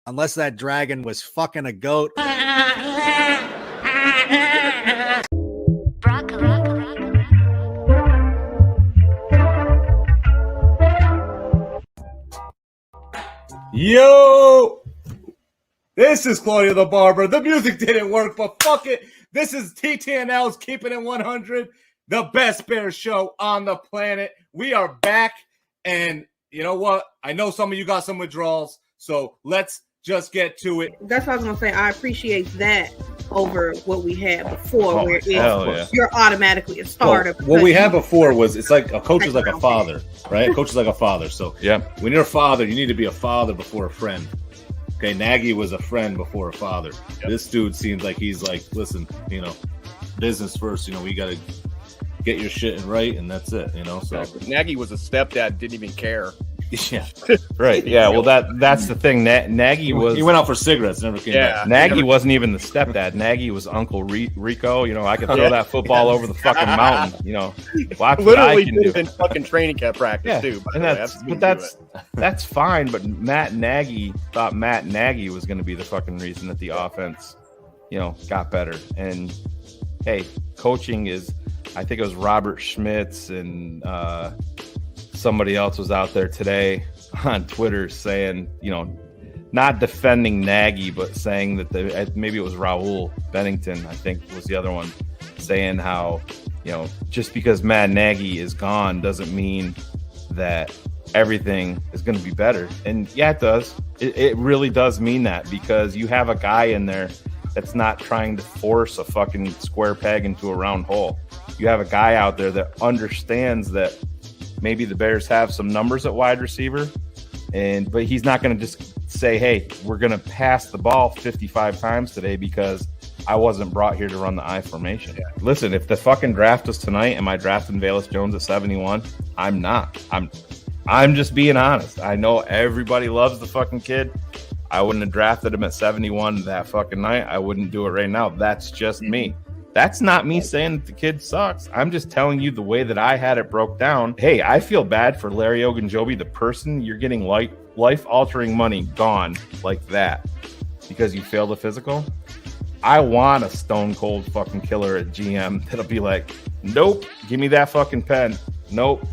Unless that dragon was fucking a goat. Yo! This is Claudio the Barber. The music didn't work, but fuck it. This is TTNL's Keepin It 100, the best Bears show on the planet. We are back, and you know what? I know some of you got some withdrawals, so let's just get to it. That's what I was going to say. I appreciate that over what we had before, where yeah. You're automatically a starter. Well, what we had before was it's like a coach is like a father, right? A coach is like a father. So yeah, when you're a father, you need to be a father before a friend. Okay, Nagy was a friend before a father. Yep. This dude seems like he's like, listen, you know, business first. You know, we got to get your shit in right, and that's it. You know, so Nagy was a stepdad, didn't even care. Yeah, right. Yeah, well, that's the thing. Nagy was. He went out for cigarettes, never came back. Nagy wasn't even the stepdad. Nagy was Uncle Rico. You know, I could throw that football over the fucking mountain. You know, watch what I can do. In fucking training camp practice too. And that's fine. But Matt Nagy thought Matt Nagy was going to be the fucking reason that the offense, you know, got better. And hey, coaching is. I think it was Robert Schmitz and. Somebody else was out there today on Twitter saying, you know, not defending Nagy, but saying that maybe it was Raul Bennington, I think was the other one, saying how, you know, just because Matt Nagy is gone doesn't mean that everything is going to be better. And yeah, it does. It really does mean that, because you have a guy in there that's not trying to force a fucking square peg into a round hole. You have a guy out there that understands that maybe the Bears have some numbers at wide receiver, but he's not going to just say, hey, we're going to pass the ball 55 times today because I wasn't brought here to run the I formation. Yeah. Listen, if the fucking draft was tonight, am I drafting Velus Jones at 71? I'm not. I'm just being honest. I know everybody loves the fucking kid. I wouldn't have drafted him at 71 that fucking night. I wouldn't do it right now. That's just me. That's not me saying that the kid sucks. I'm just telling you the way that I had it broke down. Hey, I feel bad for Larry Ogunjobi, the person. You're getting life-altering money gone like that because you failed a physical. I want a stone-cold fucking killer at GM that'll be like, nope, give me that fucking pen. Nope.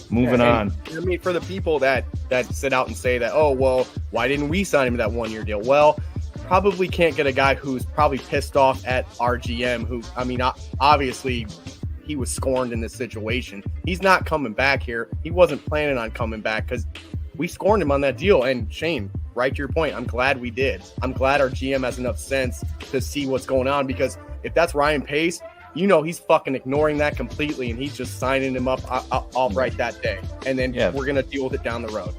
Moving on. I mean, for the people that sit out and say that, oh, well, why didn't we sign him to that one-year deal? Well, probably can't get a guy who's probably pissed off at our GM, who, I mean, obviously he was scorned in this situation. He's not coming back here. He wasn't planning on coming back because we scorned him on that deal. And Shane, right to your point, I'm glad we did. I'm glad our GM has enough sense to see what's going on, because if that's Ryan Pace, you know he's fucking ignoring that completely, and he's just signing him up outright that day. And then we're going to deal with it down the road.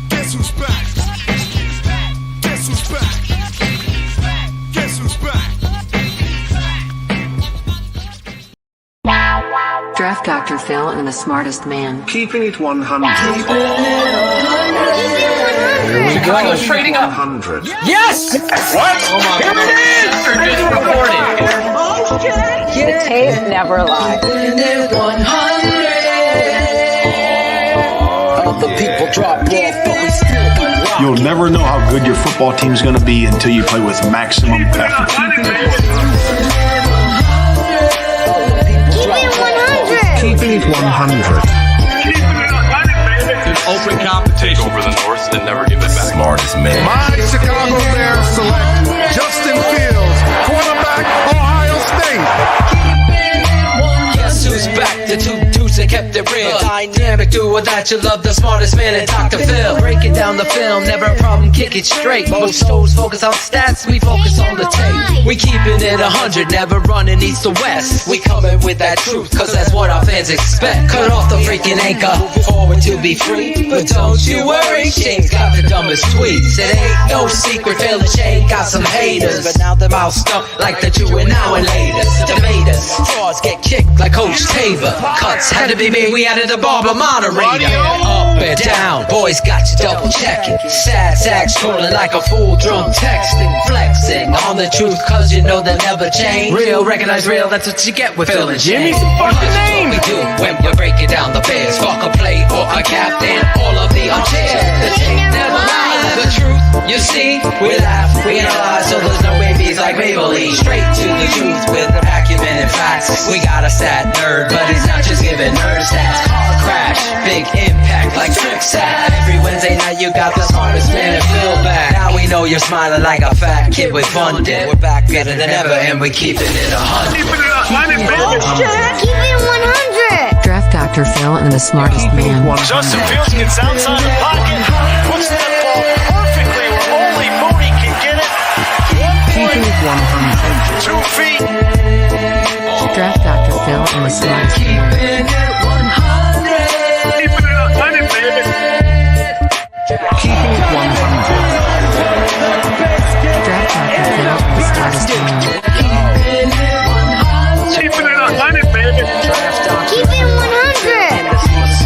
Guess who's back? Guess who's back? Guess who's back? Draft Dr. Phil and the smartest man. Keeping it 100. Chicago's trading up. 100. Yes! What? Oh my God. Here it is! Recorded. The tape never lies. The people drop off, but we still rock. You'll never know how good your football team is going to be until you play with maximum effort. Keeping it 100. Open competition over the North and never give it back. Smartest man. My Chicago Bears select Justin Fields, quarterback, Ohio State. Guess who's back? The two dudes that kept it real. Dynamic duo that you love, the smartest man at Dr. Phil. Breaking down the film, never a problem, kick it straight. Most shows focus on stats, we focus on the tape. We keeping it 100, never running east to west. We coming with that truth, cause that's what our fans expect. Cut off the freaking anchor, forward to be free. But don't you worry, Shane's got the dumbest tweets. It ain't no secret, Phil and Shane got some haters. But now they're all stuck like the Jew and now and laters. Tomatoes, frauds get kicked like Coach Tabor. Cuts had to be made, we added a barber monitor. the radio, up and down. Boys got you double checking. Sad sacks scrolling like a fool drum texting. Flexing on the truth, cause you know they'll never change. Real, recognize real, that's what you get with Phil and Jimmy. Fuck the name. We do when we're breaking down the Bears. Fuck a play or a captain, all of the unfair. The tape never lies. The truth, you see, we laugh, we analyze, so there's no babies like Maybelline. Straight to the truth with acumen and facts. We got a stat nerd, but he's not just giving nerd stats. Car crash, big impact like Trick Sack. Every Wednesday night you got the smartest man and Phil back. Now we know you're smiling like a fat kid with fun dip. We're back better than ever and we keeping it 100. Keeping it 100, baby. Keep it 100. Draft Dr. Phil and the smartest man. Justin Fields gets outside the pocket, puts that ball perfectly where only Mooney can get it. 1 point, 2 feet. Draft Dr. Phil and the smartest man. Keeping it 100. Keeping it 100, baby. Keeping it 100. Draft Dr. Phil and the smartest man. Keeping it 100, baby. Keep it 100.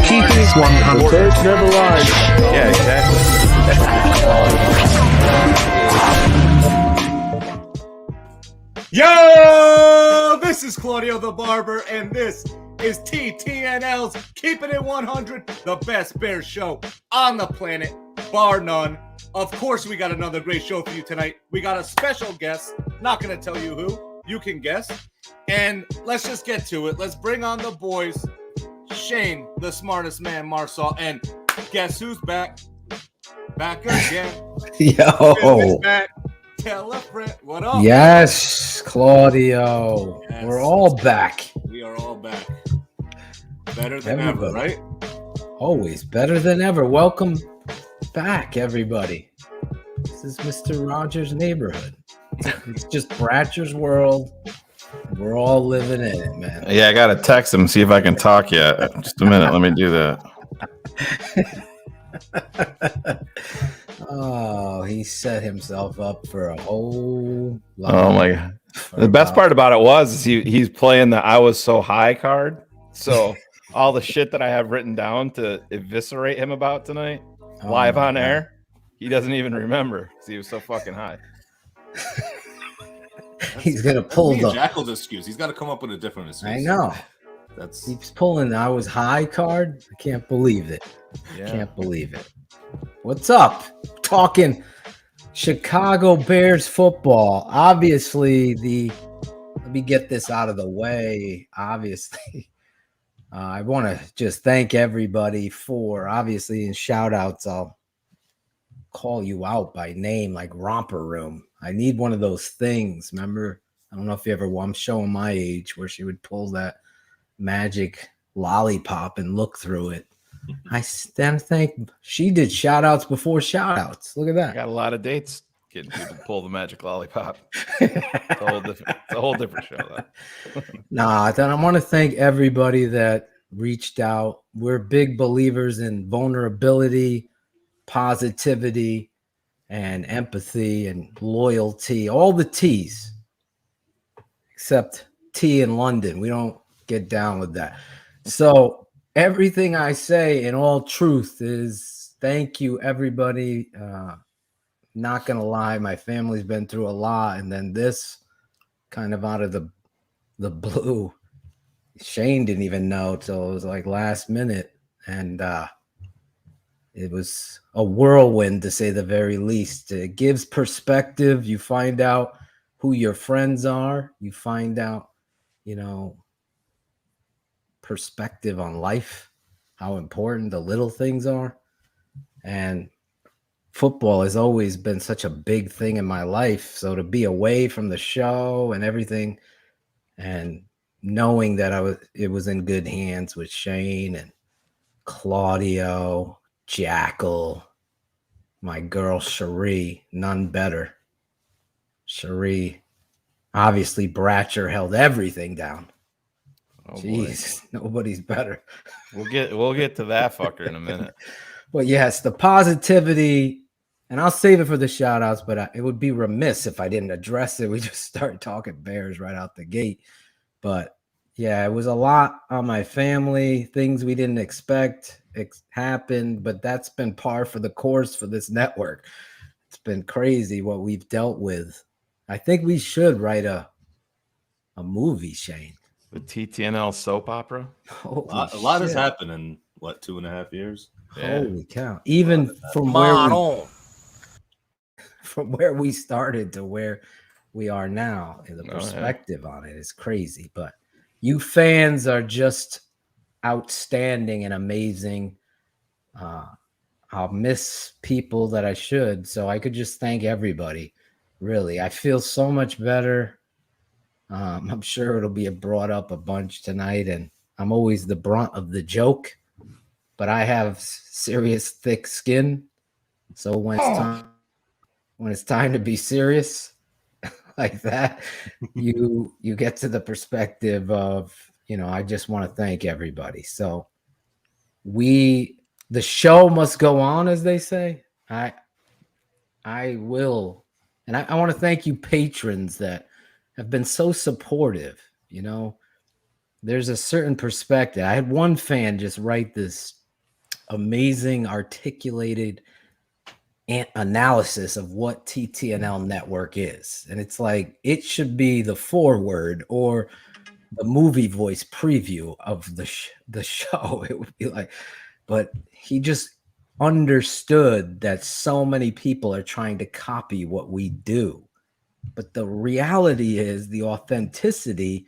Keep it 100. Birds never lie. Yeah, exactly. Yo, this is Claudio the Barber, and this is TTNL's Keeping It 100, the best Bears show on the planet, bar none. Of course, we got another great show for you tonight. We got a special guest, not going to tell you who, you can guess. And let's just get to it. Let's bring on the boys, Shane, the smartest man, Marsall, and guess who's back? Back again. Yo. Back. Tell a friend. What up? Yes, Claudio. Yes. We're all back. We are all back. Better than ever, right? Always better than ever. Welcome back, everybody. This is Mr. Rogers' neighborhood. It's just Bratcher's world. We're all living in it, man. Yeah, I gotta text him, see if I can talk yet. Just a minute, let me do that. Oh, he set himself up for a whole lot. Oh my god. The best part about it was he's playing the I was so high card. So all the shit that I have written down to eviscerate him about tonight, live on air, he doesn't even remember because he was so fucking high. He's gonna pull the Jackal's excuse. He's got to come up with a different excuse. I know. That's He's pulling the I was high card. I can't believe it. Yeah. Can't believe it. What's up? Talking Chicago Bears football. Obviously, let me get this out of the way. Obviously, I want to just thank everybody for obviously in shout outs. I'll call you out by name like Romper Room. I need one of those things. Remember, I don't know if you ever, I'm showing my age where she would pull that magic lollipop and look through it. I then think she did shout outs before shout outs. Look at I that. got a lot of dates getting people to pull the magic lollipop. It's a whole different show, though. Nah, then I want to thank everybody that reached out. We're big believers in vulnerability, positivity, and empathy and loyalty. All the T's, except T in London. We don't get down with that. So everything I say in all truth is thank you, everybody. Not gonna lie, my family's been through a lot, and then this kind of out of the blue. Shane didn't even know till it was like last minute, and it was a whirlwind to say the very least. It gives perspective. You find out who your friends are. You find out, perspective on life, how important the little things are. And football has always been such a big thing in my life. So to be away from the show and everything and knowing that it was in good hands with Shane and Claudio, Jackal, my girl Cherie, none better. Cherie, obviously Bratcher held everything down. Oh, jeez, nobody's better. We'll get to that fucker in a minute. But yes, the positivity, and I'll save it for the shout outs, but it would be remiss if I didn't address it. We just start talking Bears right out the gate. But Yeah, it was a lot on my family, things we didn't expect happened, but that's been par for the course for this network. It's been crazy what we've dealt with. I think we should write a movie, Shane. The TTNL soap opera. Holy A lot has shit. happened in what, 2.5 years? Holy cow! Even from where we started to where we are now, and the perspective on it is crazy. But you fans are just outstanding and amazing. I'll miss people that I should, so I could just thank everybody. Really, I feel so much better. I'm sure it'll be brought up a bunch tonight, and I'm always the brunt of the joke, but I have serious thick skin. So when it's time to be serious like that, you get to the perspective of, I just want to thank everybody. So the show must go on, as they say. I will. And I want to thank you patrons that have been so supportive. There's a certain perspective. I had one fan just write this amazing articulated analysis of what TTNL Network is. And it's like, it should be the foreword or the movie voice preview of the show. It would be like, but he just understood that so many people are trying to copy what we do. But the reality is the authenticity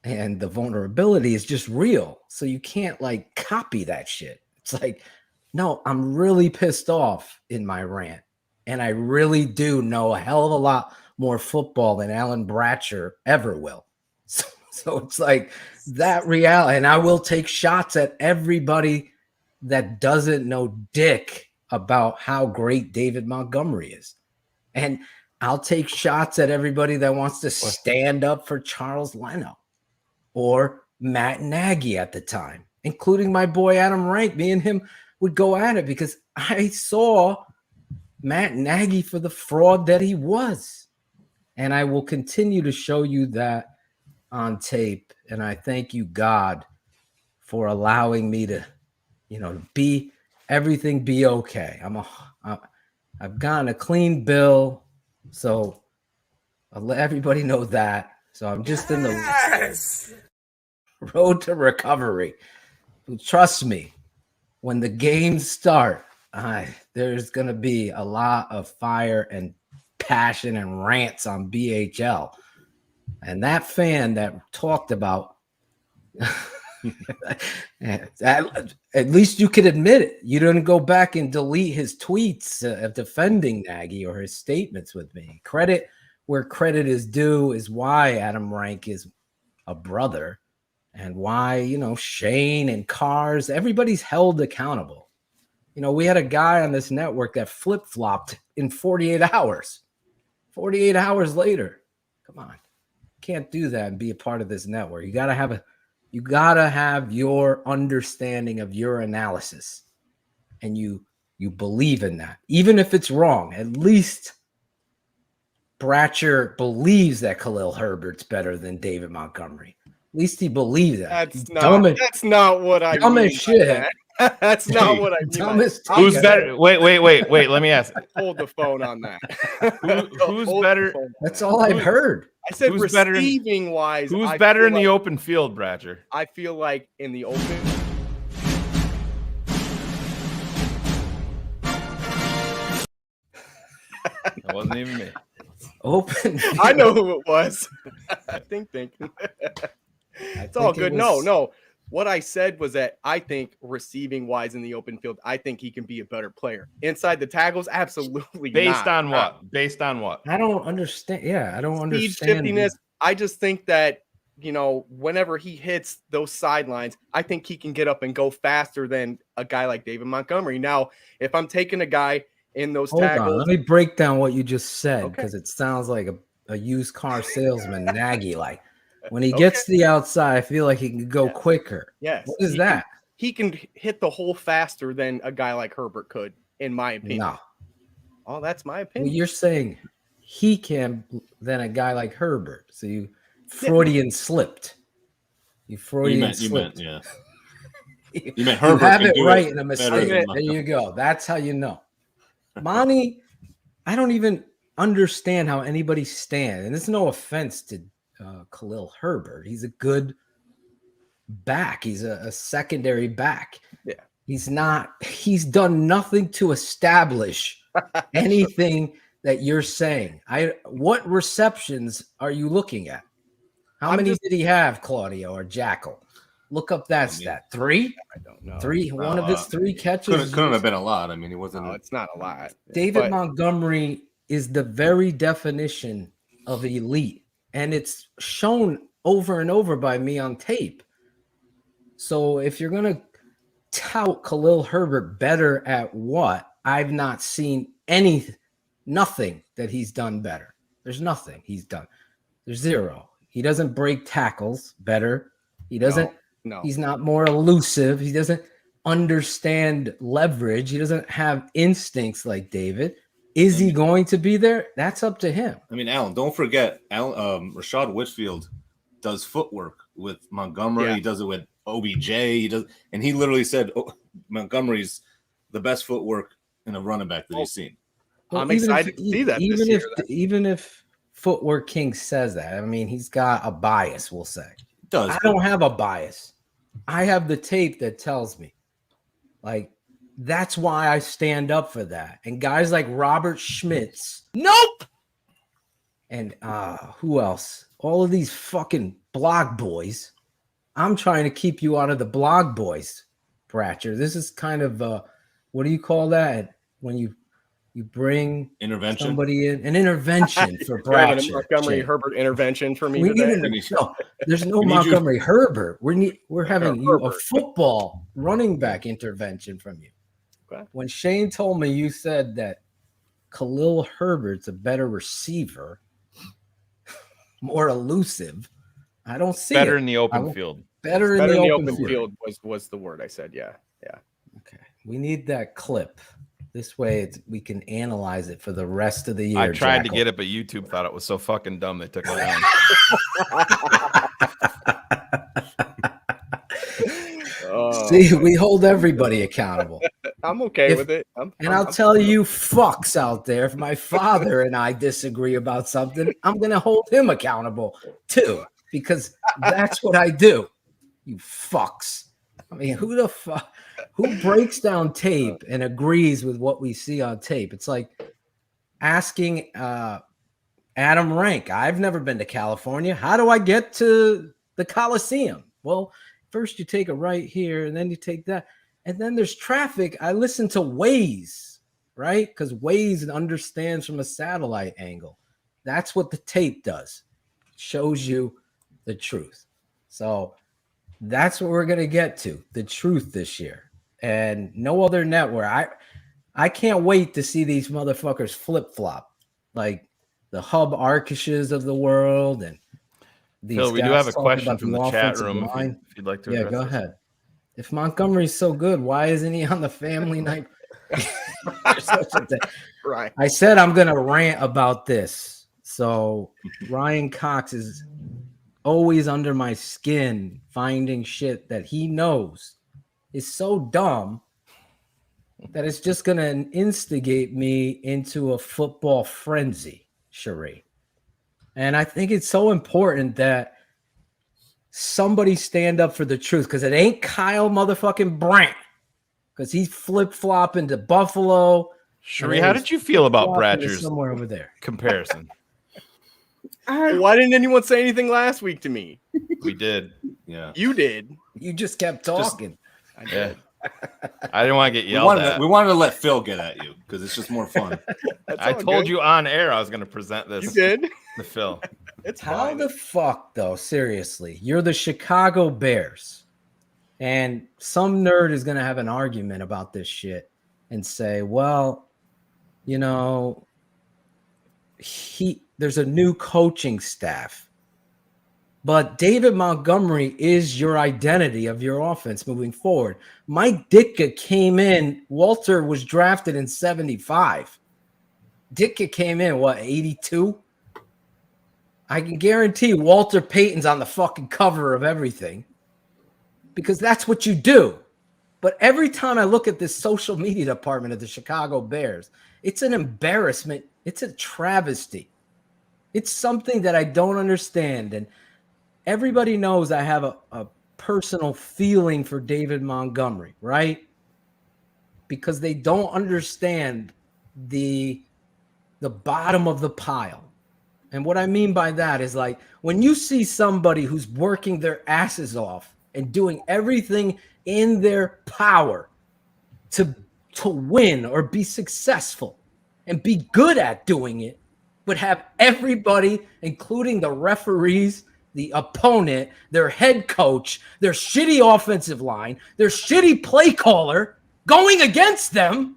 and the vulnerability is just real. So you can't copy that shit. It's like, no, I'm really pissed off in my rant. And I really do know a hell of a lot more football than Alan Bratcher ever will. So it's like that reality. And I will take shots at everybody that doesn't know dick about how great David Montgomery is. And I'll take shots at everybody that wants to stand up for Charles Leno or Matt Nagy at the time, including my boy Adam Rank. Me and him would go at it because I saw Matt Nagy for the fraud that he was. And I will continue to show you that on tape. And I thank you, God, for allowing me to, be everything be okay. I've gotten a clean bill. So I'll let everybody know that. So I'm just in the road to recovery. Trust me, when the games start, there's going to be a lot of fire and passion and rants on BHL. And that fan that talked about, at least you could admit it. You didn't go back and delete his tweets defending Nagy or his statements with me. Credit where credit is due is why Adam Rank is a brother and why, Shane and Cars, everybody's held accountable. We had a guy on this network that flip-flopped in 48 hours. 48 hours later. Come on. Can't do that and be a part of this network. You gotta have your understanding of your analysis, and you believe in that, even if it's wrong. At least Bratcher believes that Khalil Herbert's better than David Montgomery. At least he believes that. That's not what I dumb mean. As shit. That's not what I mean. Who's better? Wait. Let me ask. Hold the phone on that. Who's better? That's all I've heard. I said who's receiving wise. Who's better in the open field, Bratcher? I feel like in the open. That wasn't even me. Open. I know who it was. think. It's all good. No. What I said was that I think receiving wise in the open field, I think he can be a better player. Inside the tackles, absolutely Based not. on what? Based on what? I don't understand. Yeah, I don't understand. Speed, shiftiness. I just think that, whenever he hits those sidelines, I think he can get up and go faster than a guy like David Montgomery. Now, if I'm taking a guy in those tackles. Let me break down what you just said, because it sounds like a used car salesman, Nagy. Like when he gets to the outside, I feel like he can go quicker. Yes. What is that? He can hit the hole faster than a guy like Herbert could, in my opinion. No. Oh, that's my opinion. Well, you're saying he can than a guy like Herbert. So you Freudian slipped. You Freudian You meant, slipped. yeah. You meant Herbert have can it do right it in a better mistake. than There you go. That's how you know. Monty, I don't even understand how anybody stands. And there's no offense to Khalil Herbert. He's a good back. He's a secondary back. Yeah. He's done nothing to establish anything that you're saying. What receptions are you looking at? How many did he have, Claudio or Jackal? Look up that stat. 3? I don't know. 3. One of his 3 catches. Couldn't have been a lot. I mean, he wasn't. No, it's not a lot. David Montgomery is the very definition of elite, and it's shown over and over by me on tape. So if you're gonna tout Khalil Herbert better at what, I've not seen nothing that he's done better. There's nothing he's done. There's 0. He doesn't break tackles better. He doesn't. No. He's not more elusive. He doesn't understand leverage. He doesn't have instincts like David. Is he going to be there? That's up to him. I mean, Alan, don't forget, Rashad Whitfield does footwork with Montgomery. Yeah. He does it with OBJ. And he literally said Montgomery's the best footwork in a running back that he's seen. Well, I'm excited to see that. Even if Footwork King says that, I mean, he's got a bias, we'll say. Does I don't have a bias. I have the tape that tells me. Like, that's why I stand up for that. And guys like Robert Schmitz. Nope. And who else? All of these fucking blog boys. I'm trying to keep you out of the blog boys, Bratcher. This is kind of what do you call that? When you bring intervention, somebody in, an intervention for Bratcher. Montgomery Herbert intervention for me. There's no Montgomery Herbert. We're having a football running back intervention from you. Okay. When Shane told me you said that Khalil Herbert's a better receiver, more elusive, I don't see better it. in the open field. Better in the open field was the word I said. Yeah. Okay. We need that clip. This way we can analyze it for the rest of the year. I tried to get it, but YouTube thought it was so fucking dumb they took it down. See, we hold everybody accountable. I'm okay with it. I'll tell you fucks out there, if my father and I disagree about something, I'm going to hold him accountable too, because that's what I do. You fucks. I mean, who breaks down tape and agrees with what we see on tape? It's like asking Adam Rank. I've never been to California. How do I get to the Coliseum? Well, first you take a right here, and then you take that. And then there's traffic. I listen to Waze, right? Because Waze understands from a satellite angle. That's what the tape does. It shows you the truth. So that's what we're going to get to, the truth this year. And no other network. I can't wait to see these motherfuckers flip-flop. Like the Hub Arkishes of the world. And these Phil, we do have a question from the chat room if you'd like to address go this. ahead. If Montgomery's so good, why isn't he on the family night? Right. I said I'm going to rant about this. So Ryan Cox is always under my skin finding shit that he knows is so dumb that it's just going to instigate me into a football frenzy, Sheree. And I think it's so important that somebody stand up for the truth, because it ain't Kyle motherfucking Brandt, because he's flip-flopping to Buffalo. Sheree, how did you feel about Bratcher's somewhere over there comparison? Why didn't anyone say anything last week to me? We did. Yeah. You did. You just kept talking. I did. I didn't want to get yelled at. We wanted to let Phil get at you because it's just more fun. I told you on air I was going to present this. You did? To Phil. It's How fine. the fuck, though? Seriously, you're the Chicago Bears, and some nerd is going to have an argument about this shit and say, well, you know, there's a new coaching staff, but David Montgomery is your identity of your offense moving forward. Mike Ditka came in. Walter was drafted in 75. Ditka came in, 82? I can guarantee Walter Payton's on the fucking cover of everything. because that's what you do. But every time I look at this social media department of the Chicago Bears, it's an embarrassment. It's a travesty. It's something that I don't understand. And everybody knows I have a personal feeling for David Montgomery, right? Because they don't understand the bottom of the pile. And what I mean by that is, like, when you see somebody who's working their asses off and doing everything in their power to win or be successful and be good at doing it, but have everybody, including the referees, the opponent, their head coach, their shitty offensive line, their shitty play caller going against them.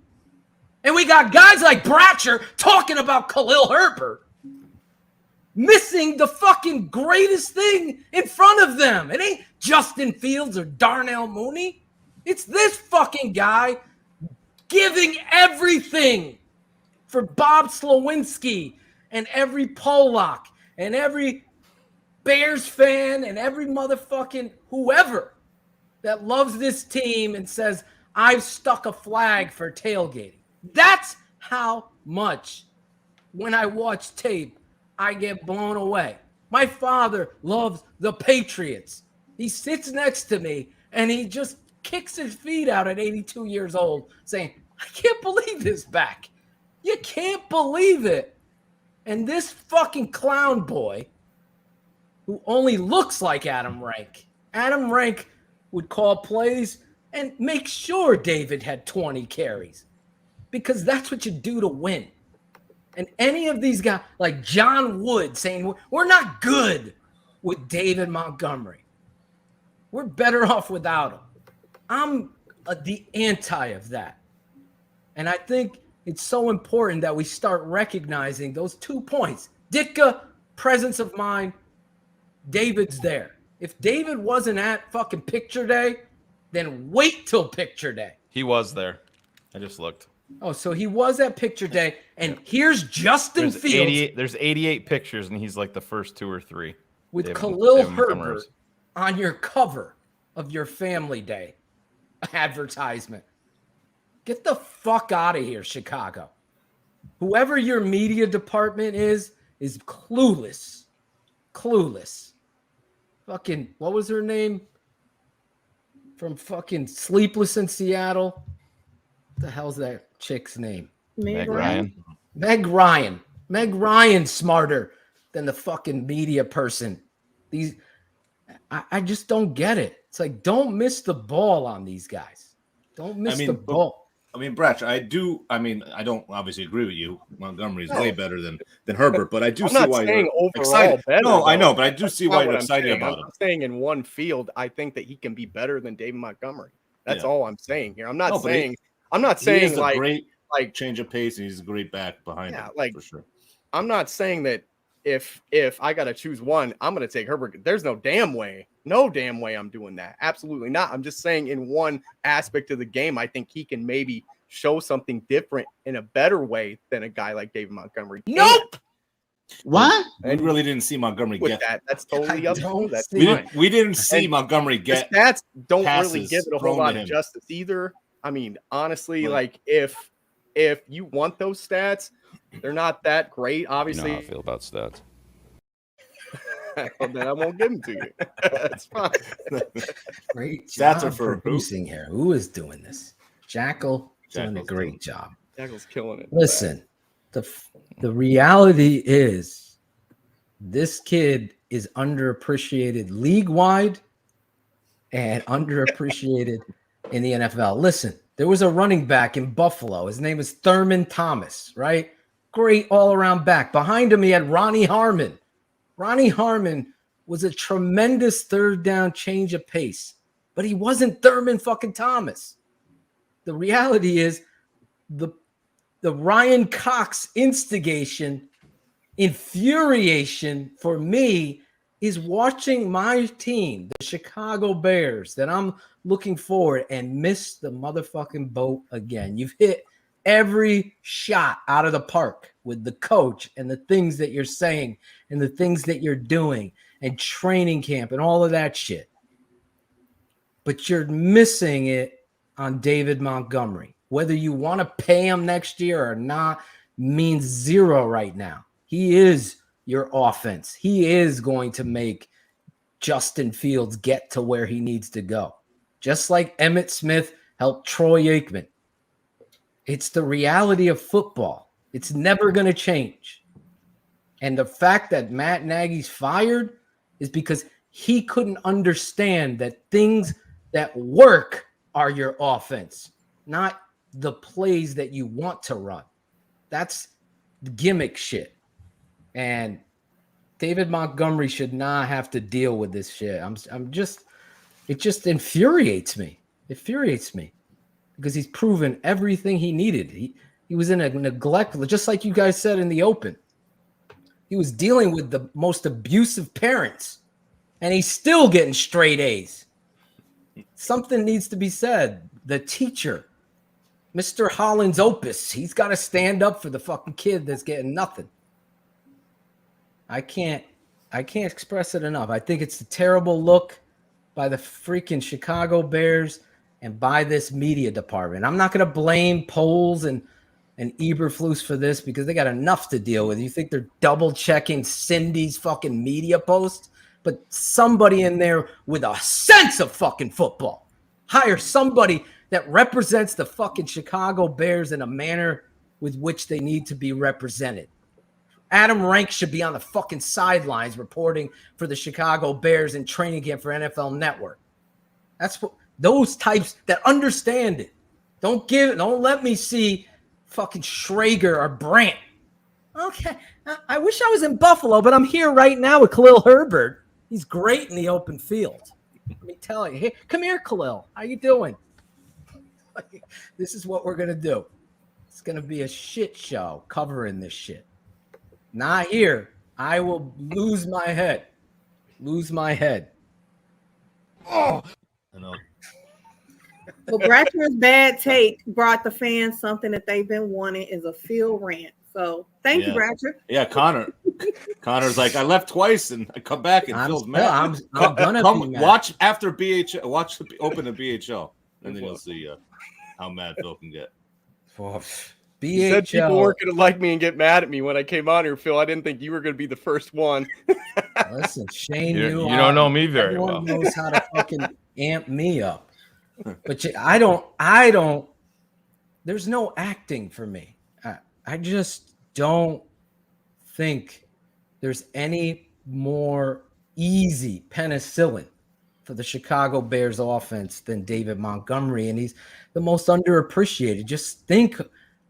And we got guys like Bratcher talking about Khalil Herbert, missing the fucking greatest thing in front of them. It ain't Justin Fields or Darnell Mooney. It's this fucking guy giving everything for Bob Slowinski and every Pollock and every Bears fan and every motherfucking whoever that loves this team and says, I've stuck a flag for tailgating. That's how much, when I watch tape, I get blown away. My father loves the Patriots. He sits next to me and he just kicks his feet out at 82 years old saying, I can't believe this back. You can't believe it. And this fucking clown boy who only looks like Adam Rank would call plays and make sure David had 20 carries, because that's what you do to win. And any of these guys, like John Wood, saying we're not good with David Montgomery. We're better off without him. I'm the anti of that. And I think it's so important that we start recognizing those 2 points. Ditka, presence of mind. David's there. If David wasn't at fucking picture day, then wait till picture day. He was there. I just looked. Oh, so he was at picture day, and here's Justin Fields. There's 88 pictures, and he's like the first 2 or 3. With Khalil Herbert on your cover of your family day advertisement. Get the fuck out of here, Chicago. Whoever your media department is clueless. Clueless. Fucking, what was her name? From fucking Sleepless in Seattle. What the hell's that chick's name? Meg Ryan. Meg Ryan. Meg Ryan's smarter than the fucking media person. I just don't get it. It's like, don't miss the ball on these guys. Don't miss the ball. Bratch, I don't obviously agree with you. Montgomery's way better than Herbert, but I do see why you're excited. Better, I know, but I do see why you're excited about him. I'm saying in one field, I think that he can be better than David Montgomery. That's all I'm saying here. I'm not saying like a great change of pace, and he's a great back behind him. Like, for sure. I'm not saying that if I got to choose one, I'm going to take Herbert. There's no damn way I'm doing that. Absolutely not. I'm just saying in one aspect of the game, I think he can maybe show something different in a better way than a guy like David Montgomery. Nope. What? We really didn't see Montgomery get that. That's totally up to you. That's we didn't see Montgomery get. The stats don't really give it a whole lot of justice either. I mean, honestly, like if you want those stats, they're not that great. Obviously, you know how I feel about stats. Well, then I won't give them to you. That's fine. Great stats job are for producing here. Who is doing this? Jackal doing a great job. Jackal's killing it. Listen, the reality is this kid is underappreciated league-wide and underappreciated in the NFL. Listen, there was a running back in Buffalo. His name is Thurman Thomas, right? Great all-around back. Behind him, he had Ronnie Harmon. Ronnie Harmon was a tremendous third down change of pace, but he wasn't Thurman fucking Thomas. The reality is the Ryan Cox instigation, infuriation for me is watching my team, the Chicago Bears, that I'm looking forward and miss the motherfucking boat again. You've hit every shot out of the park with the coach and the things that you're saying and the things that you're doing and training camp and all of that shit. but you're missing it on David Montgomery. Whether you want to pay him next year or not means zero right now. He is your offense. He is going to make Justin Fields get to where he needs to go. Just like Emmitt Smith helped Troy Aikman. It's the reality of football. It's never going to change. And the fact that Matt Nagy's fired is because he couldn't understand that things that work are your offense, not the plays that you want to run. That's gimmick shit. And David Montgomery should not have to deal with this shit. It just infuriates me. It infuriates me because he's proven everything he needed. He was in a neglect, just like you guys said in the open. He was dealing with the most abusive parents, and he's still getting straight A's. Something needs to be said. The teacher, Mr. Holland's opus, he's got to stand up for the fucking kid that's getting nothing. I can't express it enough. I think it's a terrible look by the freaking Chicago Bears and by this media department. I'm not going to blame Poles and Eberflus for this because they got enough to deal with. You think they're double checking Cindy's fucking media post? But somebody in there with a sense of fucking football. Hire somebody that represents the fucking Chicago Bears in a manner with which they need to be represented. Adam Rank should be on the fucking sidelines reporting for the Chicago Bears in training camp for NFL Network. That's what those types that understand it. Don't let me see fucking Schrager or Brandt. Okay, I wish I was in Buffalo, but I'm here right now with Khalil Herbert. He's great in the open field. Let me tell you. Hey, come here, Khalil. How you doing? This is what we're going to do. It's going to be a shit show covering this shit. Not here. I will lose my head. Lose my head. Oh, I know. Well, Bratcher's bad take brought the fans something that they've been wanting is a field rant. So thank you, Bratcher. Yeah, Connor's like, I left twice and I come back and Phil's mad. I'm gonna come be mad. watch after BHL. Watch open the BHL, and then you'll see how mad Phil can get. BHL. You said people weren't going to like me and get mad at me when I came on here, Phil. I didn't think you were going to be the first one. Listen, Shane, you don't know me very everyone well. knows how to fucking amp me up. But I don't. There's no acting for me. I just don't think there's any more easy penicillin for the Chicago Bears offense than David Montgomery, and he's the most underappreciated. Just think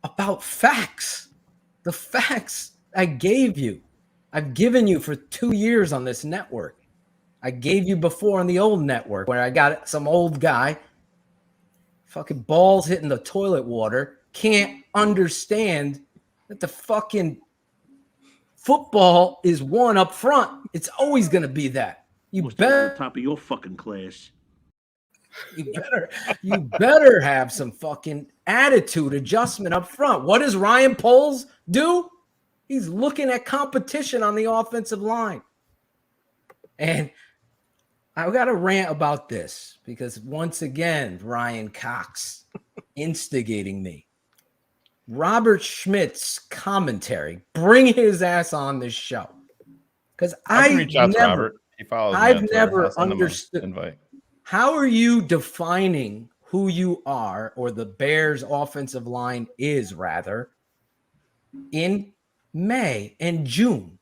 about facts. The facts I gave you. I've given you for 2 years on this network. I gave you before on the old network where I got some old guy, fucking balls hitting the toilet water, can't understand that the fucking football is one up front. It's always going to be that. You better top of your fucking class. You better have some fucking attitude adjustment up front. What does Ryan Poles do? He's looking at competition on the offensive line. And I got to rant about this because once again, Ryan Cox instigating me. Robert Schmidt's commentary, bring his ass on this show. Because I've never understood. Invite. How are you defining who you are, or the Bears' offensive line is, rather, in May and June,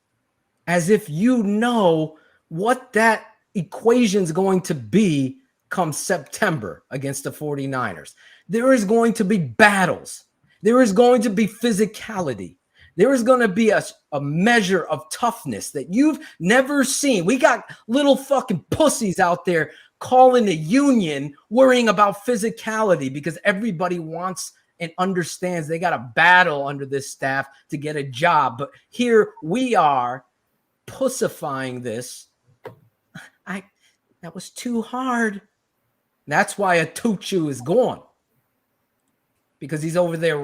as if you know what that equation is going to be come September against the 49ers? There is going to be battles. There is going to be physicality. There is going to be a measure of toughness that you've never seen. We got little fucking pussies out there calling the union, worrying about physicality because everybody wants and understands they got to battle under this staff to get a job. But here we are pussifying this. That was too hard. That's why Atuchu is gone. Because he's over there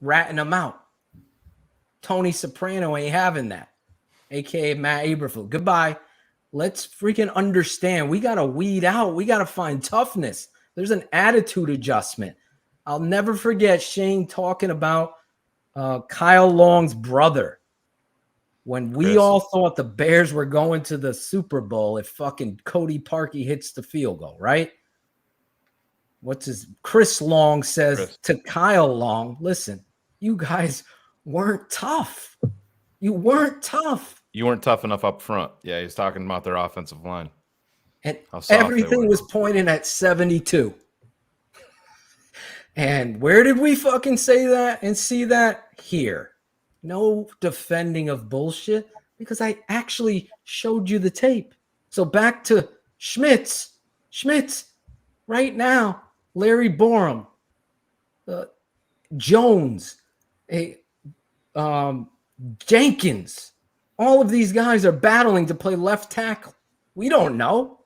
ratting them out. Tony Soprano ain't having that. AKA Matt Aberflus. Goodbye. Let's freaking understand. We got to weed out. We got to find toughness. There's an attitude adjustment. I'll never forget Shane talking about Kyle Long's brother. When we all thought the Bears were going to the Super Bowl if fucking Cody Parkey hits the field goal, right? Chris Long says to Kyle Long, listen, you guys weren't tough. You weren't tough. You weren't tough enough up front. Yeah, he's talking about their offensive line. And everything was pointing at 72. And where did we fucking say that and see that? Here. No defending of bullshit because I actually showed you the tape. So back to Schmitz. Right now, Larry Borum, Jones, Jenkins. All of these guys are battling to play left tackle. We don't know.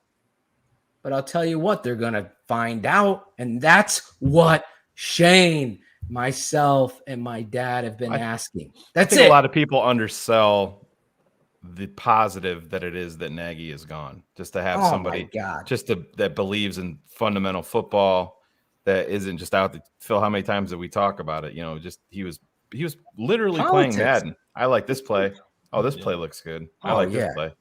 But I'll tell you what, they're going to find out. And that's what Shane, myself, and my dad have been asking. That's it. A lot of people undersell the positive that it is that Nagy is gone. Just to have somebody that believes in fundamental football, that isn't just out to Phil. How many times did we talk about it? You know, just he was literally playing Madden. I like this play. Oh, this play looks good. I like this play.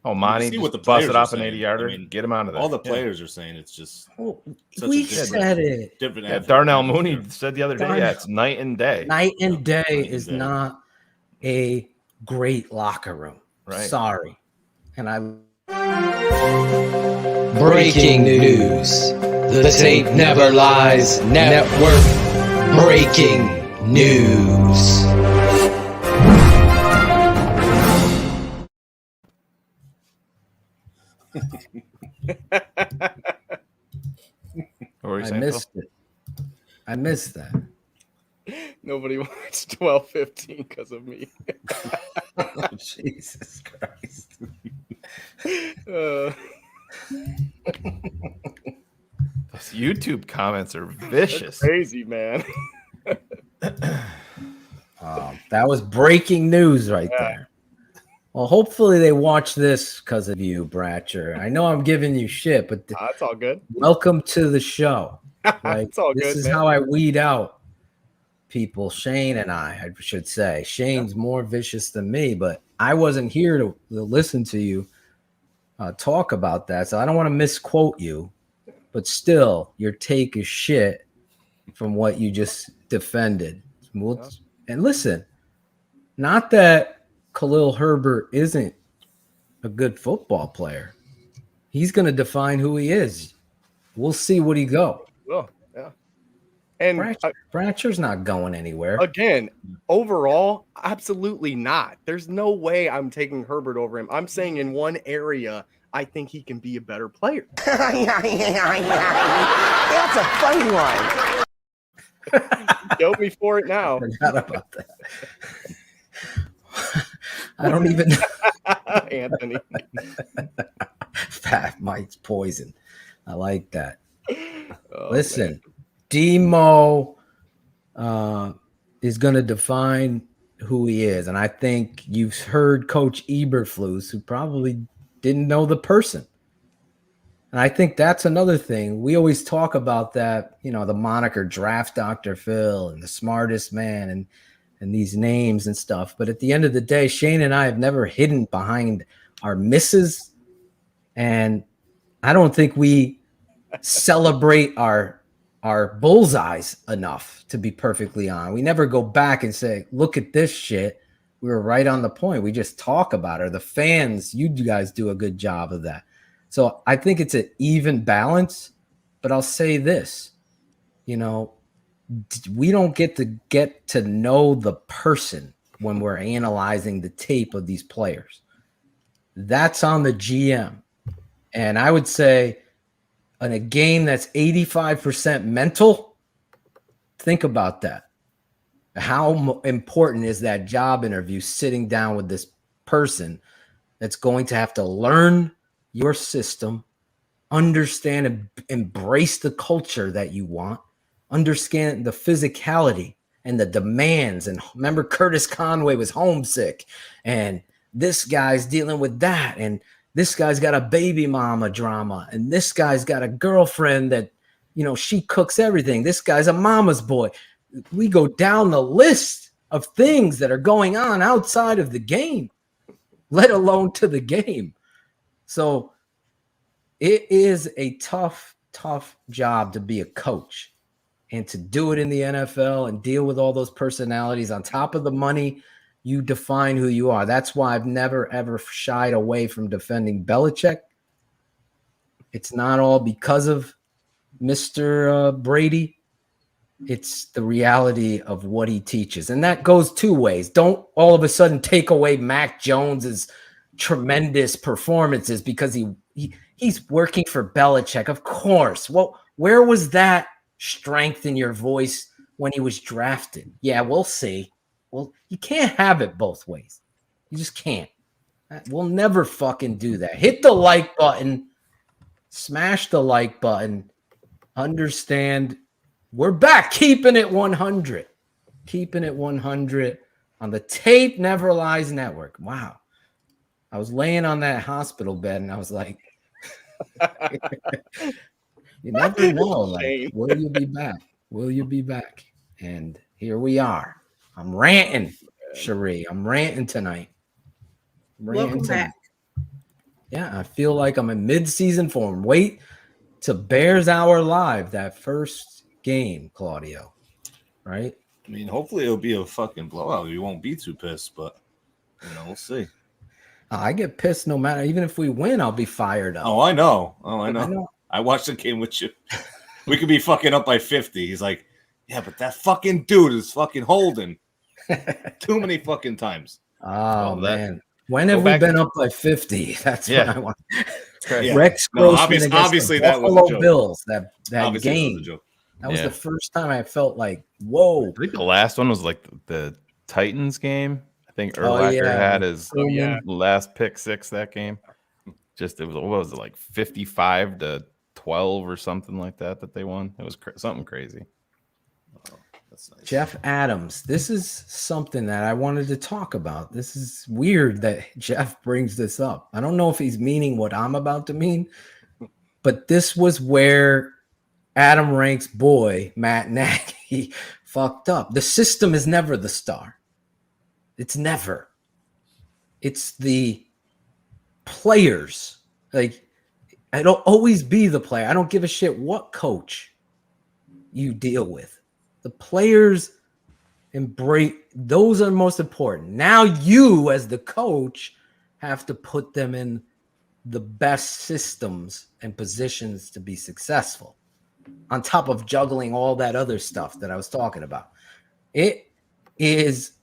Oh, Monty, see what the busted off an saying. 80-yarder. I mean, get him out of there. All the players are saying it's just. We said it. Yeah, Darnell Mooney said the other day, it's night and day. Night and day is not a great locker room. Right. Sorry. And Breaking news. The tape never lies. Network breaking news. I missed that. Nobody watched 12:15 because of me. Oh, Jesus Christ. Those YouTube comments are vicious. That's crazy, man. That was breaking news right there. Well, hopefully they watch this because of you, Bratcher. I know I'm giving you shit, but that's all good. Welcome to the show. Like, it's all this good, is man. how I weed out people. Shane and I should say. Shane's more vicious than me, but I wasn't here to listen to you talk about that, so I don't want to misquote you. But still, your take is shit from what you just defended. And listen, not that Khalil Herbert isn't a good football player. He's going to define who he is. We'll see what he go. Well, yeah. And Bratcher's not going anywhere. Again, overall, absolutely not. There's no way I'm taking Herbert over him. I'm saying in one area, I think he can be a better player. That's a funny one. Go me for it now. I forgot about that. I don't even Anthony. Fat Mike's poison. I like that. Oh, listen, man. Demo is going to define who he is. And I think you've heard Coach Eberflus, who probably didn't know the person. And I think that's another thing. We always talk about that, you know, the moniker Draft Dr. Phil and the smartest man and these names and stuff. But at the end of the day, Shane and I have never hidden behind our misses. And I don't think we celebrate our bullseyes enough, to be perfectly honest. We never go back and say, look at this shit. We were right on the point. We just talk about it. The fans, you guys do a good job of that. So I think it's an even balance. But I'll say this, you know, we don't get to know the person when we're analyzing the tape of these players. That's on the GM. And I would say in a game that's 85% mental, think about that. How important is that job interview, sitting down with this person that's going to have to learn your system, understand and embrace the culture that you want, understand the physicality and the demands. And remember, Curtis Conway was homesick, and this guy's dealing with that, and this guy's got a baby mama drama, and this guy's got a girlfriend that, she cooks everything. This guy's a mama's boy. We go down the list of things that are going on outside of the game, let alone to the game. So it is a tough job to be a coach and to do it in the NFL and deal with all those personalities on top of the money. You define who you are. That's why I've never, ever shied away from defending Belichick. It's not all because of Mr. Brady. It's the reality of what he teaches. And that goes two ways. Don't all of a sudden take away Mac Jones's tremendous performances because he's working for Belichick. Of course. Well, where was that strength in your voice when he was drafted? Yeah, we'll see. Well, you can't have it both ways. You just can't. We'll never fucking do that. Hit the like button. Smash the like button. Understand we're back. Keeping it 100. Keeping it 100 on the Tape Never Lies Network. Wow. I was laying on that hospital bed and I was like, you never know. Like, will you be back? Will you be back? And here we are. I'm ranting, Cherie. I'm ranting tonight. Welcome back. Yeah, I feel like I'm in mid-season form. Wait to Bears Hour Live, that first game, Claudio. Right? I mean, hopefully it'll be a fucking blowout. You won't be too pissed, but we'll see. I get pissed no matter. Even if we win, I'll be fired up. Oh, I know. I watched the game with you. We could be fucking up by 50. He's like, yeah, but that fucking dude is fucking holding too many fucking times. Oh, man. When have we been up by 50? That's what I want. Yeah. Rex Grossman obviously against that the Buffalo was a joke. Bills, that Obviously game. That was a joke. That was the first time I felt like, whoa. I think the last one was like the Titans game. I think Urlacher had his last pick six that game. Just, it was, what was it, like 55-12 or something like that they won? It was something crazy. That's nice. Jeff Adams, this is something that I wanted to talk about. This is weird that Jeff brings this up. I don't know if he's meaning what I'm about to mean, but this was where Adam Rank's boy, Matt Nagy, fucked up. The system is never the star. It's never. It's the players. Like, it'll always be the player. I don't give a shit what coach you deal with. The players embrace, those are most important. Now you, as the coach, have to put them in the best systems and positions to be successful, on top of juggling all that other stuff that I was talking about. It is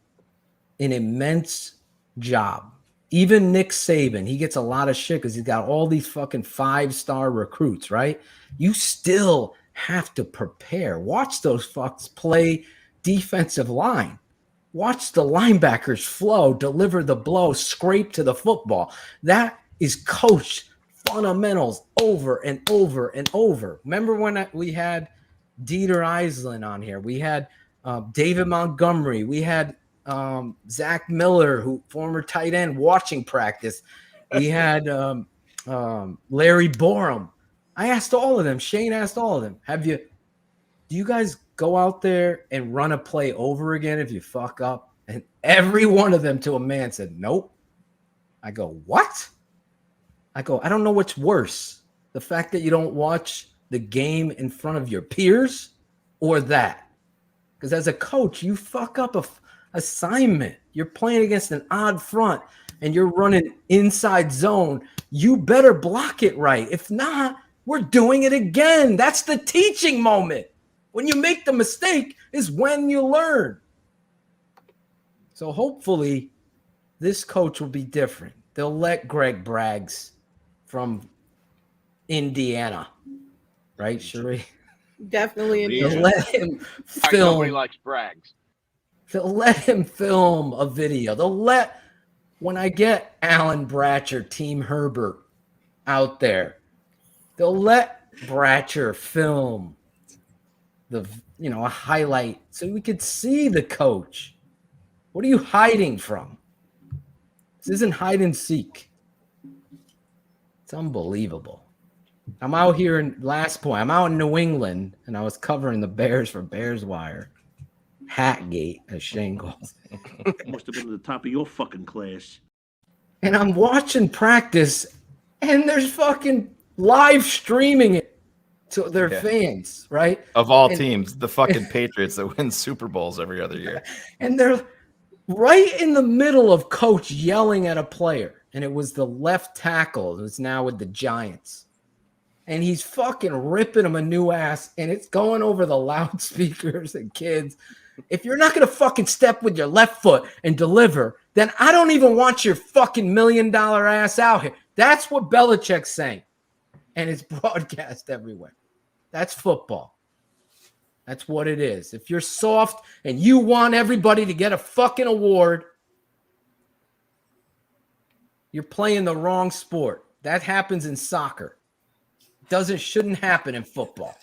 an immense job. Even Nick Saban, he gets a lot of shit because he's got all these fucking 5-star recruits, right? You still have to prepare. Watch those fucks play defensive line. Watch the linebackers flow, deliver the blow, scrape to the football. That is coached fundamentals over and over and over. Remember when we had Dieter Eisland on here? We had David Montgomery. We had Zach Miller, who former tight end, watching practice. We had Larry Borum. I asked all of them. Shane asked all of them. Do you guys go out there and run a play over again if you fuck up? And every one of them to a man said, nope. I go, what? I go, I don't know what's worse. The fact that you don't watch the game in front of your peers or that. Because as a coach, you fuck up a assignment. You're playing against an odd front and you're running inside zone. You better block it right. If not, we're doing it again. That's the teaching moment. When you make the mistake is when you learn. So hopefully this coach will be different. They'll let Greg Braggs from Indiana, right, Cherie? Definitely. They'll let him film. Nobody likes Braggs. They'll let him film a video. When I get Alan Bratcher, Team Herbert out there, they'll let Bratcher film a highlight so we could see the coach. What are you hiding from? This isn't hide and seek. It's unbelievable. I'm out here in I'm out in New England, and I was covering the Bears for Bears Wire. Hatgate, as Shane calls it. Must have been at the top of your fucking class. And I'm watching practice, and there's fucking live streaming it to their fans, right? Of all teams, the fucking Patriots that win Super Bowls every other year. And they're right in the middle of coach yelling at a player. And it was the left tackle who's now with the Giants. And he's fucking ripping him a new ass. And it's going over the loudspeakers and kids. If you're not going to fucking step with your left foot and deliver, then I don't even want your fucking $1 million ass out here. That's what Belichick's saying. And it's broadcast everywhere. That's football. That's what it is. If you're soft and you want everybody to get a fucking award, you're playing the wrong sport. That happens in soccer. Shouldn't happen in football.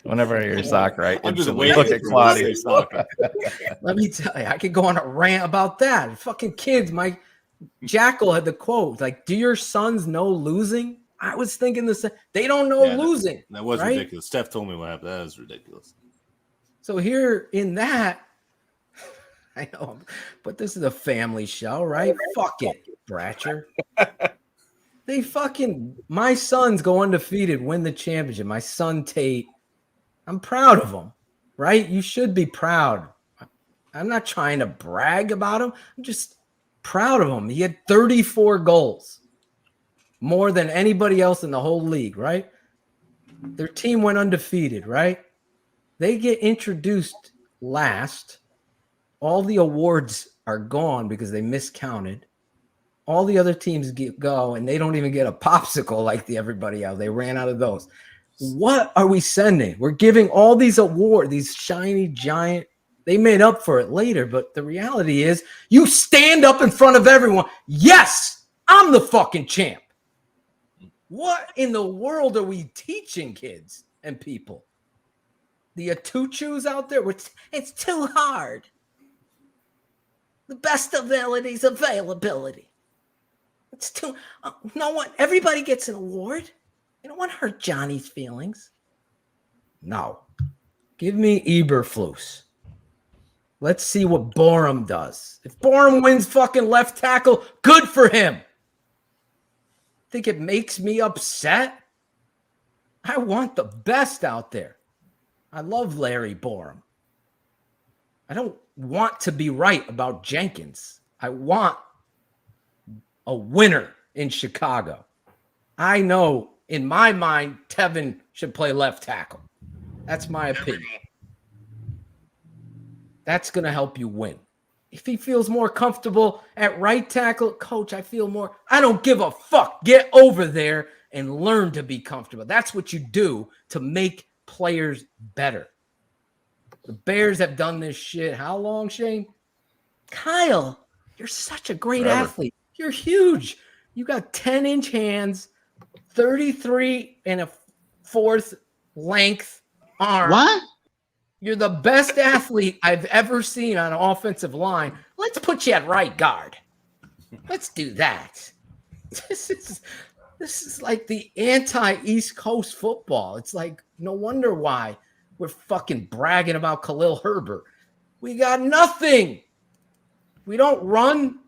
Whenever I hear soccer, I I'm just instantly waiting look at for Claudio. you to say soccer. Let me tell you, I could go on a rant about that. Fucking kids, my Jackal had the quote, like, do your sons know losing? I was thinking the same. They don't know losing. That was right? ridiculous. Steph told me what happened. That was ridiculous. So here in that, I know, but this is a family show, right? Fuck it, Bratcher. My sons go undefeated, win the championship. My son Tate, I'm proud of him, right? You should be proud. I'm not trying to brag about him. I'm just proud of him. He had 34 goals, more than anybody else in the whole league, right? Their team went undefeated, right? They get introduced last. All the awards are gone because they miscounted. All the other teams go, and they don't even get a popsicle like everybody else. They ran out of those. What are we sending? We're giving all these awards, these shiny giant. They made up for it later, but the reality is you stand up in front of everyone. Yes, I'm the fucking champ. What in the world are we teaching kids and people? The Atuchus out there, it's too hard. The best ability is availability. It's too no one. Everybody gets an award. You don't want to hurt Johnny's feelings. No, give me Eberflus. Let's see what Borum does. If Borum wins fucking left tackle, good for him. Think it makes me upset? I want the best out there. I love Larry Borum. I don't want to be right about Jenkins. I want a winner in Chicago. I know in my mind, Tevin should play left tackle. That's my opinion. That's going to help you win. If he feels more comfortable at right tackle, coach, I feel more. I don't give a fuck. Get over there and learn to be comfortable. That's what you do to make players better. The Bears have done this shit. How long, Shane? Kyle, you're such a great athlete. You're huge. You got 10-inch hands, 33 and a fourth length arm. What? You're the best athlete I've ever seen on an offensive line. Let's put you at right guard. Let's do that. This is like the anti-East Coast football. It's like, no wonder why we're fucking bragging about Khalil Herbert. We got nothing. We don't run.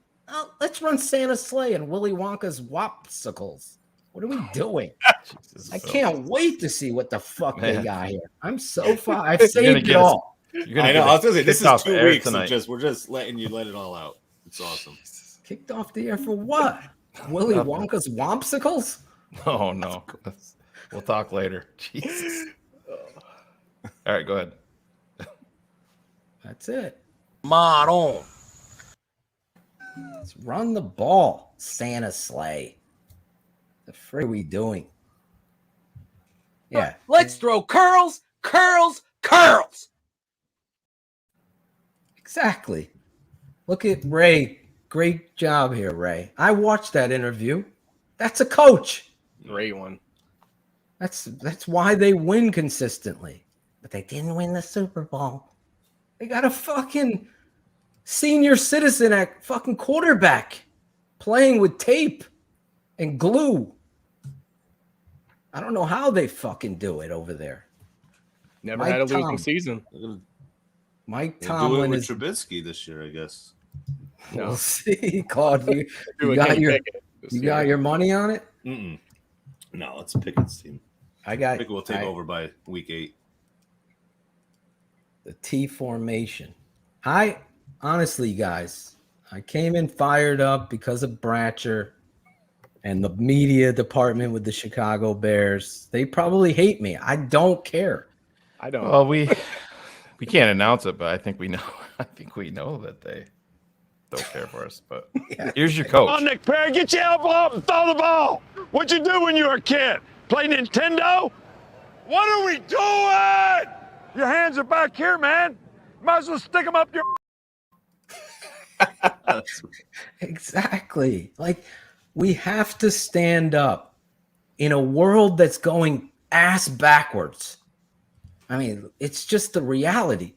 Let's run Santa Sleigh and Willy Wonka's Wopsicles. What are we doing? I can't wait to see what the fuck they got here. I'm so far. I've saved it all. I know. I was gonna say this is 2 weeks of we're just letting you let it all out. It's awesome. Kicked off the air for what? Willy Wonka's Wompsicles? Oh no. We'll talk later. Jesus. All right, go ahead. That's it. Model. Let's run the ball, Santa Sleigh. The frick are we doing? Yeah. Let's throw curls, curls, curls. Exactly. Look at Ray. Great job here, Ray. I watched that interview. That's a coach. Great one. That's why they win consistently. But they didn't win the Super Bowl. They got a fucking senior citizen at fucking quarterback playing with tape and glue. I don't know how they fucking do it over there. Never had a losing season. Mike They do it Tomlin with is. Trubisky this year, I guess. We'll see, Claudio. Do You it, got Kenny your Pickett this you got year. your money on it. Mm-mm. No, it's Pickett's team. Pickett will take over by week 8. The T formation. I honestly, guys, I came in fired up because of Bratcher and the media department with the Chicago Bears. They probably hate me. I don't care. I don't. Well, we can't announce it, but I think we know. I think we know that they don't care for us. But here's your coach. Come on, Nick Perry, get your elbow up and throw the ball. What'd you do when you were a kid? Play Nintendo? What are we doing? Your hands are back here, man. Might as well stick them up your. Exactly. Like, we have to stand up in a world that's going ass backwards. I mean, it's just the reality.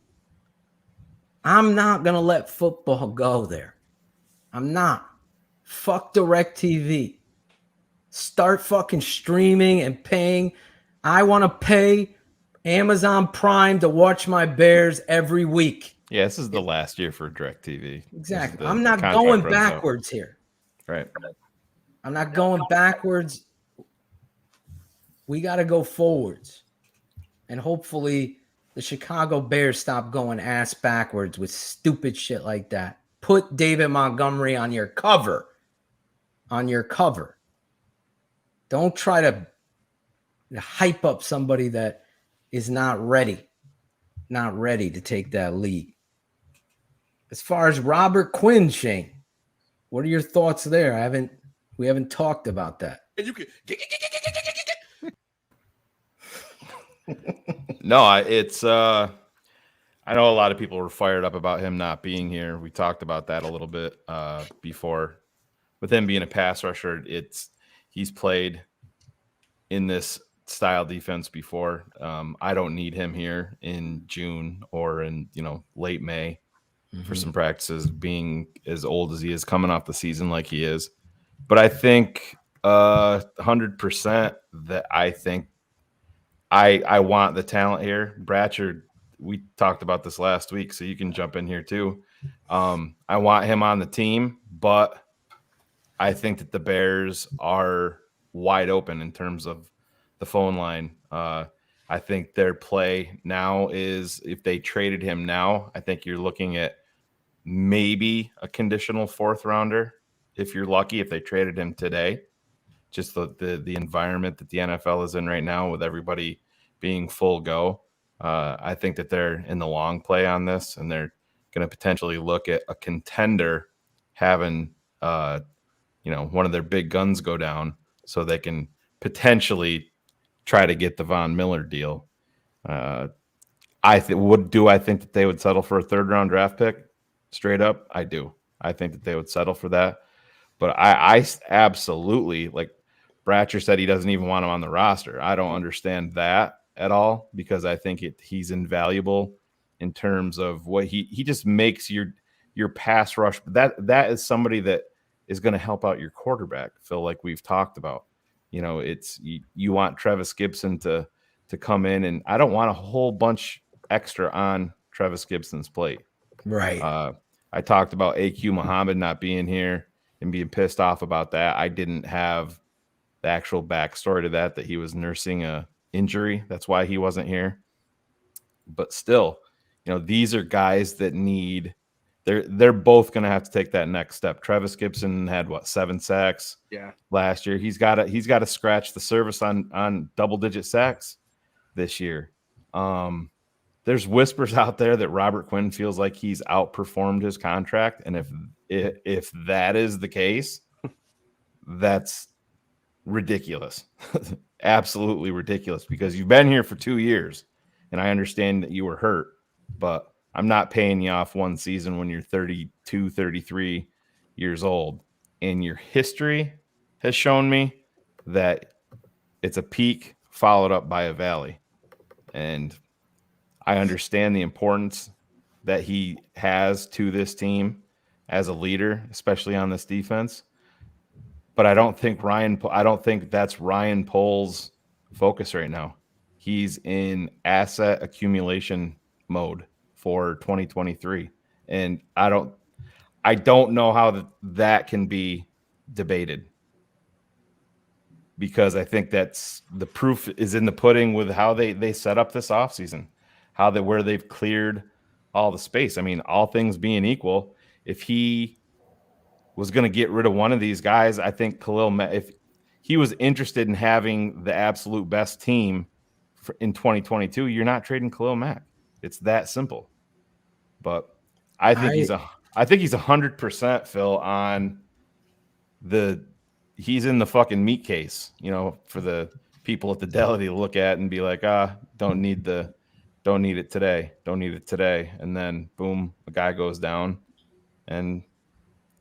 I'm not going to let football go there. I'm not. Fuck DirecTV. Start fucking streaming and paying. I want to pay Amazon Prime to watch my Bears every week. Yeah, this is the last year for DirecTV. Exactly. I'm not going backwards here. Right. I'm not going backwards. We got to go forwards. And hopefully the Chicago Bears stop going ass backwards with stupid shit like that. Put David Montgomery on your cover. On your cover. Don't try to hype up somebody that is not ready to take that lead. As far as Robert Quinn, Shane, what are your thoughts there? We haven't talked about that. And you can No, it's I know a lot of people were fired up about him not being here. We talked about that a little bit before. With him being a pass rusher, he's played in this style defense before. I don't need him here in June or in late May for some practices, being as old as he is, coming off the season like he is. But I think 100% that I think I want the talent here. Bratcher, we talked about this last week, so you can jump in here too. I want him on the team, but I think that the Bears are wide open in terms of the phone line. I think their play now is, if they traded him now, I think you're looking at maybe a conditional 4th rounder if you're lucky, if they traded him today. Just the environment that the NFL is in right now with everybody being full go. I think that they're in the long play on this, and they're going to potentially look at a contender having one of their big guns go down so they can potentially try to get the Von Miller deal. I think that they would settle for a 3rd round draft pick? Straight up, I do. I think that they would settle for that. But I absolutely, like Bratcher said, he doesn't even want him on the roster. I don't understand that at all, because I think he's invaluable in terms of what he just makes your pass rush. That is somebody that is going to help out your quarterback, Phil, like we've talked about. You want Travis Gibson to come in, and I don't want a whole bunch extra on Travis Gibson's plate. Right. I talked about AQ Muhammad not being here and being pissed off about that. I didn't have the actual backstory to that he was nursing a injury. That's why he wasn't here. But still, these are guys that they're both going to have to take that next step. Travis Gibson had 7 sacks last year. He's got to scratch the surface on double-digit sacks this year. There's whispers out there that Robert Quinn feels like he's outperformed his contract, and if that is the case, that's ridiculous. Absolutely ridiculous, because you've been here for 2 years, and I understand that you were hurt, but I'm not paying you off one season when you're 32, 33 years old. And your history has shown me that it's a peak followed up by a valley. And I understand the importance that he has to this team as a leader, especially on this defense. But I don't think that's Ryan Poles' focus right now. He's in asset accumulation mode for 2023, and I don't know how that can be debated, because I think that's the proof is in the pudding with how they set up this offseason, where they've cleared all the space. I mean, all things being equal, if he was going to get rid of one of these guys, I think if he was interested in having the absolute best team in 2022, you're not trading Khalil Mack. It's that simple. But I think he's 100%, Phil, on he's in the fucking meat case, for the people at the deli to look at and be like, don't need it today. And then boom, a guy goes down, and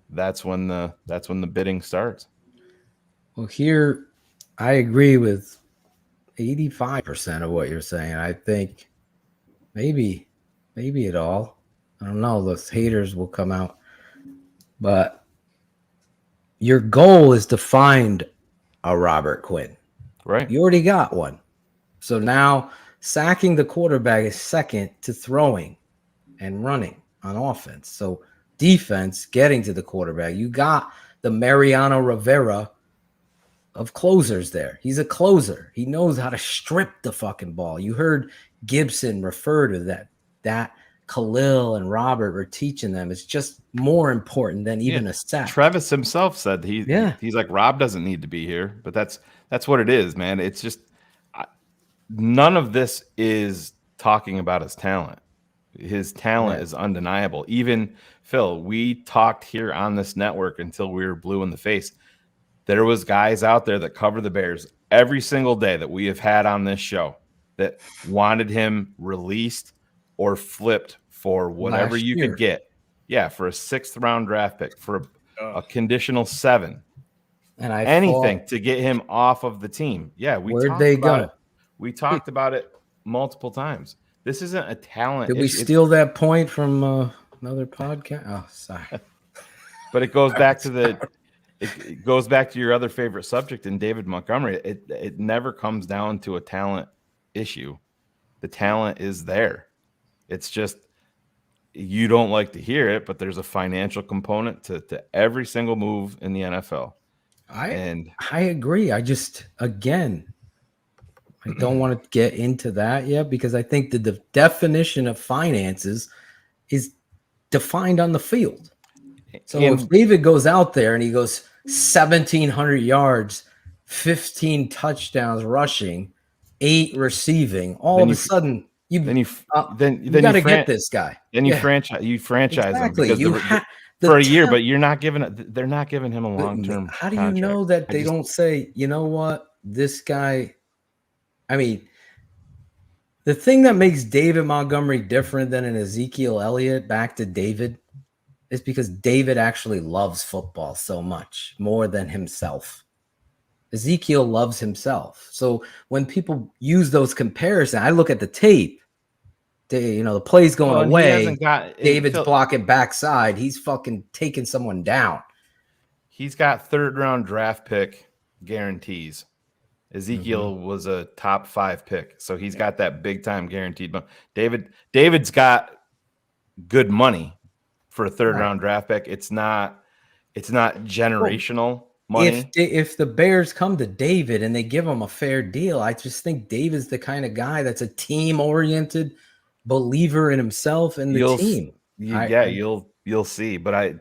that's when the bidding starts. Well, here I agree with 85% of what you're saying. I think maybe it all. I don't know. Those haters will come out. But your goal is to find a Robert Quinn. Right. You already got one. So now sacking the quarterback is second to throwing and running on offense. So defense, getting to the quarterback. You got the Mariano Rivera of closers there. He's a closer. He knows how to strip the fucking ball. You heard Gibson refer to that Khalil and Robert were teaching them. It's just more important than even a sack. Travis himself said he's like, Rob doesn't need to be here, but that's what it is, man. It's just none of this is talking about his talent. His talent is undeniable. Even Phil, we talked here on this network until we were blue in the face. There was guys out there that cover the Bears every single day that we have had on this show that wanted him released or flipped for whatever you could get. Yeah, for a 6th round draft pick, for a conditional 7. And anything to get him off of the team. Yeah, where'd they go? We talked about it multiple times. This isn't a talent. Did we steal that point from another podcast? Oh, sorry. But it goes back to it goes back to your other favorite subject in David Montgomery. It never comes down to a talent issue. The talent is there. It's just you don't like to hear it, but there's a financial component to every single move in the NFL. I agree. I just, again, I don't want to get into that yet because I think the definition of finances is defined on the field. So if David goes out there and he goes 1,700 yards, 15 touchdowns rushing, 8 receiving, all of a sudden you got to get this guy. Then you franchise exactly. him because for a year, but they're not giving him a long-term. How do you know that they don't say, you know what, this guy? I mean, the thing that makes David Montgomery different than an Ezekiel Elliott, back to David, is because David actually loves football so much more than himself. Ezekiel loves himself. So when people use those comparisons, I look at the tape. The play's going away. David's blocking backside. He's fucking taking someone down. He's got 3rd round draft pick guarantees. Ezekiel was a top 5 pick, so he's got that big time guaranteed. But David's got good money for a 3rd round draft pick. It's not generational money. If the Bears come to David and they give him a fair deal, I just think David's the kind of guy that's a team oriented believer in himself and the team. You'll see. But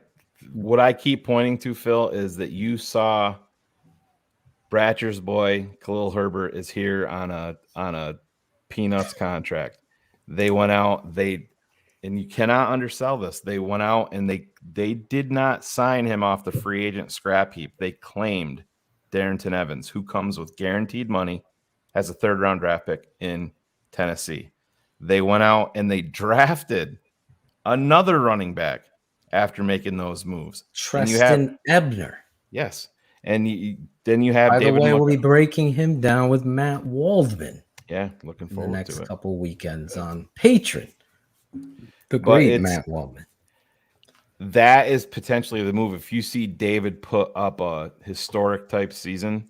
what I keep pointing to, Phil, is that you saw Bratcher's boy Khalil Herbert is here on a peanuts contract. They went out, and you cannot undersell this. They went out and they did not sign him off the free agent scrap heap. They claimed Darrington Evans, who comes with guaranteed money, as a 3rd round draft pick in Tennessee. They went out and they drafted another running back after making those moves. Treston Ebner. Yes. And then you have David. By the way, we'll be breaking him down with Matt Waldman. Yeah, looking forward to it. The next couple weekends on Patreon. The great Matt Waldman. That is potentially the move. If you see David put up a historic type season,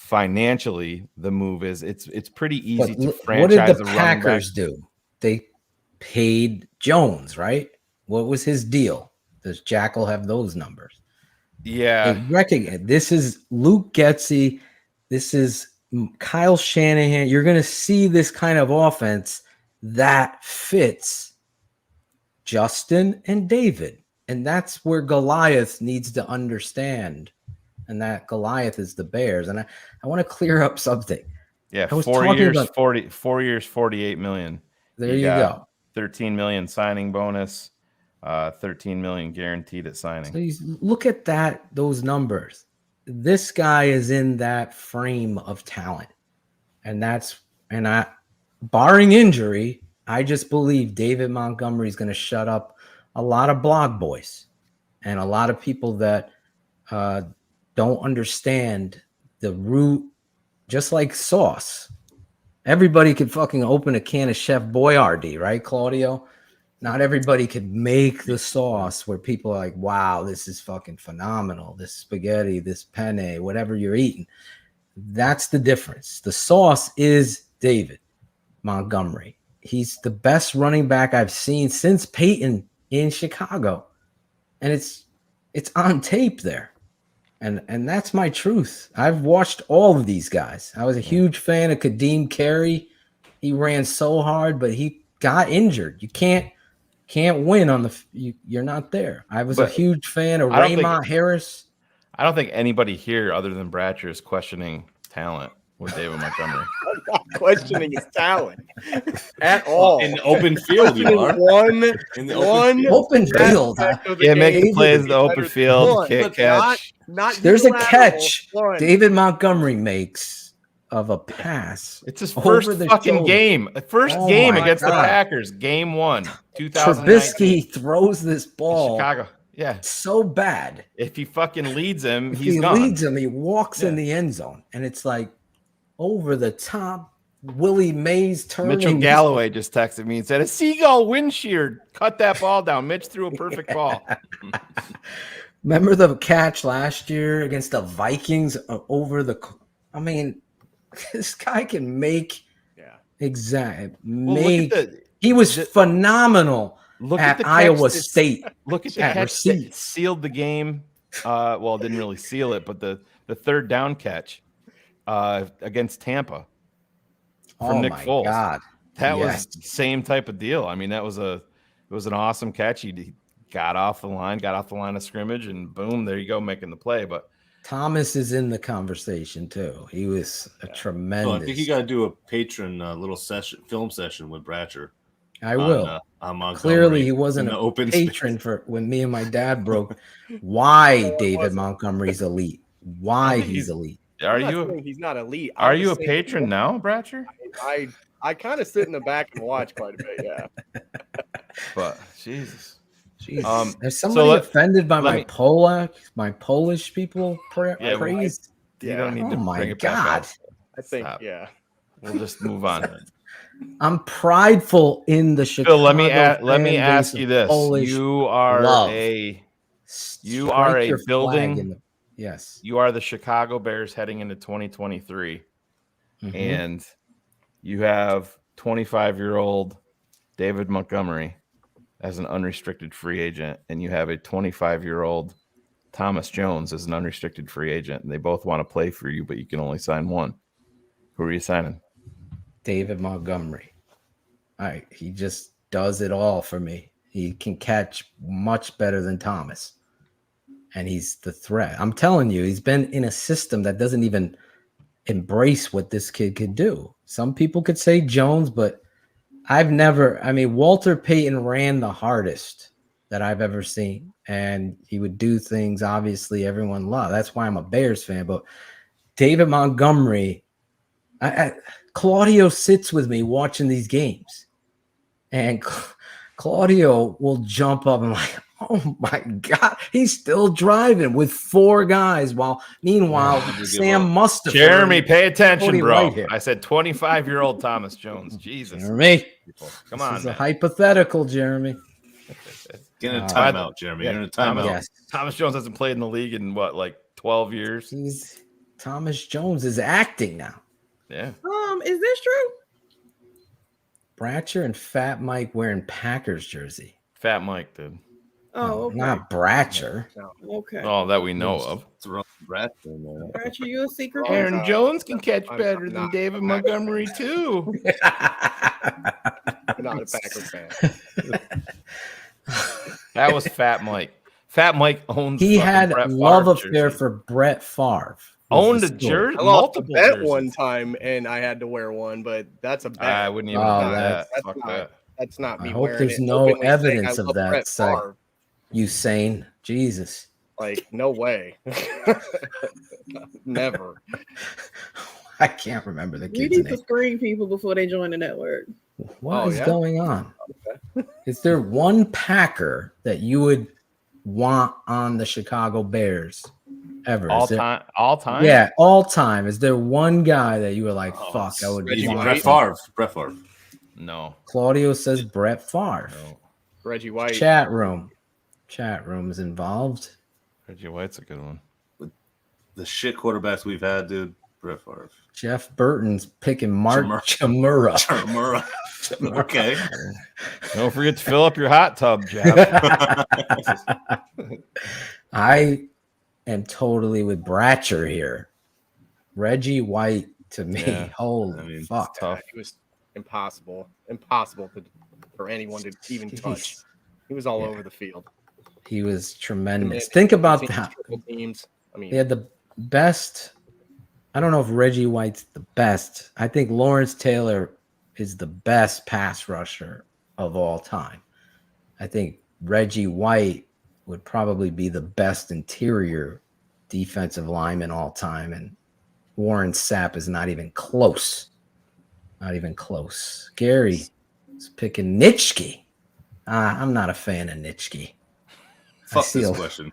financially, the move is it's pretty easy to What franchise did the a running back. Packers do? They paid Jones, right? What was his deal? Does Jackal have those numbers? Yeah. They recognize this is Luke Getsy. This is Kyle Shanahan. You're going to see this kind of offense that fits Justin and David. And that's where Goliath needs to understand. And that Goliath is the Bears. And I want to clear up something. Yeah, I was 4 talking years, about- 4 years, 48 million. There you got go. 13 million signing bonus, 13 million guaranteed at signing. So you look at that, those numbers. This guy is in that frame of talent. And barring injury, I just believe David Montgomery is going to shut up a lot of blog boys and a lot of people that don't understand the root, just like sauce. Everybody could fucking open a can of Chef Boyardee, right, Claudio? Not everybody could make the sauce where people are like, wow, this is fucking phenomenal. This spaghetti, this penne, whatever you're eating. That's the difference. The sauce is David Montgomery. He's the best running back I've seen since Peyton in Chicago. And it's on tape there. And that's my truth. I've watched all of these guys. I was a huge fan of Kadeem Carey. He ran so hard, but he got injured. You can't win on you're not there. I was a huge fan of Raymond Harris. I don't think anybody here other than Bratcher is questioning talent with David Montgomery. I'm not questioning his talent at all. In the open field, you are. In the open field. Yeah, making plays in the open field, kick, catch. There's a catch David Montgomery makes of a pass. It's his first fucking shoulder. game. First game against the Packers. Game 1, 2019. Trubisky throws this ball. Chicago. Yeah. So bad. If he fucking leads him, If he's he gone. leads him, he walks in the end zone. And it's like over the top. Willie Mays turning. Mitchell Galloway just texted me and said, a seagull wind shear. Cut that ball down. Mitch threw a perfect ball. Remember the catch last year against the Vikings over the – I mean, this guy can make he was phenomenal at Iowa State. Look at the catch that sealed the game. Well, it didn't really seal it, but the third down catch against Tampa from Nick Foles. God. That was the same type of deal. I mean, it was an awesome catch. He got off the line of scrimmage, and boom, there you go, making the play. But Thomas is in the conversation too. He was a tremendous. I think you got to do a patron little film session with Bratcher. I will. Clearly, he wasn't a patron for when me and my dad broke. Why David Montgomery's elite? Why he's elite? He's not elite. Are you a patron now, Bratcher? I kind of sit in the back and watch quite a bit. Yeah. But Jesus. There's somebody offended by my Polish people praise. You don't need to bring it God. back up. I think, We'll just move on. I'm prideful in the Chicago. Phil, let me ask you this: you are a building. Yes, you are the Chicago Bears heading into 2023, and you have 25-year-old David Montgomery as an unrestricted free agent, and you have a 25-year-old Thomas Jones as an unrestricted free agent. And they both want to play for you, but you can only sign one. Who are you signing? David Montgomery. He just does it all for me. He can catch much better than Thomas. And he's the threat. I'm telling you, he's been in a system that doesn't even embrace what this kid could do. Some people could say Jones, but Walter Payton ran the hardest that I've ever seen. And he would do things, obviously, everyone loved. That's why I'm a Bears fan. But David Montgomery, Claudio sits with me watching these games. And Claudio will jump up and like, oh my God, he's still driving with 4 guys. Meanwhile, Sam Mustipher. Jeremy, pay attention, bro. I said 25-year-old Thomas Jones. Jesus. Jeremy. Come on. This is a hypothetical, Jeremy. Get in a timeout, Jeremy. You're in a timeout. Thomas Jones hasn't played in the league in 12 years? Thomas Jones is acting now. Yeah. Is this true? Bratcher and Fat Mike wearing Packers jersey. Fat Mike did. Oh, okay. Not Bratcher. Okay. Oh, that we know of. Bratcher, you a secret? Aaron Jones can catch better than David Montgomery too. I'm not a Packers fan. That was Fat Mike. Fat Mike owned. He had Brett love Favre affair jersey. for Brett Favre. Owned a jersey. I lost a Multiple bet jerseys. one time and I had to wear one, but that's a bet. I wouldn't even Oh, do that. Fuck not, that. That's not I me hope wearing there's it. no openly saying evidence I of love that. Brett Say, Favre. you sane? Jesus. Like, no way. Never. I can't remember the You kid's need to name. screen people before they join the network. What is going on? Is there one Packer that you would want on the Chicago Bears ever? All Is there- time. All time. Yeah, all time. Is there one guy that you were like, fuck, I would Reggie want Brett him? Favre. Brett Favre. No. Claudio says Brett Favre. Reggie White. Chat room is involved. Reggie White's a good one. The shit quarterbacks we've had, dude. Brett Favre. Jeff Burton's picking Mark Chamura. Chamura. Okay. Don't forget to fill up your hot tub, Jeff. I am totally with Bratcher here. Reggie White to me. Yeah. Holy fuck. It was impossible for anyone to even touch. He was all over the field. He was tremendous. Think about that. Teams. I mean, They had the best. I don't know if Reggie White's the best. I think Lawrence Taylor is the best pass rusher of all time. I think Reggie White would probably be the best interior defensive lineman all time. And Warren Sapp is not even close. Not even close. Gary is picking Nitschke. I'm not a fan of Nitschke. Fuck this question.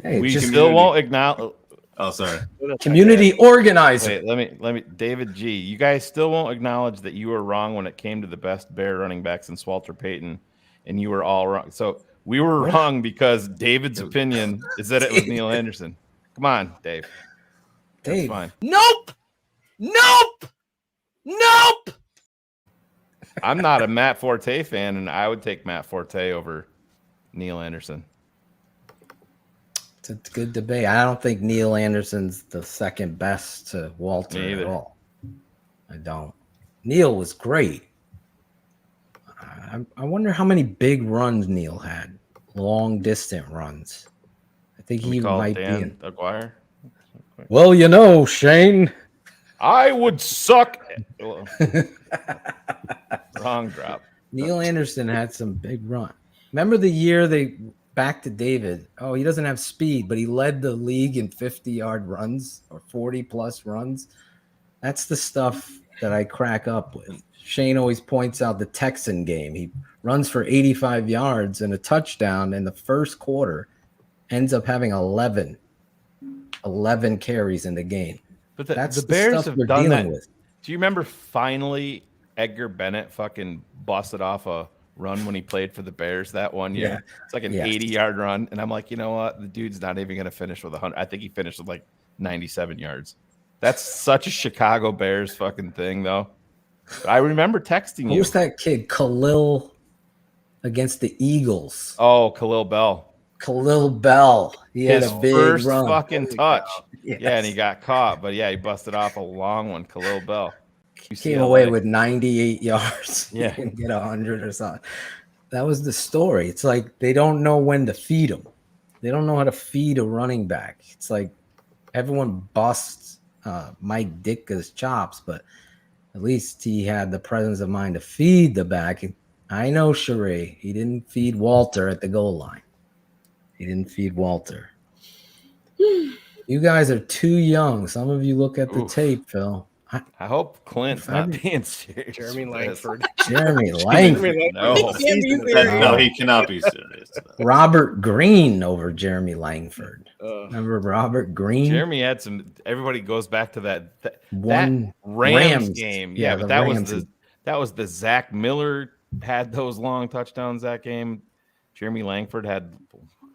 Hey, we just still won't acknowledge. Oh, sorry. Community organizer. Wait, let me. David G. You guys still won't acknowledge that you were wrong when it came to the best Bear running back since Walter Payton, and you were all wrong. So we were wrong because David's opinion is that it was Neil Anderson. Come on, Dave. Dave. Fine. Nope. I'm not a Matt Forte fan, and I would take Matt Forte over Neil Anderson. It's a good debate. I don't think Neil Anderson's the second best to Walter Me at either. all. I don't. Neil was great. I wonder how many big runs Neil had. Long distant runs. I think Can we he call might Dan be in. Aguirre? Well, you know, Shane. I would suck. Wrong drop. Neil Anderson had some big run. Remember the year they back to David? Oh, he doesn't have speed, but he led the league in 50-yard runs or 40-plus runs. That's the stuff that I crack up with. Shane always points out the Texan game. He runs for 85 yards and a touchdown in the first quarter, ends up having 11 carries in the game. But That's the the Bears stuff have we're done dealing that. with. Do you remember finally Edgar Bennett fucking busted off a run when he played for the Bears that one year? Yeah. It's like an Yes. 80-yard run. And I'm like, you know what? The dude's not even going to finish with 100. I think he finished with like 97 yards. That's such a Chicago Bears fucking thing, though. But I remember texting you. Who's that kid? Khalil against the Eagles. Oh, Khalil Bell. Khalil Bell. He had His a big first run. fucking touch. Yes. Yeah, and he got caught. But yeah, he busted off a long one, Khalil Bell. Came away with 98 yards. Yeah. He didn't get 100 or something. That was the story. It's like they don't know when to feed him. They don't know how to feed a running back. It's like everyone busts Mike Ditka's chops, but at least he had the presence of mind to feed the back. I know, Sheree, he didn't feed Walter at the goal line. He didn't feed Walter. You guys are too young. Some of you look at the tape, Phil. I hope Clint's not being serious. Jeremy Langford. Jeremy Langford. No. No, he cannot be serious. Robert Green over Jeremy Langford. Remember Robert Green? Jeremy had some. Everybody goes back to that One Rams game. Yeah, Yeah, but the that Rams. was the Zach Miller had those long touchdowns that game. Jeremy Langford had,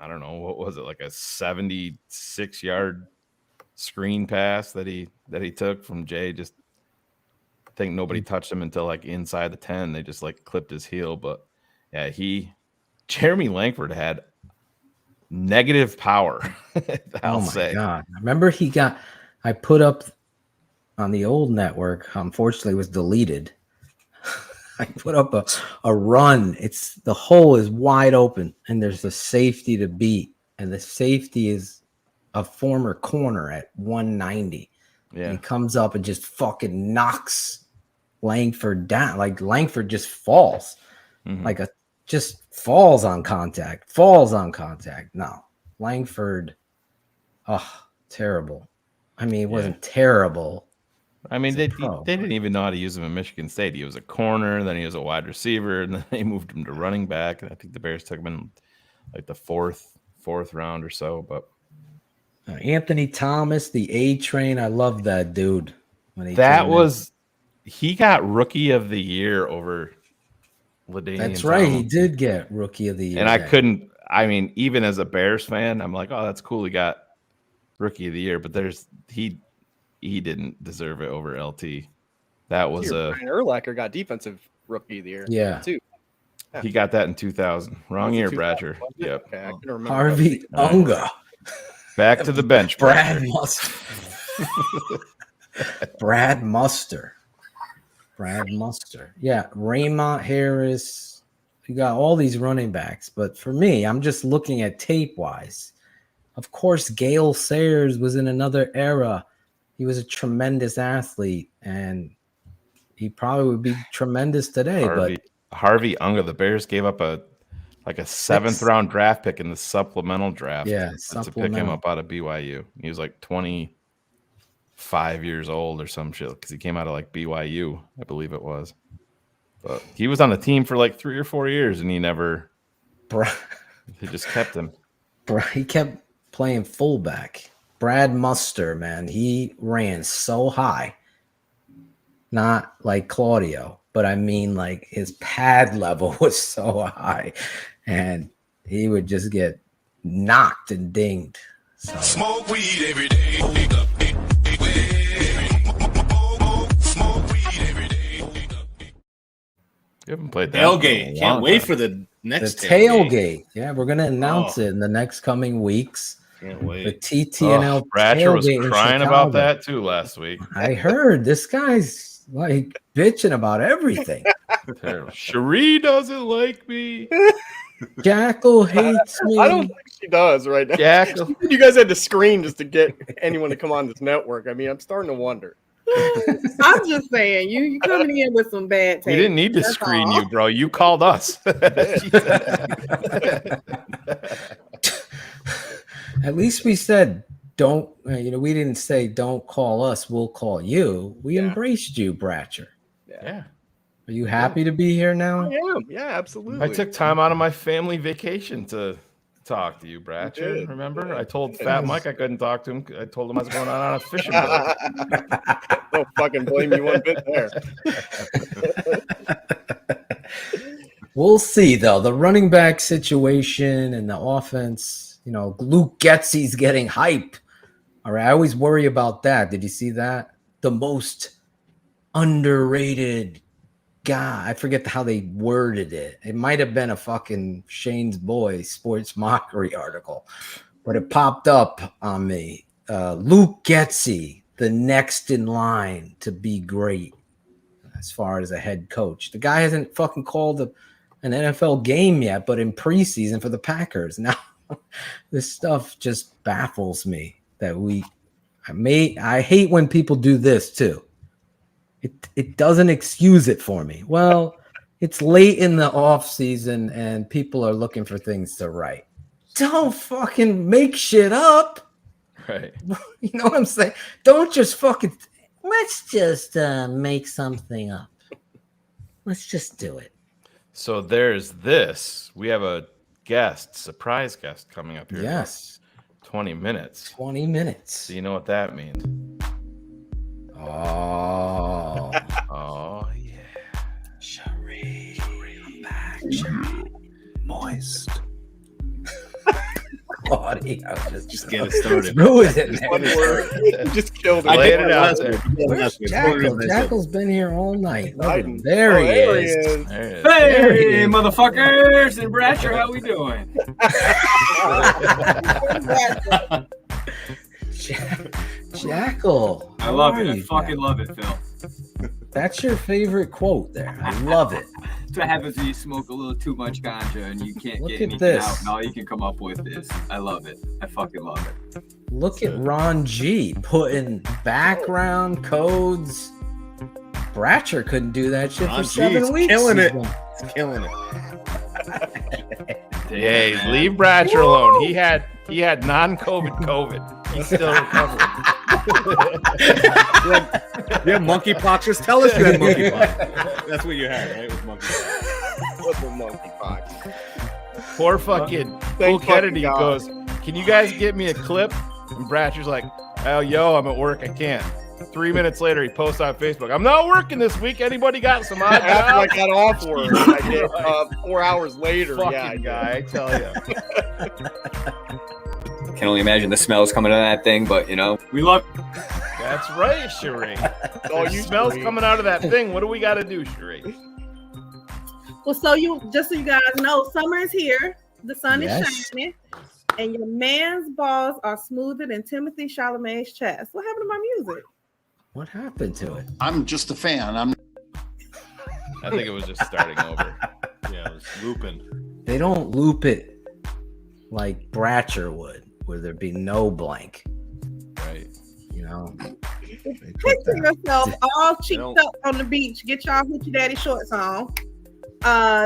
I don't know, what was it, like a 76-yard screen pass that he took from Jay. Just I think nobody touched him until like inside the 10. They just like clipped his heel. But yeah, Jeremy Langford had negative power. I'll say. God. I remember I put up on the old network, unfortunately it was deleted. I put up a run. The hole is wide open and there's a safety to beat. And the safety is a former corner at 190. Yeah. And he comes up and just fucking knocks Langford down. Like Langford just falls. Mm-hmm. Just falls on contact. No. Langford, terrible. I mean, it wasn't terrible. I mean, they didn't even know how to use him in Michigan State. He was a corner, then he was a wide receiver, and then they moved him to running back. And I think the Bears took him in like the fourth round or so. But Anthony Thomas, the A train, I love that dude. He got Rookie of the Year over LaDainian That's right. Tomlinson. He did get Rookie of the Year. And I mean, even as a Bears fan, I'm like, oh, that's cool. He got Rookie of the Year, but he didn't deserve it over LT. That was Brian Urlacher got Defensive Rookie of the Year. Yeah. Too. Yeah. He got that in 2000. Wrong year, Bratcher. Yep. Okay, I can remember. Harvey Unga. Back to the bench. Brad Muster. Brad Muster. Yeah. Raymond Harris. You got all these running backs. But for me, I'm just looking at tape-wise. Of course, Gale Sayers was in another era. He was a tremendous athlete, and he probably would be tremendous today. Harvey Unga, the Bears gave up a 7th round draft pick in the supplemental draft. Yeah, to pick him up out of BYU. He was like 25 years old or some shit because he came out of like BYU, I believe it was. But he was on the team for like 3 or 4 years, and he never. They just kept him. He kept playing fullback. Brad Muster, man, he ran so high. Not like Claudio, but I mean like his pad level was so high. And he would just get knocked and dinged. So. Smoke weed every day. You haven't played that. Tailgate. Can't wait for the next tailgate. Yeah, we're gonna announce it in the next coming weeks. Can't wait. The TTNL Bratcher was tailgate in crying Chicago. about that too last week. I heard this guy's like bitching about everything. Cherie doesn't like me. Jackal hates me. I don't think she does right now. Jackal. You guys had to scream just to get anyone to come on this network. I mean, I'm starting to wonder. I'm just saying, you coming in with some bad taste. We didn't need to That's screen all. you, bro. You called us. At least we said don't. We didn't say don't call us. We'll call you. We embraced you, Bratcher. Yeah. Are you happy to be here now? I am. Yeah, absolutely. I took time out of my family vacation to talk to you, Bratcher. did. Remember? I told Fat Mike I couldn't talk to him. I told him I was going on a fishing boat. Don't fucking blame you one bit there. We'll see, though. The running back situation and the offense, Luke Getsy's getting hype. All right, I always worry about that. Did you see that? The most underrated guy. I forget how they worded it. It might have been a fucking Shane's Boy sports mockery article, but it popped up on me. Luke Getsy, the next in line to be great as far as a head coach. The guy hasn't fucking called an NFL game yet, but in preseason for the Packers. Now, this stuff just baffles me that I hate when people do this too. It doesn't excuse it for me. Well, it's late in the off season and people are looking for things to write. Don't fucking make shit up. Right. You know what I'm saying? Don't just fucking let's just make something up. Let's just do it. So there's this. We have a surprise guest coming up here. Yes. 20 minutes. 20 minutes. So you know what that means. Oh. Oh, yeah. Cherie. I'm back. Cherie. Moist. Claudio. Just get it started. Ruined it, Just man. one word. Just killed it. I Laid did it it out last there. week. Where's Jackal? Jackal's been here all night. Look at him. Hiding. There Oh, he there he is. is. There it is. There he Hey, is. motherfuckers and Bratcher, how we doing? Jackal. I love how it. are I you, fucking Jackal? love it, Phil. That's your favorite quote there. I love it. That's what happens when you smoke a little too much ganja and you can't Look get at anything this. out, and all you can come up with is, I love it. I fucking love it. Look at Ron G putting background codes. Bratcher couldn't do that shit Ron for G's 7 weeks. killing He's it. been- He's killing it. Hey, leave Bratcher alone. He had non-COVID COVID. He's still recovering. You had monkeypox. Just tell us you had monkeypox. That's what you had, right? With monkeypox. What's a monkeypox? Poor fucking Bull Thank Kennedy fucking God. goes, "Can you guys get me a clip?" And Bratcher's like, "Oh, yo, I'm at work. I can't." 3 minutes later, he posts on Facebook, "I'm not working this week. Anybody got some odd After I jobs?" got off work, I did 4 hours later. Fucking Yeah, I did. guy, I tell you. Can only imagine the smells coming out of that thing, but you know, we love. That's right, Sheree. Oh, The you smells Sheree. coming out of that thing. What do we got to do, Sheree? Well, so you guys know, summer is here. The sun Yes. is shining, and your man's balls are smoother than Timothy Chalamet's chest. What happened to my music? What happened to it? I'm just a fan. I think it was just starting over. Yeah, it was looping. They don't loop it like Bratcher would, where there'd be no blank. Right. You know? Picture yourself all cheeked don't- up on the beach. Get y'all hoochie daddy shorts on.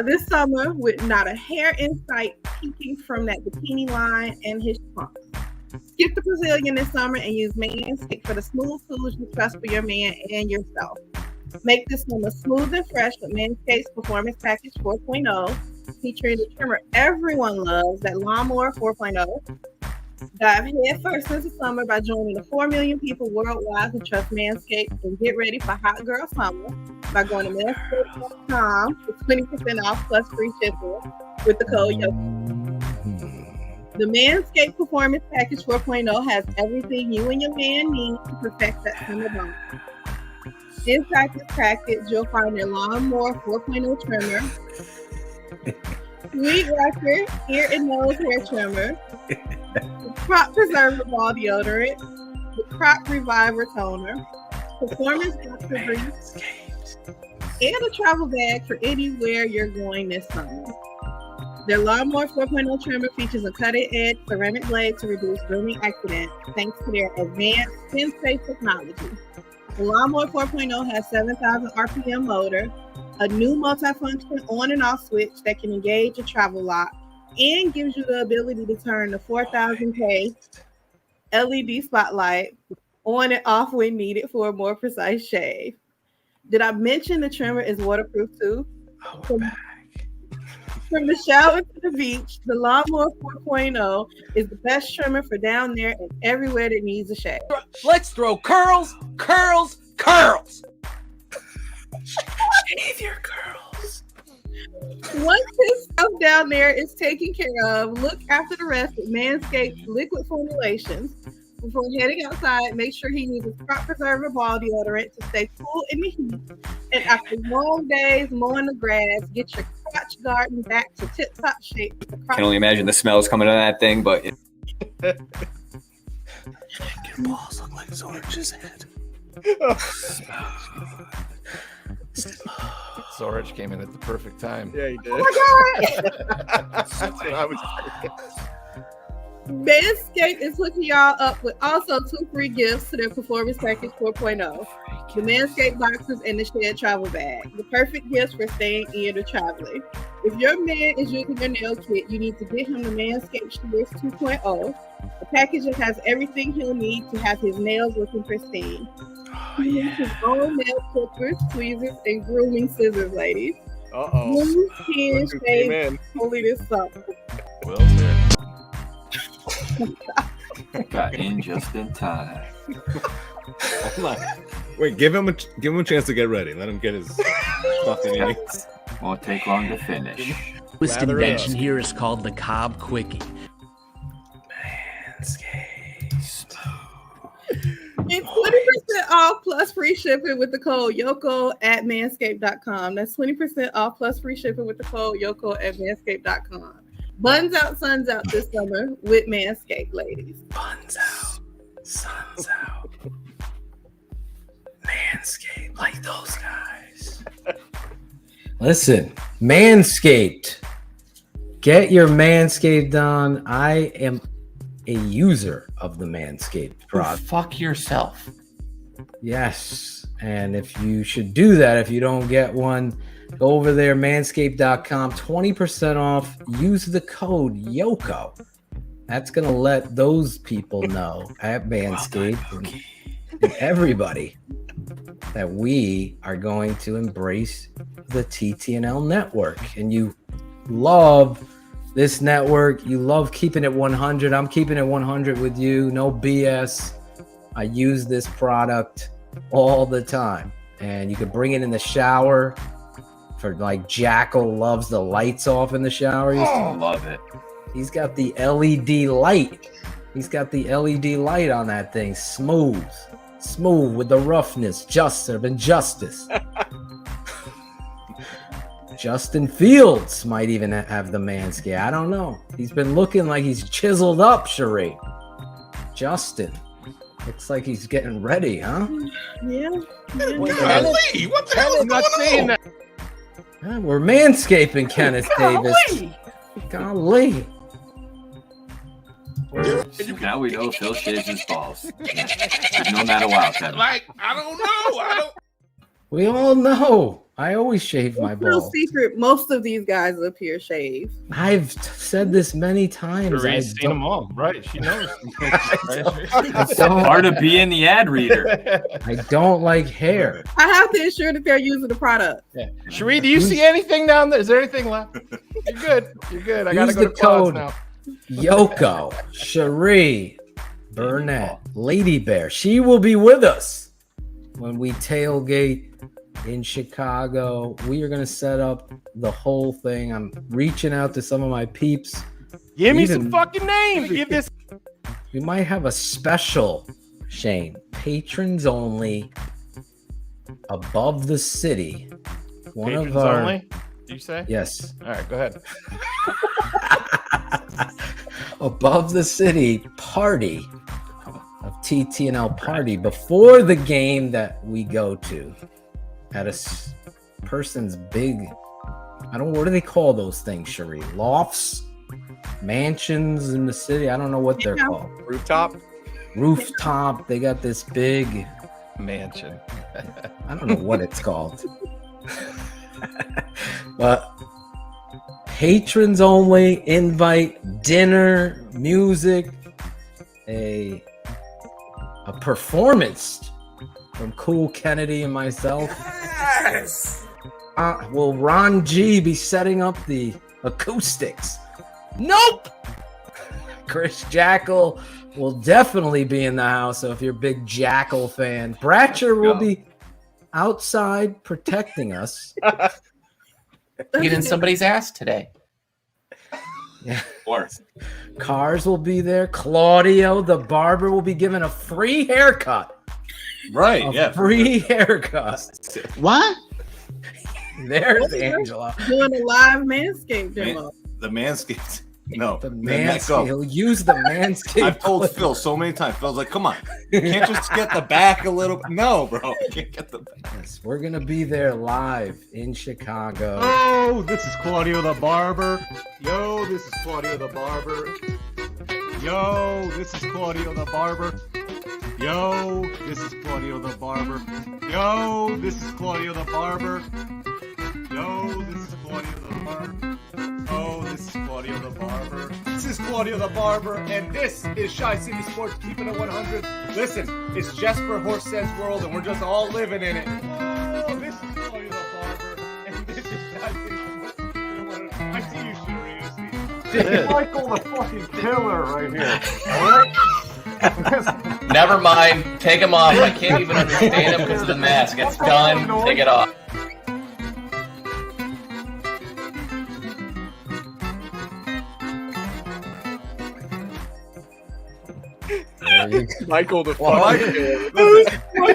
This summer with not a hair in sight peeking from that bikini line and his trunk. Skip the Brazilian this summer and use Manscaped for the smooth tools you trust for your man and yourself. Make this summer smooth and fresh with Manscaped's Performance Package 4.0, featuring the trimmer everyone loves, that Lawnmower 4.0. Dive head first into summer by joining the 4 million people worldwide who trust Manscaped, and get ready for hot girl summer by going to manscaped.com for 20% off plus free shipping with the code YOKO. The Manscaped Performance Package 4.0 has everything you and your man need to perfect that summer bond. Inside this package, you'll find their Lawnmower 4.0 trimmer, Weed Whacker ear and nose hair trimmer, the Crop Preserver ball deodorant, the Crop Reviver toner, Performance Extra Grease, and a travel bag for anywhere you're going this summer. Their Lawnmower 4.0 trimmer features a cutting-edge ceramic blade to reduce grooming accidents thanks to their advanced skin-safe technology. The Lawnmower 4.0 has 7,000 RPM motor, a new multifunction on and off switch that can engage a travel lock, and gives you the ability to turn the 4000K LED spotlight on and off when needed for a more precise shave. Did I mention the trimmer is waterproof too? From the shower to the beach, the Lawnmower 4.0 is the best trimmer for down there and everywhere that needs a shave. Let's throw curls, curls, curls. Shave your curls. Once his stuff down there is taken care of, look after the rest with Manscaped liquid formulations. Before heading outside, make sure he uses Crop Preserver ball deodorant to stay cool in the heat. And after long days mowing the grass, get your crotch garden back to tip-top shape. With the crotch- can only imagine the smells coming out of that thing, but Your balls look like Zorich's head. Zorich came in at the perfect time. Yeah, he did. Oh my God! That's what I was thinking. Manscaped is hooking y'all up with also 2 free gifts to their Performance Package 4.0. The Manscaped boxes and the shared travel bag. The perfect gifts for staying in or traveling. If your man is using a nail kit, you need to get him the Manscaped Shears 2.0. The package has everything he'll need to have his nails looking pristine. He needs his own nail clippers, tweezers, and grooming scissors, ladies. Uh-oh. Blue skin Look who came shave in. only this summer. Will there? Got in just in time. Hold on. Wait, give him a chance to get ready. Let him get his stuff that he needs. Won't take long to finish. Newest Lather it invention up. here is called the Cobb Quickie. plus free shipping with the code YOKO at manscaped.com. That's 20% off plus free shipping with the code YOKO at manscaped.com. Buns out, suns out this summer with Manscaped, ladies. Buns out, suns out. Manscaped, like those guys. Listen, Manscaped. Get your Manscaped on. I am a user of the Manscaped product. Fuck yourself. Yes. And if you should do that, if you don't get one, go over there, manscaped.com, 20% off. Use the code YOKO. That's going to let those people know at Manscaped and everybody that we are going to embrace the TTNL Network. And you love this network. You love keeping it 100. I'm keeping it 100 with you. No BS. I use this product all the time. And you can bring it in the shower. For like Jackal loves the lights off in the shower. Love it. He's got the LED light. He's got the LED light on that thing. Smooth with the roughness. Just serving justice. Justin Fields might even have the Manscaped. I don't know. He's been looking like he's chiseled up, Cherie. Justin. Looks like he's getting ready, huh? Yeah. What the hell is going on? Yeah, we're manscaping Kenneth Davis. Golly. Now we know Phil shaves his balls. We've known that a while, Kevin. Like, I don't know. We all know. I always shave my No balls. secret, most of these guys up here shave. I've said this many times. Cherie's seen them all, right? She knows. Part of being the ad reader. I don't like hair. I have to ensure that they're using the product. Yeah. Cherie, do you see anything down there? Is there anything left? You're good. You're good. I gotta Use go the to Claude's code now. YOKO, Cherie, Burnett, Lady Bear. She will be with us when we tailgate in Chicago. We are going to set up the whole thing. I'm reaching out to some of my peeps. Give me some fucking names. Give this. We might have a special, Shane. Patrons only. Above the city. One Patrons of our. only? Did you say? Yes. All right, go ahead. Above the city party of TTNL party before the game that we go to at a person's big, I don't, what do they call those things, Cherie? Lofts, mansions in the city. I don't know what they're called. Rooftop. They got this big mansion. I don't know what it's called. But patrons only, invite, dinner, music, a performance from Cool Kennedy and myself. Yes. Will Ron G be setting up the acoustics? Nope. Chris Jackal will definitely be in the house. So if you're a big Jackal fan, Bratcher will be outside protecting us. Get in somebody's ass today. Yeah. Cars will be there. Claudio, the barber, will be given a free haircut. Right, a free haircut. What? There's Angela. Doing a live Manscaped demo. The Manscaped. No, the Manscaped. He'll use the Manscaped. I've told Phil so many times. Phil's like, come on. You can't just get the back a little. No, bro. You can't get the back. Yes, we're going to be there live in Chicago. Oh, this is Claudio the Barber. Yo, this is Claudio the Barber. Yo, this is Claudio the Barber. Yo, this is Claudio the Barber. Yo, this is Claudio the Barber. Yo, this is Claudio the Barber. Oh, this is Claudio the Barber. This is Claudio the Barber, and this is Shy City Sports Keeping It 100. Listen, it's Jesper Horsted's world, and we're just all living in it. Oh, this is Claudio the Barber, and this is Shy City Sports Keeping It 100. I see you, Sherry. I see you. This is Michael the fucking killer right here. All right? Never mind. Take him off. I can't even understand him because of the mask. It's done. Take it off. Michael the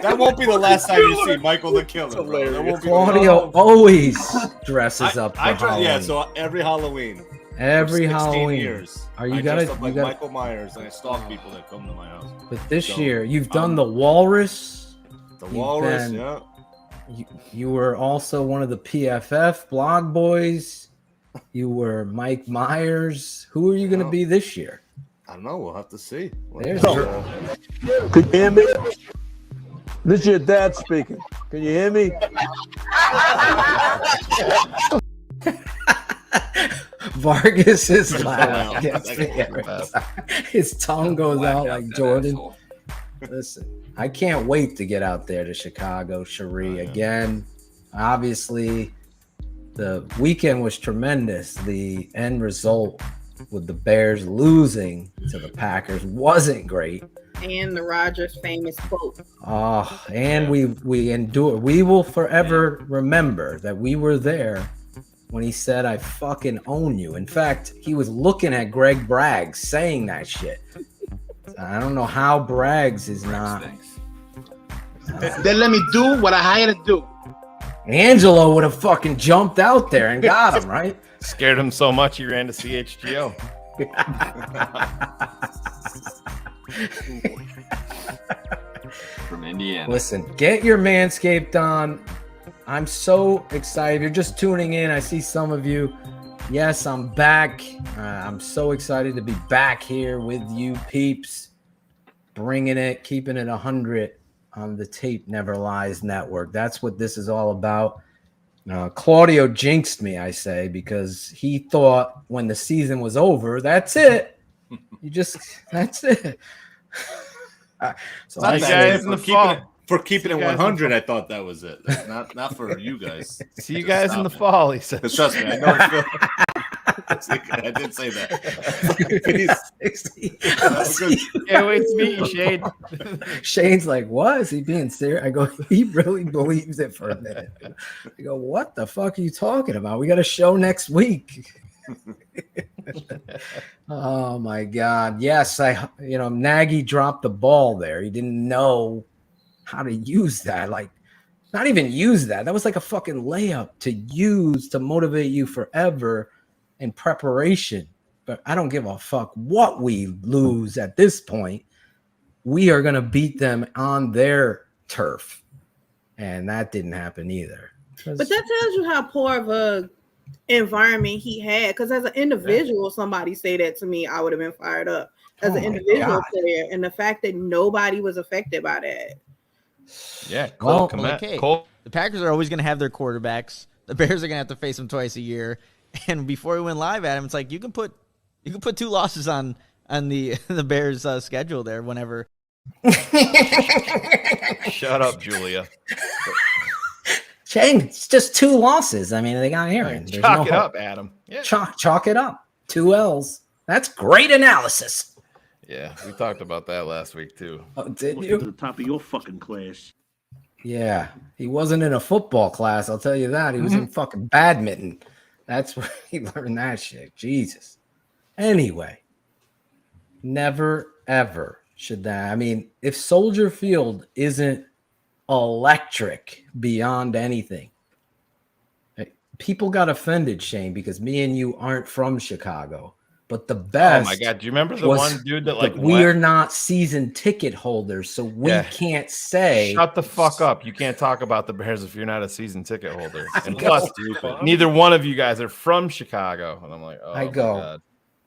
That won't be the last time you see Michael the Killer. Bro. That won't be Claudio always dresses up for Halloween. Yeah, so every Halloween. Every for 16 Halloween. years. Are you I gotta dress up like you gotta Michael Myers and I stalk people that come to my house. But this year you've done the Walrus. The Walrus, yeah. You were also one of the PFF blog boys. You were Mike Myers. Who are you going to be this year? I don't know. We'll have to see. There's Could you hear me? This is your dad speaking. Can you hear me? Vargas is loud. His tongue goes out like Jordan. Listen, I can't wait to get out there to Chicago, Cherie, again. Obviously, the weekend was tremendous. The end result with the Bears losing to the Packers wasn't great. And the Rodgers famous quote. Oh, and we endure. We will forever remember that we were there when he said, "I fucking own you." In fact, he was looking at Greg Braggs saying that shit. I don't know how Braggs is not. They let me do what I hired to do. Angelo would have fucking jumped out there and got him, right? Scared him so much he ran to CHGO. From Indiana. Listen, get your Manscaped on. I'm so excited. If you're just tuning in, I see some of you. Yes, I'm back. I'm so excited to be back here with you peeps. Bringing it, keeping it 100 on the Tape Never Lies Network. That's what this is all about. Claudio jinxed me, I say, because he thought when the season was over, that's it. That's it. So I guys in the fall. For keeping it 100, I thought that was it. Not for you guys. See you guys in the fall, he said. Trust me, I know it's I did say that. Can't wait to meet you, Shane. Shane's like, what? Is he being serious? I go, he really believes it for a minute. I go, what the fuck are you talking about? We got a show next week. Oh my God. Yes, Nagy dropped the ball there. He didn't know how to use that. Like, not even use that. That was like a fucking layup to use to motivate you forever in preparation. But I don't give a fuck what we lose at this point. We are going to beat them on their turf. And that didn't happen either. But that tells you how poor of a environment he had. Because as an individual, somebody say that to me, I would have been fired up. As an individual player, and the fact that nobody was affected by that. Yeah, the Packers are always going to have their quarterbacks. The Bears are going to have to face them twice a year. And before we went live at him, it's like you can put 2 losses on the Bears schedule there whenever. Shut up, Julia. Shane, it's just 2 losses. I mean, they got Aaron. There's Chalk it up, Adam. Yeah. Chalk it up. 2 L's. That's great analysis. Yeah, we talked about that last week too. Oh, did you? To the top of your fucking class. Yeah, he wasn't in a football class. I'll tell you that. He was in fucking badminton. That's where he learned that shit. Jesus. Anyway, never ever should that. I mean, if Soldier Field isn't electric beyond anything, people got offended, Shane, because me and you aren't from Chicago. But the best. Oh my God! Do you remember the one dude that like we are not season ticket holders, so we can't say. Shut the fuck up! You can't talk about the Bears if you're not a season ticket holder. And plus, neither one of you guys are from Chicago. And I'm like, oh, I go, my God.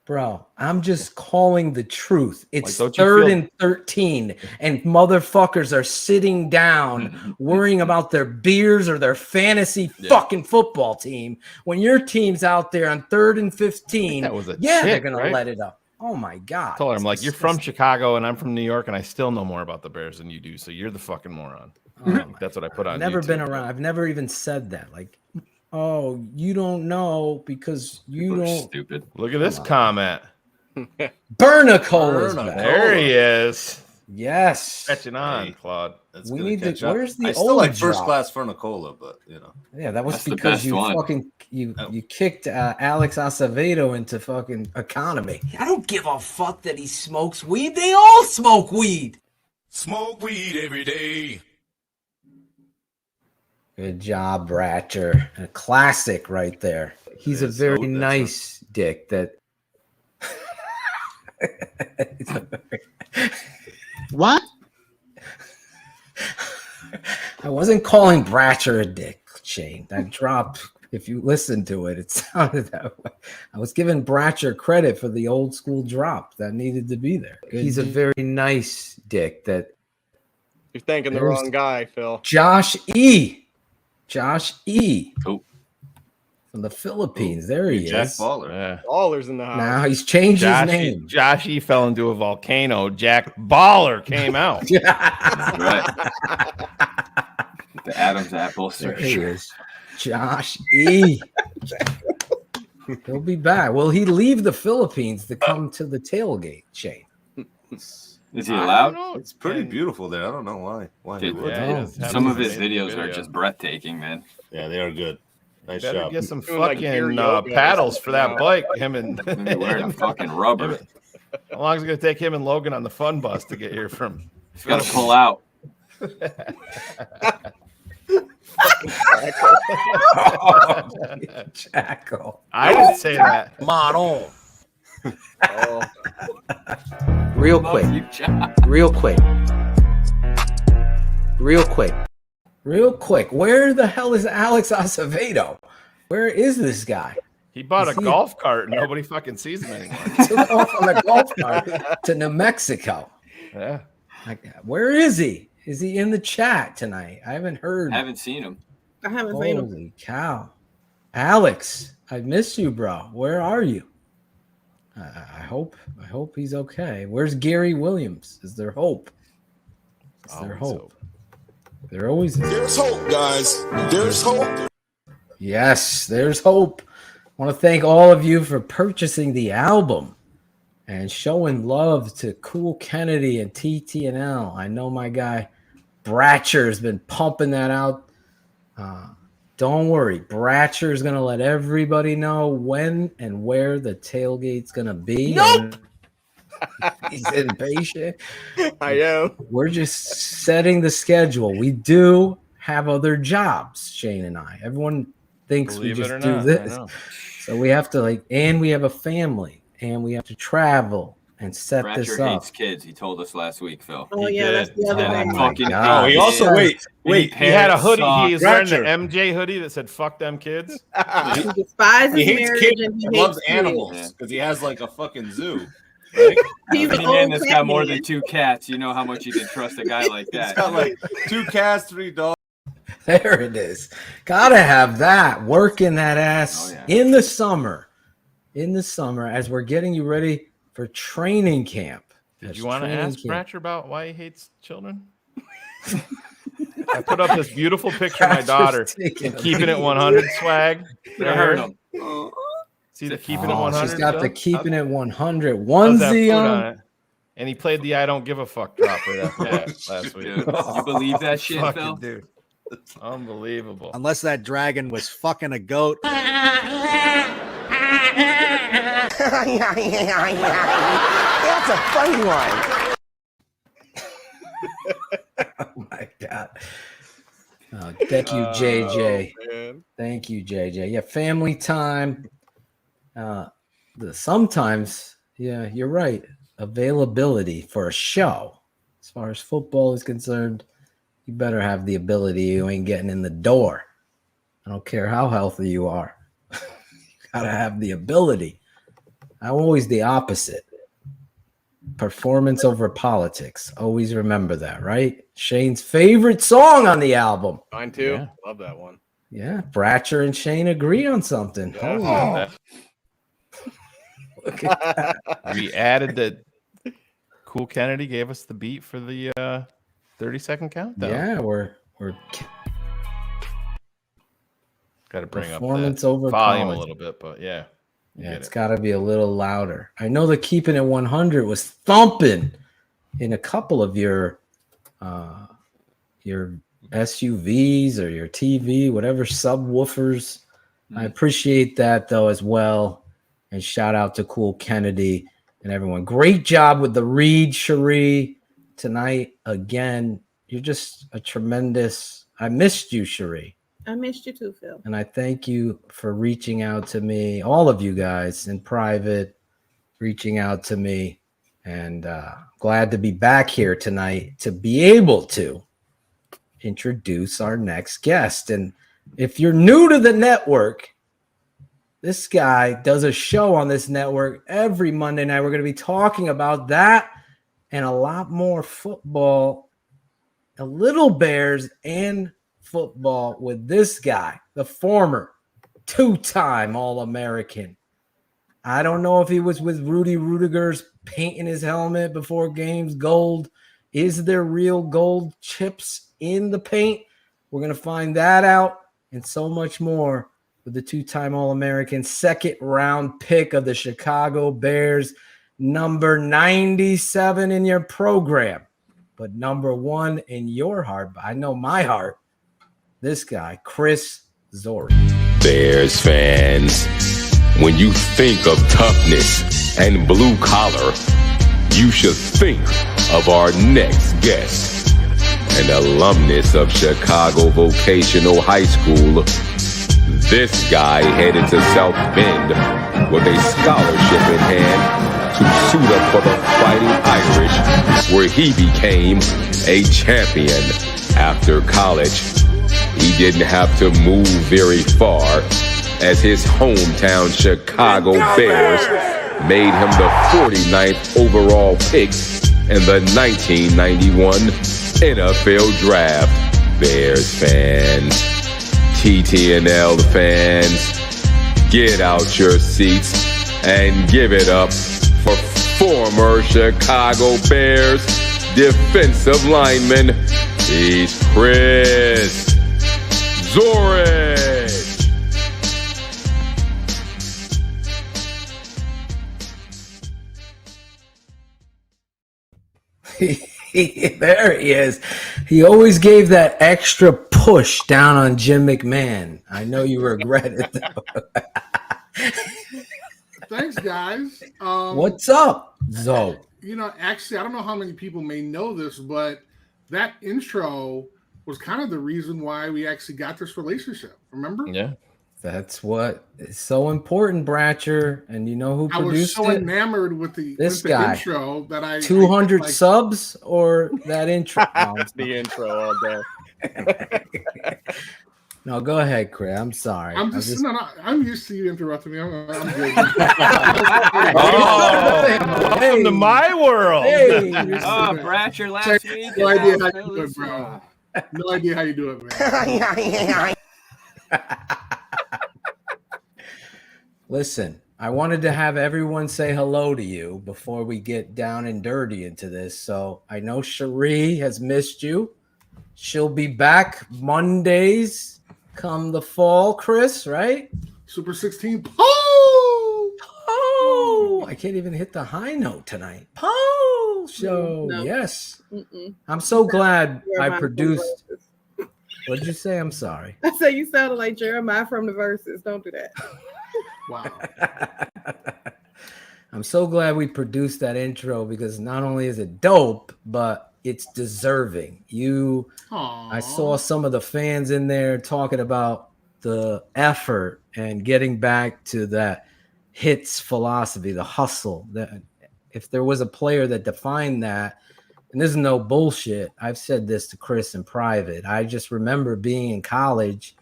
Bro, I'm just calling the truth. It's Like, 3rd and 13, and motherfuckers are sitting down worrying about their beers or their fantasy fucking football team when your team's out there on 3rd and 15. That was a they're chick, gonna right? let it up. Oh my God. I told her, I'm like, you're from Chicago and I'm from New York, and I still know more about the Bears than you do. So you're the fucking moron. That's what I put on. I've never YouTube. been around. I've never even said that. Like, oh, you don't know because you don't. Stupid. Look at this comment. Bernacola is back. There he is. Yes. Catching on, Claude. That's We gonna need to. catch up. Where's the I old still like first drop? class Fernicola, but you know. Yeah, that was That's the because best you one. fucking you kicked Alex Acevedo into fucking economy. I don't give a fuck that he smokes weed. They all smoke weed. Smoke weed every day. Good job, Ratcher. A classic right there. He's a very nice dick that. What? I wasn't calling Bratcher a dick, Shane. That drop, if you listen to it, it sounded that way. I was giving Bratcher credit for the old school drop that needed to be there. He's a very nice dick that. You're thanking the There's wrong guy, Phil. Josh E. Josh E. Oh. From the Philippines. There he Jack is. Baller. Yeah. Ballers in the house. Now he's changed his name. Josh E fell into a volcano. Jack Baller came out. That's right. The Adam's apple. There he is. Josh E. He'll be back. Will he leave the Philippines to come to the tailgate, Shane? Is he allowed? It's pretty beautiful there. I don't know why. Why he would. Some of his videos are just breathtaking, man. Yeah, they are good. Nice Better job. get some Doing like gear fucking yoga or paddles for that something. bike. Him and Maybe wearing fucking rubber. How long is it gonna take him and Logan on the fun bus to get here from? He's got to pull out. Jackal. I didn't say that. Model. Oh. Real quick. Real quick. Real quick. Real quick. Where the hell is Alex Acevedo? Where is this guy? He bought Is a he- golf cart and nobody fucking sees him anymore. Took off on a golf cart to New Mexico. Yeah. Where is he? Is he in the chat tonight? I haven't heard. Haven't seen him. I haven't seen him. Holy cow. Alex, I miss you, bro. Where are you? I hope he's okay. Where's Gary Williams? Is there hope? Is there hope? There always is. There's hope, guys. There's hope. Yes, there's hope. I want to thank all of you for purchasing the album and showing love to Cool Kennedy and TTNL. I know my guy Bratcher has been pumping that out. Don't worry, Bratcher is going to let everybody know when and where the tailgate's going to be. Nope. He's impatient. I am. We're just setting the schedule. We do have other jobs, Shane and I. Everyone thinks Believe we it just or do not, I this. know. So we have to and we have a family and we have to travel and set this Ratcher up. hates kids. He told us last week, Phil. Oh, yeah, that's the other And thing. he fucking God. Oh, he also wait. He had a hoodie. He was wearing the Bratcher. MJ hoodie that said "fuck them kids." He despises He hates marriage kids. and he He loves hates kids. animals because he has like a fucking zoo. Right? He's an Any man old that's cat got more man. than 2 cats, you know how much you can trust a guy like He's that. got like 2 cats, 3 dogs. There it is. Gotta have that. Working that ass in the summer. In the summer, as we're getting you ready for training camp. Did you want to ask Bratcher about why he hates children? I put up this beautiful picture of my daughter taking a keeping it 100 swag. I heard him. See the keeping it 100. She's got the stuff? keeping it 100 How's that onesie foot on. it? And he played the "I don't give a fuck" drop right after that last week. Dude, you believe that shit, Fucking Phil? dude, unbelievable. Unless that dragon was fucking a goat. That's a funny one. Oh my god. Oh, thank you, JJ. Man. Thank you, JJ. Yeah, family time. Sometimes, yeah, you're right. Availability for a show. As far as football is concerned, you better have the ability. You ain't getting in the door. I don't care how healthy you are. You gotta have the ability. I'm always the opposite. Performance over politics. Always remember that, right? Shane's favorite song on the album. Mine too. Yeah. Love that one. Yeah, Bratcher and Shane agree on something. Yeah. Look at that. We added that. Cool Kennedy gave us the beat for the 30-second countdown. Yeah, we're Got to bring up Performance the over volume college. a little bit, but yeah. Yeah, it's got to be a little louder. I know the Keeping It 100 was thumping in a couple of your SUVs or your TV, whatever subwoofers. I appreciate that though as well. And shout out to Cool Kennedy and everyone. Great job with the read, Cherie, tonight. Again, you're just a tremendous. I missed you, Cherie. I missed you too, Phil. And I thank you for reaching out to me, all of you guys in private, reaching out to me. And glad to be back here tonight to be able to introduce our next guest. And if you're new to the network, this guy does a show on this network every Monday night. We're going to be talking about that and a lot more football, a little Bears and football with this guy, the former two-time All-American. I don't know if he was with Rudy Rudiger's painting his helmet before games gold. Is there real gold chips in the paint? We're going to find that out and so much more with the two-time All-American, second-round pick of the Chicago Bears, number 97 in your program, but number 1 in your heart. I know my heart. This guy, Chris Zorich. Bears fans, when you think of toughness and blue collar, you should think of our next guest, an alumnus of Chicago Vocational High School. This guy headed to South Bend with a scholarship in hand to suit up for the Fighting Irish, where he became a champion. After college, he didn't have to move very far, as his hometown Chicago Bears made him the 49th overall pick in the 1991 NFL Draft. Bears fans, TTNL fans, get out your seats and give it up for former Chicago Bears defensive lineman, he's Chris Zorich. There he is. He always gave that extra push down on Jim McMahon. I know you regret it, though. Thanks, guys. What's up, Zo? You know, actually, I don't know how many people may know this, but that intro was kind of the reason why we actually got this relationship. Remember? Yeah. That's what is so important, Bratcher. And you know who produced it? I was so enamored with the intro that I 200 subs or that intro. No, the intro all day. No, go ahead, Chris. I'm sorry. I'm used to you interrupting me. I'm good. Welcome to my world. Hey. Bratcher last week. No idea how you do it, bro. No idea how you do it, man. Listen, I wanted to have everyone say hello to you before we get down and dirty into this. So I know Cherie has missed you. She'll be back Mondays come the fall, Chris, right? Super 16. Oh, I can't even hit the high note tonight. Poe show. No. Yes. Mm-mm. I'm so glad I produced. What did you say? I'm sorry. I said you sounded like Jeremiah from the Verses. Don't do that. Wow. I'm so glad we produced that intro because not only is it dope, but it's deserving. I saw some of the fans in there talking about the effort and getting back to that hits philosophy, the hustle. That if there was a player that defined that, and this is no bullshit, I've said this to Chris in private. I just remember being in college,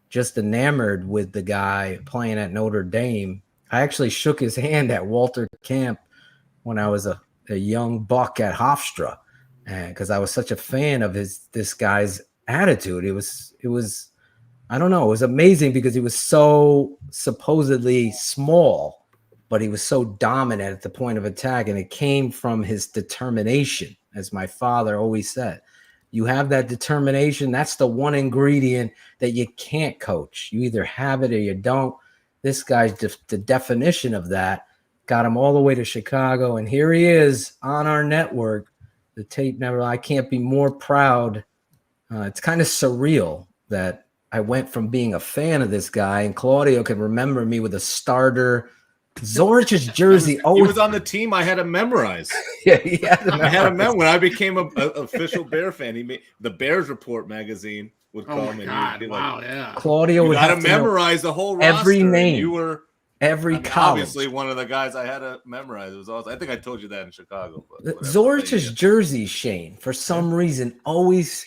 just enamored with the guy playing at Notre Dame. I actually shook his hand at Walter Camp when I was a young buck at Hofstra, and because I was such a fan of this guy's attitude. It was I don't know, it was amazing because he was so supposedly small, but he was so dominant at the point of attack, and it came from his determination, as my father always said. You have that determination. That's the one ingredient that you can't coach. You either have it or you don't. This guy's the definition of that. Got him all the way to Chicago, and here he is on our network The tape never. I can't be more proud. It's kind of surreal that I went from being a fan of this guy, and Claudio can remember me with a starter Zorich's jersey. He was on the team. I had to memorize. Yeah, he had to I had to memorize. When I became an official Bear fan, he made the Bears Report magazine would come and he'd be like, yeah. Claudio would got have to memorize the whole roster. every name. You were every college. Obviously, one of the guys I had to memorize. It was awesome. I think I told you that in Chicago. But Zorich's jersey, Shane, for some reason, always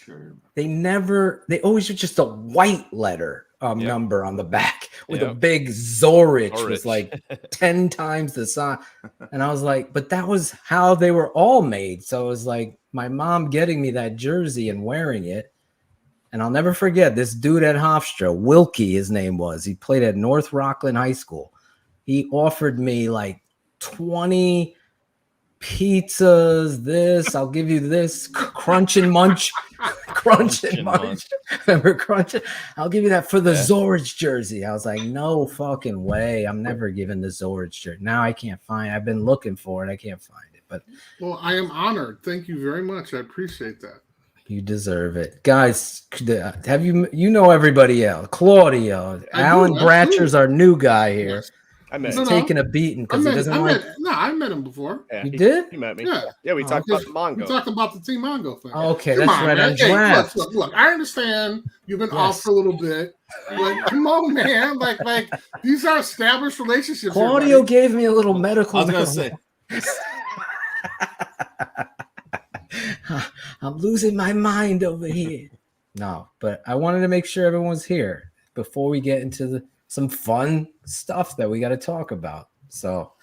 they always were just a white letter number on the back with a big Zorich was like 10 times the size. And I was like, but that was how they were all made. So it was like my mom getting me that jersey and wearing it. And I'll never forget this dude at Hofstra, Wilkie, his name was. He played at North Rockland High School. He offered me like 20 pizzas, this, I'll give you this, crunch and munch. Remember crunch? I'll give you that for the Zorich jersey. I was like, no fucking way. I'm never giving the Zorich jersey. Now I can't find it. I've been looking for it. I can't find it. But well, I am honored. Thank you very much. I appreciate that. You deserve it. Guys, have you know everybody else? Claudio, Alan Bratcher's our new guy here. Yes. He's taking a beating because he doesn't like. I met him before. Yeah, you did? He met me. Yeah, we talked about the Mongo. We talked about the Team Mongo thing. Oh, okay, that's right. On draft. Look. I understand you've been off for a little bit. Like, come on, man. Like these are established relationships. Claudio gave me a little medical. I was gonna say. I'm losing my mind over here. No, but I wanted to make sure everyone's here before we get into some fun stuff that we got to talk about. So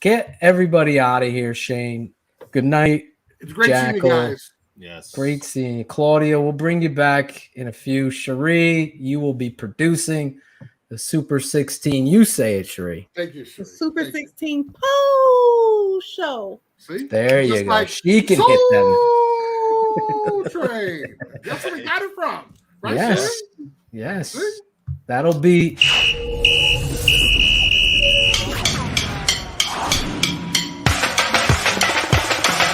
get everybody out of here, Shane. Good night. It's great seeing you guys. Yes. Great seeing you. Claudio, we'll bring you back in a few. Cherie, you will be producing the Super 16. You say it, Cherie. Thank you, Cherie. The Super 16 poll show. See? There you go. She can hit them. Train. That's where we got it from. Right, yes. Cherie? Yes. See? That'll be.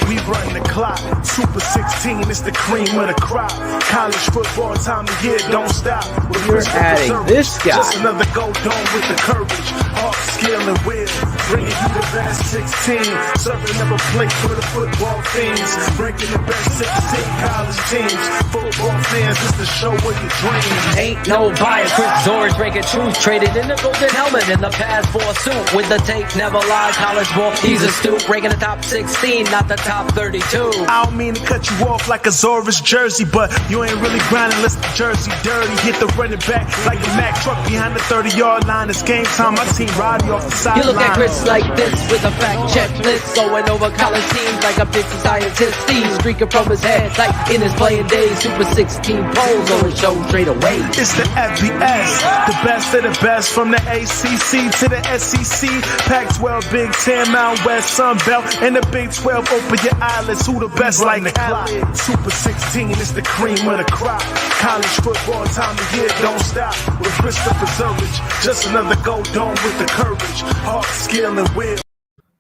We run the clock. Super 16 is the cream of the crop. College football time of year don't stop. You're adding this guy. Just another go dome with the courage, heart, skill, and will. Bringing you the best 16. Serving up a plate for the football fiends. Breaking the best 16 college teams. Football fans, it's the show where you dream. Ain't no bias, Chris Zorich breaking truth. Traded in the golden helmet in the past for a suit. With the tape, never lie. College ball, he's a stoop. Breaking the top 16, not the top 32. I don't mean to cut you off like a Zorich jersey, but you ain't really grinding unless the jersey dirty. Hit the running back like a Mack truck behind the 30-yard line. It's game time. My team riding off the sideline. You look at Chris like this with a fact checklist, going over college teams like a 50 scientist. Steve streaking from his head like in his playing days. Super 16 polls on the show straight away. It's the FBS, the best of the best from the ACC to the SEC. Pac-12, Big 10, Mountain West, Sun Belt, and the Big 12. Open your eyelids, who the best like the clock? Super 16 is the cream of the crop. College football time of year don't stop. With Christopher Zorich, just another go dome with the courage, heart, skill, and will.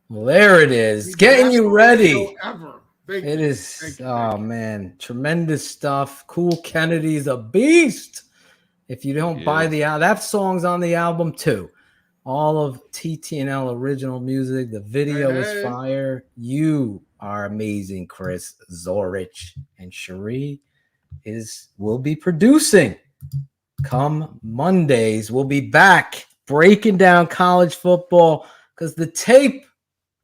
Well, there it is. Getting you ready. It is. Oh, man. Tremendous stuff. Cool Kennedy's a beast. If you don't buy that song's on the album too. All of TTNL original music. The video is fire. You are amazing, Chris Zorich. And Cherie will be producing. Come Mondays, we'll be back breaking down college football because the tape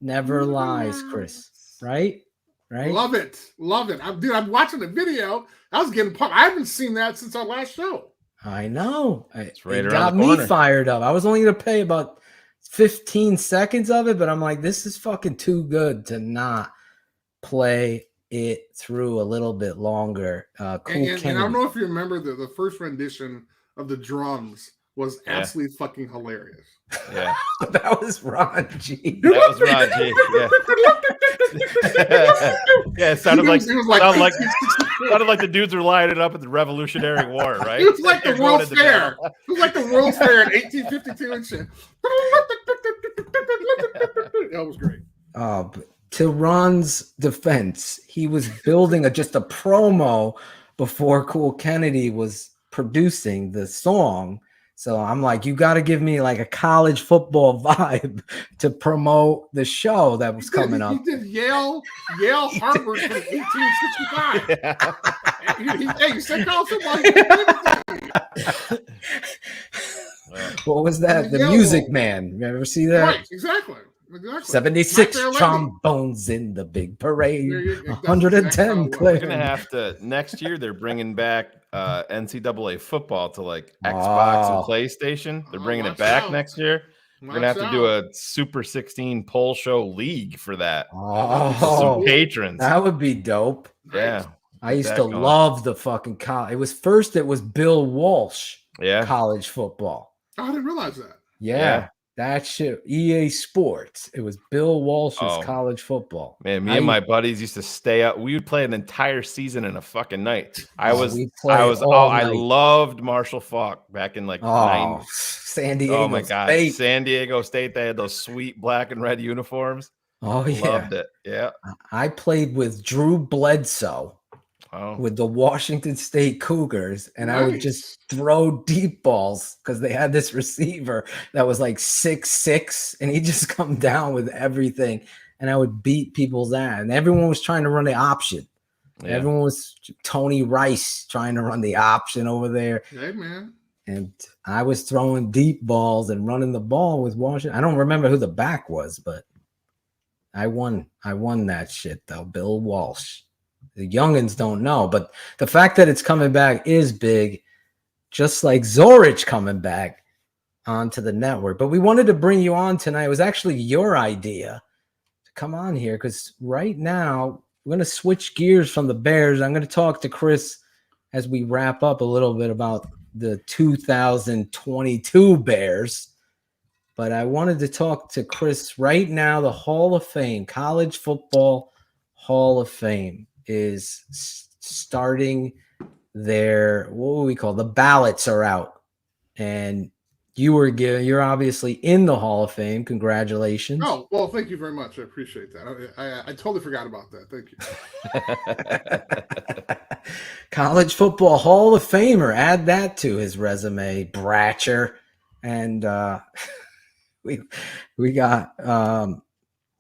never lies, Chris. Right? Love it. I'm watching the video. I was getting pumped. I haven't seen that since our last show. I know. It's right it around got the corner. me fired up. I was only going to pay about 15 seconds of it, but I'm like, this is fucking too good to not play it through a little bit longer. And I don't know if you remember the first rendition of the drums was absolutely fucking hilarious. Yeah. That was Ron G. That was Ron G. Yeah, it sounded like the dudes were lining up at the Revolutionary War, right? It was like the World's Fair. It was like the World's Fair in 1852 and shit. That was great. to Ron's defense, he was building just a promo before Cool Kennedy was producing the song. So I'm like, you got to give me like a college football vibe to promote the show that was coming up. He did Yale, Harvard from 1865. Hey, you said college football. What was that? The Music Man. You ever see that? Right, exactly. 76 trombones in the big parade. 110 We're gonna have to next year. They're bringing back NCAA football to like Xbox and PlayStation. They're bringing it back next year. We're gonna have to do a Super 16 poll show league for that. Some patrons. That would be dope. Yeah, I used to love the fucking college. It was Bill Walsh. Yeah, college football. Oh, I didn't realize that. Yeah. That shit, EA Sports. It was Bill Walsh's college football. Man, me and my buddies used to stay up. We would play an entire season in a fucking night. I loved Marshall Faulk back in like 90s. San Diego. Oh my God. State. San Diego State. They had those sweet black and red uniforms. Oh yeah. Loved it. Yeah. I played with Drew Bledsoe. With the Washington State Cougars, and I would just throw deep balls because they had this receiver that was like 6'6", and he'd just come down with everything, and I would beat people's ass. And everyone was trying to run the option. Yeah. Everyone was Tony Rice trying to run the option over there. Hey, man. And I was throwing deep balls and running the ball with Washington. I don't remember who the back was, but I won that shit though. Bill Walsh. The youngins don't know, but the fact that it's coming back is big, just like Zorich coming back onto the network. But we wanted to bring you on tonight. It was actually your idea to come on here because right now we're going to switch gears from the Bears. I'm going to talk to Chris as we wrap up a little bit about the 2022 Bears. But I wanted to talk to Chris right now. The Hall of Fame, College Football Hall of Fame, is starting their, what would we call, the ballots are out, and you're obviously in the Hall of Fame. Congratulations. Oh, well, thank you very much. I appreciate that. I totally forgot about that. Thank you. College Football Hall of Famer, add that to his resume, Bratcher. And we got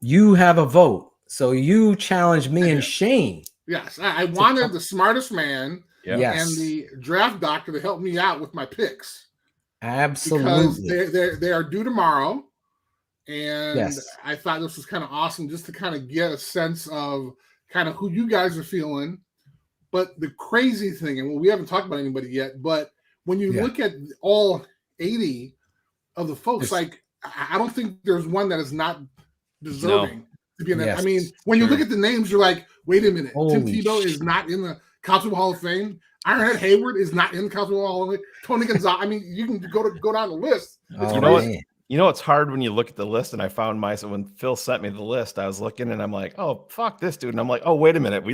you have a vote, so you challenged me and Shane. Yes, I wanted the smartest man and the draft doctor to help me out with my picks. Absolutely. Because they are due tomorrow. And I thought this was kind of awesome just to kind of get a sense of kind of who you guys are feeling. But the crazy thing, and we haven't talked about anybody yet, but when you look at all 80 of the folks, like I don't think there's one that is not deserving to be in that. I mean, when you look at the names, you're like, wait a minute, Tim Tebow is not in the College Football Hall of Fame. Ironhead Hayward is not in the College Football Hall of Fame. Tony Gonzalez. I mean, you can go down the list. You know it's hard when you look at the list, and I found myself when Phil sent me the list. I was looking, and I'm like, oh fuck this dude, and I'm like, oh wait a minute,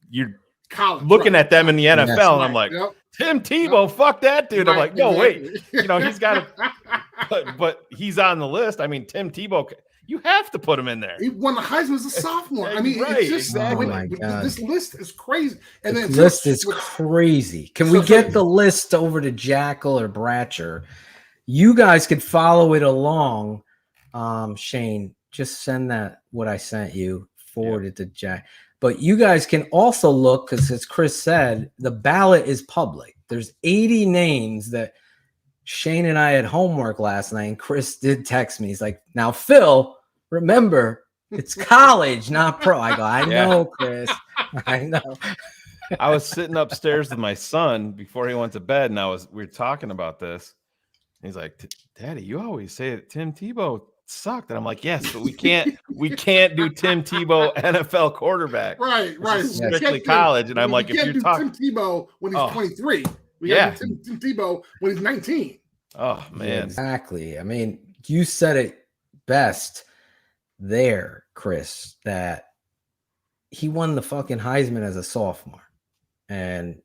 you're college, looking at them in the NFL, and I'm like, Tim Tebow, fuck that dude. I'm like, no wait, he's got to, but he's on the list. I mean, Tim Tebow. You have to put him in there. He won the Heisman as a sophomore. I mean, it's just this list is crazy. And the list is crazy. Can we get the list over to Jackal or Bratcher? You guys could follow it along. Shane, just send that what I sent you, forward it to Jack. But you guys can also look, because as Chris said, the ballot is public. There's 80 names that Shane and I had homework last night, and Chris did text me. He's like, now, Phil, remember, it's college, not pro. I go, I know, Chris. I know. I was sitting upstairs with my son before he went to bed, and we were talking about this. He's like, Daddy, you always say that Tim Tebow sucked. And I'm like, yes, but we can't do Tim Tebow NFL quarterback. Right. Strictly college. And I'm like, if you're talking Tim Tebow when he's 23, we got Tim Tebow when he's 19. Oh man. Exactly. I mean, you said it best there, Chris, that he won the fucking Heisman as a sophomore. And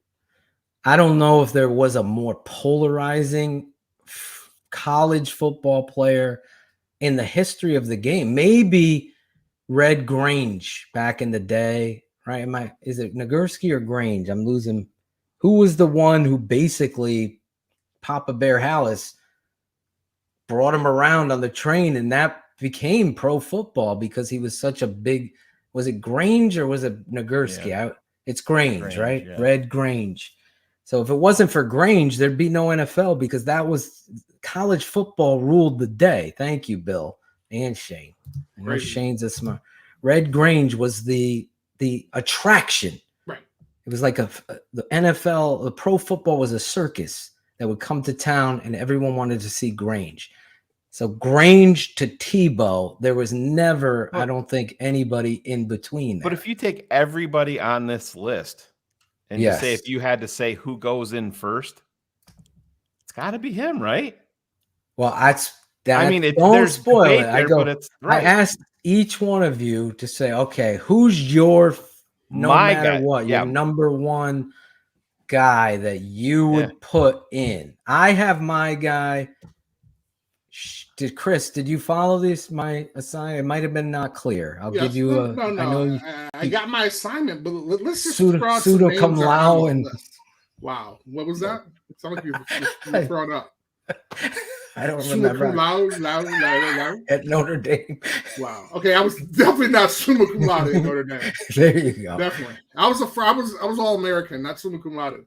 I don't know if there was a more polarizing college football player in the history of the game. Maybe Red Grange back in the day, right? Is it Nagurski or Grange? I'm losing. Who was the one who basically Papa Bear Hallis brought him around on the train, and that became pro football because he was such a big. Was it Grange or was it Nagurski? Yeah. It's Grange, right? Yeah. Red Grange. So if it wasn't for Grange, there'd be no NFL because that was college football ruled the day. Thank you, Bill and Shane. I know Shane's a smart. Red Grange was the attraction. Right. It was like the NFL, the pro football was a circus that would come to town, and everyone wanted to see Grange. So Grange to Tebow, there was never, I don't think, anybody in between. But if you take everybody on this list and you say, if you had to say who goes in first, it's got to be him, right? Well, I mean, don't there's spoil it. There, but it's right. I asked each one of you to say, okay, who's your matter what, your number one guy that you would put in? I have my guy. Did you follow this? My assignment, it might have been not clear. I'll give you a. No. I know I got my assignment, but let's just pseudo cum laude and. Wow, what was that? It sounded like you thrown up. I don't remember. Loud. At Notre Dame. Wow. Okay, I was definitely not summa cum laude at Notre Dame. There you go. Definitely. I was all American, not summa cum laude.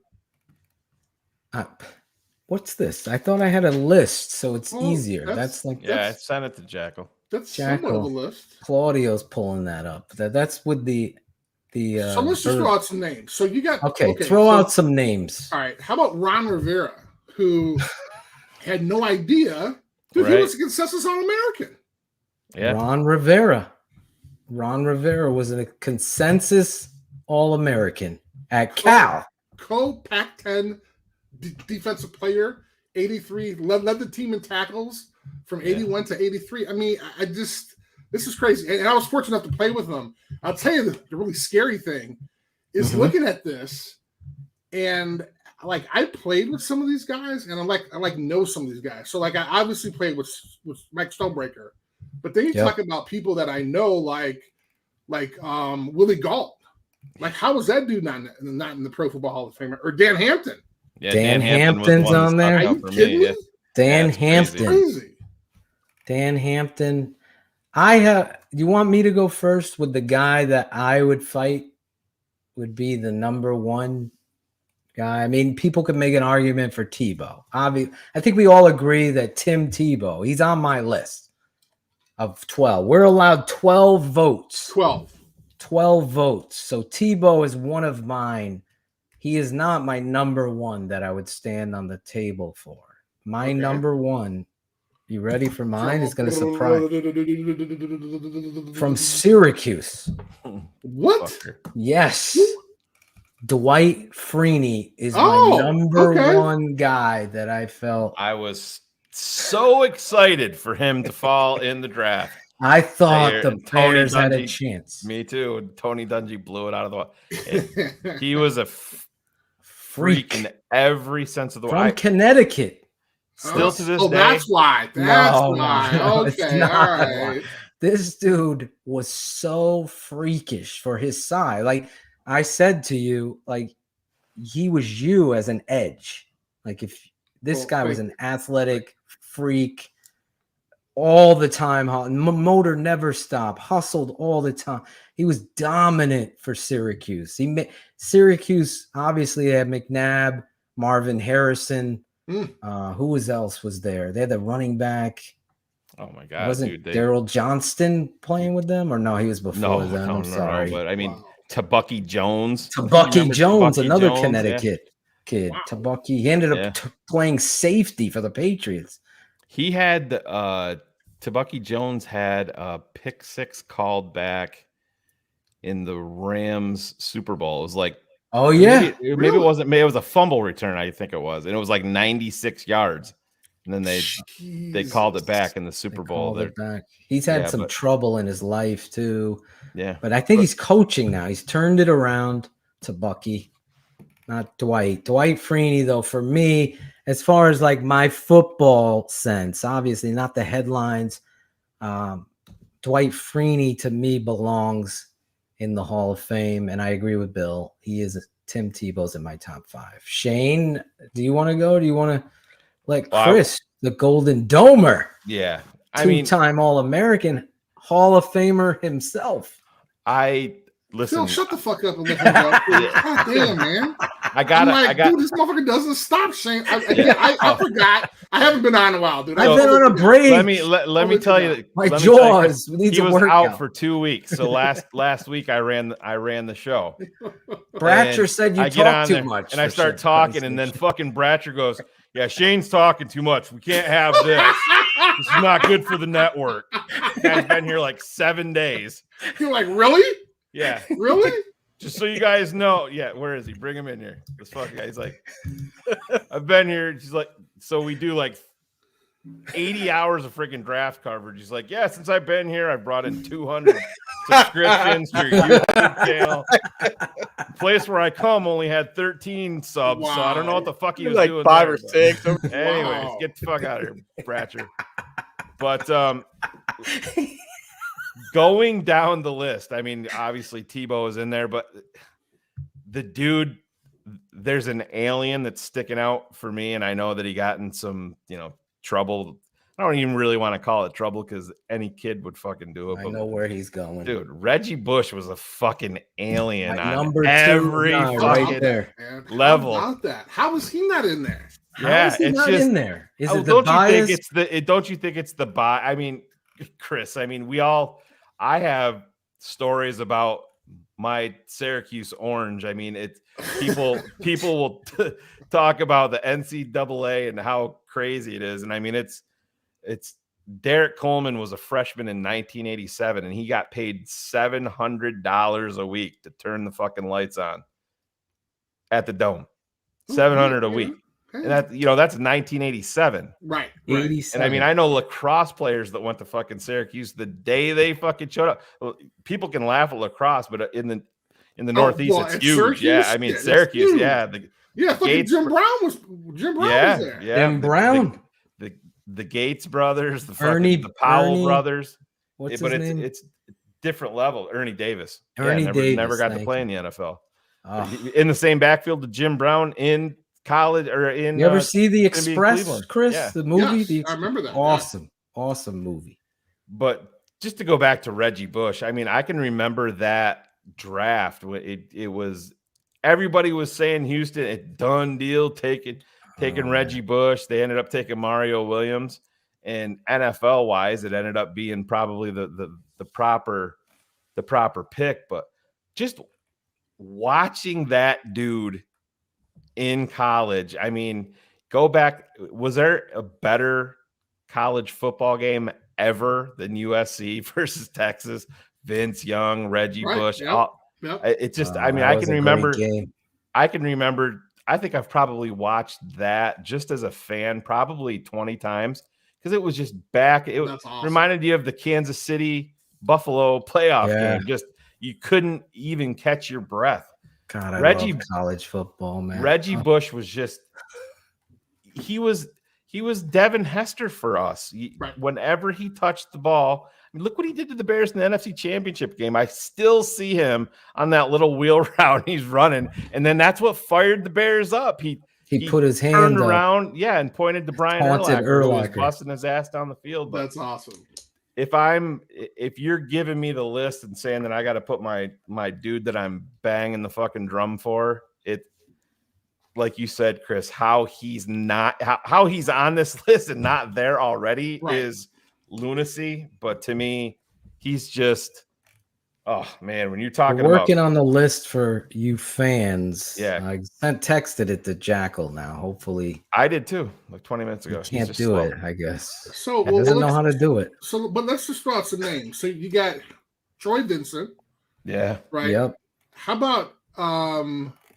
What's this? I thought I had a list, so it's easier. That's send it to Jackal. That's somewhat of a list. Claudio's pulling that up. That's with the. So let's just throw out some names. So you got throw out some names. All right. How about Ron Rivera, who had no idea he was a consensus All-American? Yeah. Ron Rivera was a consensus All-American at Cal. Co-Pac-10 defensive player, 83, led the team in tackles from 81 to 83. I mean, this is crazy. And I was fortunate enough to play with him. I'll tell you the really scary thing is looking at this, and like I played with some of these guys, and I know some of these guys. So like I obviously played with Mike Stonebreaker, but then you talk about people that I know like Willie Gault. Like how was that dude not in the Pro Football Hall of Fame? Or Dan Hampton? Yeah, Dan Hampton's on there. Are you kidding me? Dan Hampton. Crazy. Dan Hampton. You want me to go first with the guy that I would fight would be the number one guy? I mean, people could make an argument for Tebow. I think we all agree that Tim Tebow, he's on my list of 12. We're allowed 12 votes. 12 votes. So Tebow is one of mine. He is not my number one that I would stand on the table for. My number one, you ready for mine? Is going to surprise. From Syracuse. What? Yes. Dwight Freeney is my number one guy that I felt. I was so excited for him to fall in the draft. I thought the Bears had a chance. Me too. And Tony Dungy blew it out of the water. He was a freak in every sense of the word. From Connecticut. Still to this day. That's why. No, Okay, all right. This dude was so freakish for his size. Like I said to you, like he was you as an edge. Like if this guy was an athletic freak all the time, motor never stopped, hustled all the time. He was dominant for Syracuse. Syracuse obviously had McNabb, Marvin Harrison. Who else was there? They had the running back. Oh my God! Wasn't Daryl Johnston playing with them, or no? He was before them. I'm sorry, but I mean, Tabucky Jones. Tabucky Jones, another Jones, Connecticut kid. Wow. Tabucky. He ended up playing safety for the Patriots. He had Tabucky Jones had a pick six called back in the Rams Super Bowl. It was like, oh yeah, maybe it wasn't. Maybe it was a fumble return. I think it was, and it was like 96 yards. And then they called it back in the Super Bowl. He's had some trouble in his life too. Yeah, but I think he's coaching now. He's turned it around to Bucky, not Dwight. Dwight Freeney, though, for me, as far as like my football sense, obviously not the headlines. Dwight Freeney to me belongs in the Hall of Fame, and I agree with Bill. He is Tim Tebow's in my top 5. Shane, do you want to go? Do you want to let Chris, the Golden Domer? Yeah, Two-time All-American, Hall of Famer himself. Listen. Phil, shut the fuck up and let him go. God damn, man. Dude, this motherfucker doesn't stop, Shane. I forgot. I haven't been on in a while, dude. I've been on a break. Let me tell you. My jaws needs he a was workout. out for 2 weeks. So last week I ran the show. Bratcher said you talk too much. And I start talking, and then fucking Bratcher goes, "Yeah, Shane's talking too much. We can't have this. This is not good for the network." Guy's been here like 7 days. You're like, really? Yeah. Really? Just so you guys know. Yeah, where is he? Bring him in here. This fucking guy. He's like, I've been here. She's like, so we do like 80 hours of freaking draft coverage. He's like, yeah, since I've been here, I've brought in 200 subscriptions to your YouTube channel. The place where I come only had 13 subs, so I don't know what the fuck he was like doing. 5 there, or 6. Anyways, get the fuck out of here, Bratcher. But going down the list, I mean, obviously Tebow is in there, but the dude, there's an alien that's sticking out for me, and I know that he got in some, trouble. I don't even really want to call it trouble because any kid would fucking do it. I know where he's going. Dude, Reggie Bush was a fucking alien on number every two fucking there. level. How about that? How is he not in there? How is he not in there? Is it the don't bias? you think it's the bias? I mean, Chris, I have stories about my Syracuse orange. I mean, it's people will talk about the NCAA and how crazy it is. And I mean, it's Derek Coleman was a freshman in 1987 and he got paid $700 a week to turn the fucking lights on at the Dome. $700 a week. And that's 1987. Right. 87. And I mean, I know lacrosse players that went to fucking Syracuse the day they fucking showed up. Well, people can laugh at lacrosse, but in the Northeast, it's huge. Syracuse? Yeah, I mean, Syracuse, huge. yeah. Fucking Jim Brown was there. Yeah. Jim Brown. The Gates brothers, the Ernie, Powell brothers. What's his name? It's different level. Ernie Davis. Davis. Never got to play in the NFL. In the same backfield to Jim Brown in college or in. You ever see The Express, Cleveland. Chris? Yeah. The movie? Yes, I remember that. Awesome movie. But just to go back to Reggie Bush, I mean, I can remember that draft. It was everybody was saying Houston, a done deal, taking Reggie Bush. They ended up taking Mario Williams, and NFL wise, it ended up being probably the proper pick. But just watching that dude in college, I mean, go back. Was there a better college football game ever than USC versus Texas? Vince Young, Reggie Bush. Yep. It just, I mean, I can remember. I think I've probably watched that just as a fan probably 20 times because it was just back. It reminded you of the Kansas City Buffalo playoff game. Just you couldn't even catch your breath. God, I love college football, man. Reggie Bush was just he was Devin Hester for us. Whenever he touched the ball, I mean, look what he did to the Bears in the NFC Championship game. I still see him on that little wheel route he's running, and then that's what fired the Bears up. He put his hand turned around, and pointed to Brian Urlacher, who was Urlacher. busting his ass down the field. But that's awesome. If you're giving me the list and saying that I got to put my dude that I'm banging the fucking drum for, it, like you said, Chris, how he's on this list and not there already is lunacy. But to me, he's just, oh man, when you're talking We're working on the list for you fans. Yeah, I texted it to Jackal now. Hopefully, I did too, like 20 minutes ago. He can't do it, I guess. So he doesn't know how to do it. So, but let's just throw out some names. So you got Troy Vincent. Yeah. Right. Yep. How about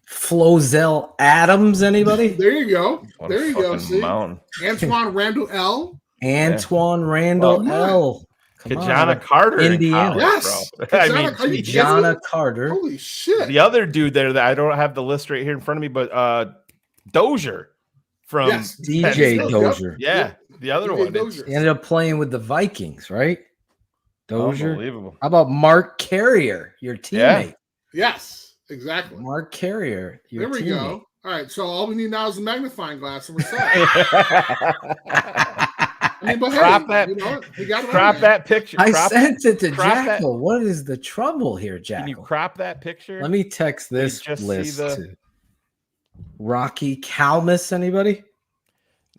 Flozell Adams? Anybody? There you go. There you go. See? Mountain. Antoine Randall L. Antoine Randall L. Kajana Carter, Indiana. Yes, bro. I mean, Kajana Carter. Holy shit! The other dude there that I don't have the list right here in front of me, but Dozier from DJ Dozier. Yeah, the other one. He ended up playing with the Vikings, right? Dozier. Unbelievable. How about Mark Carrier, your teammate? Yes, exactly. Mark Carrier, your There we teammate. go. All right, so all we need now is a magnifying glass, and we're set. I mean, but Crop hey, that, you know, he got it crop on that picture. I crop, sent it to crop that- Jackal. What is the trouble here, Jackal? Can you crop that picture? Let me text this just see list the- to Rocky Calmus. Anybody?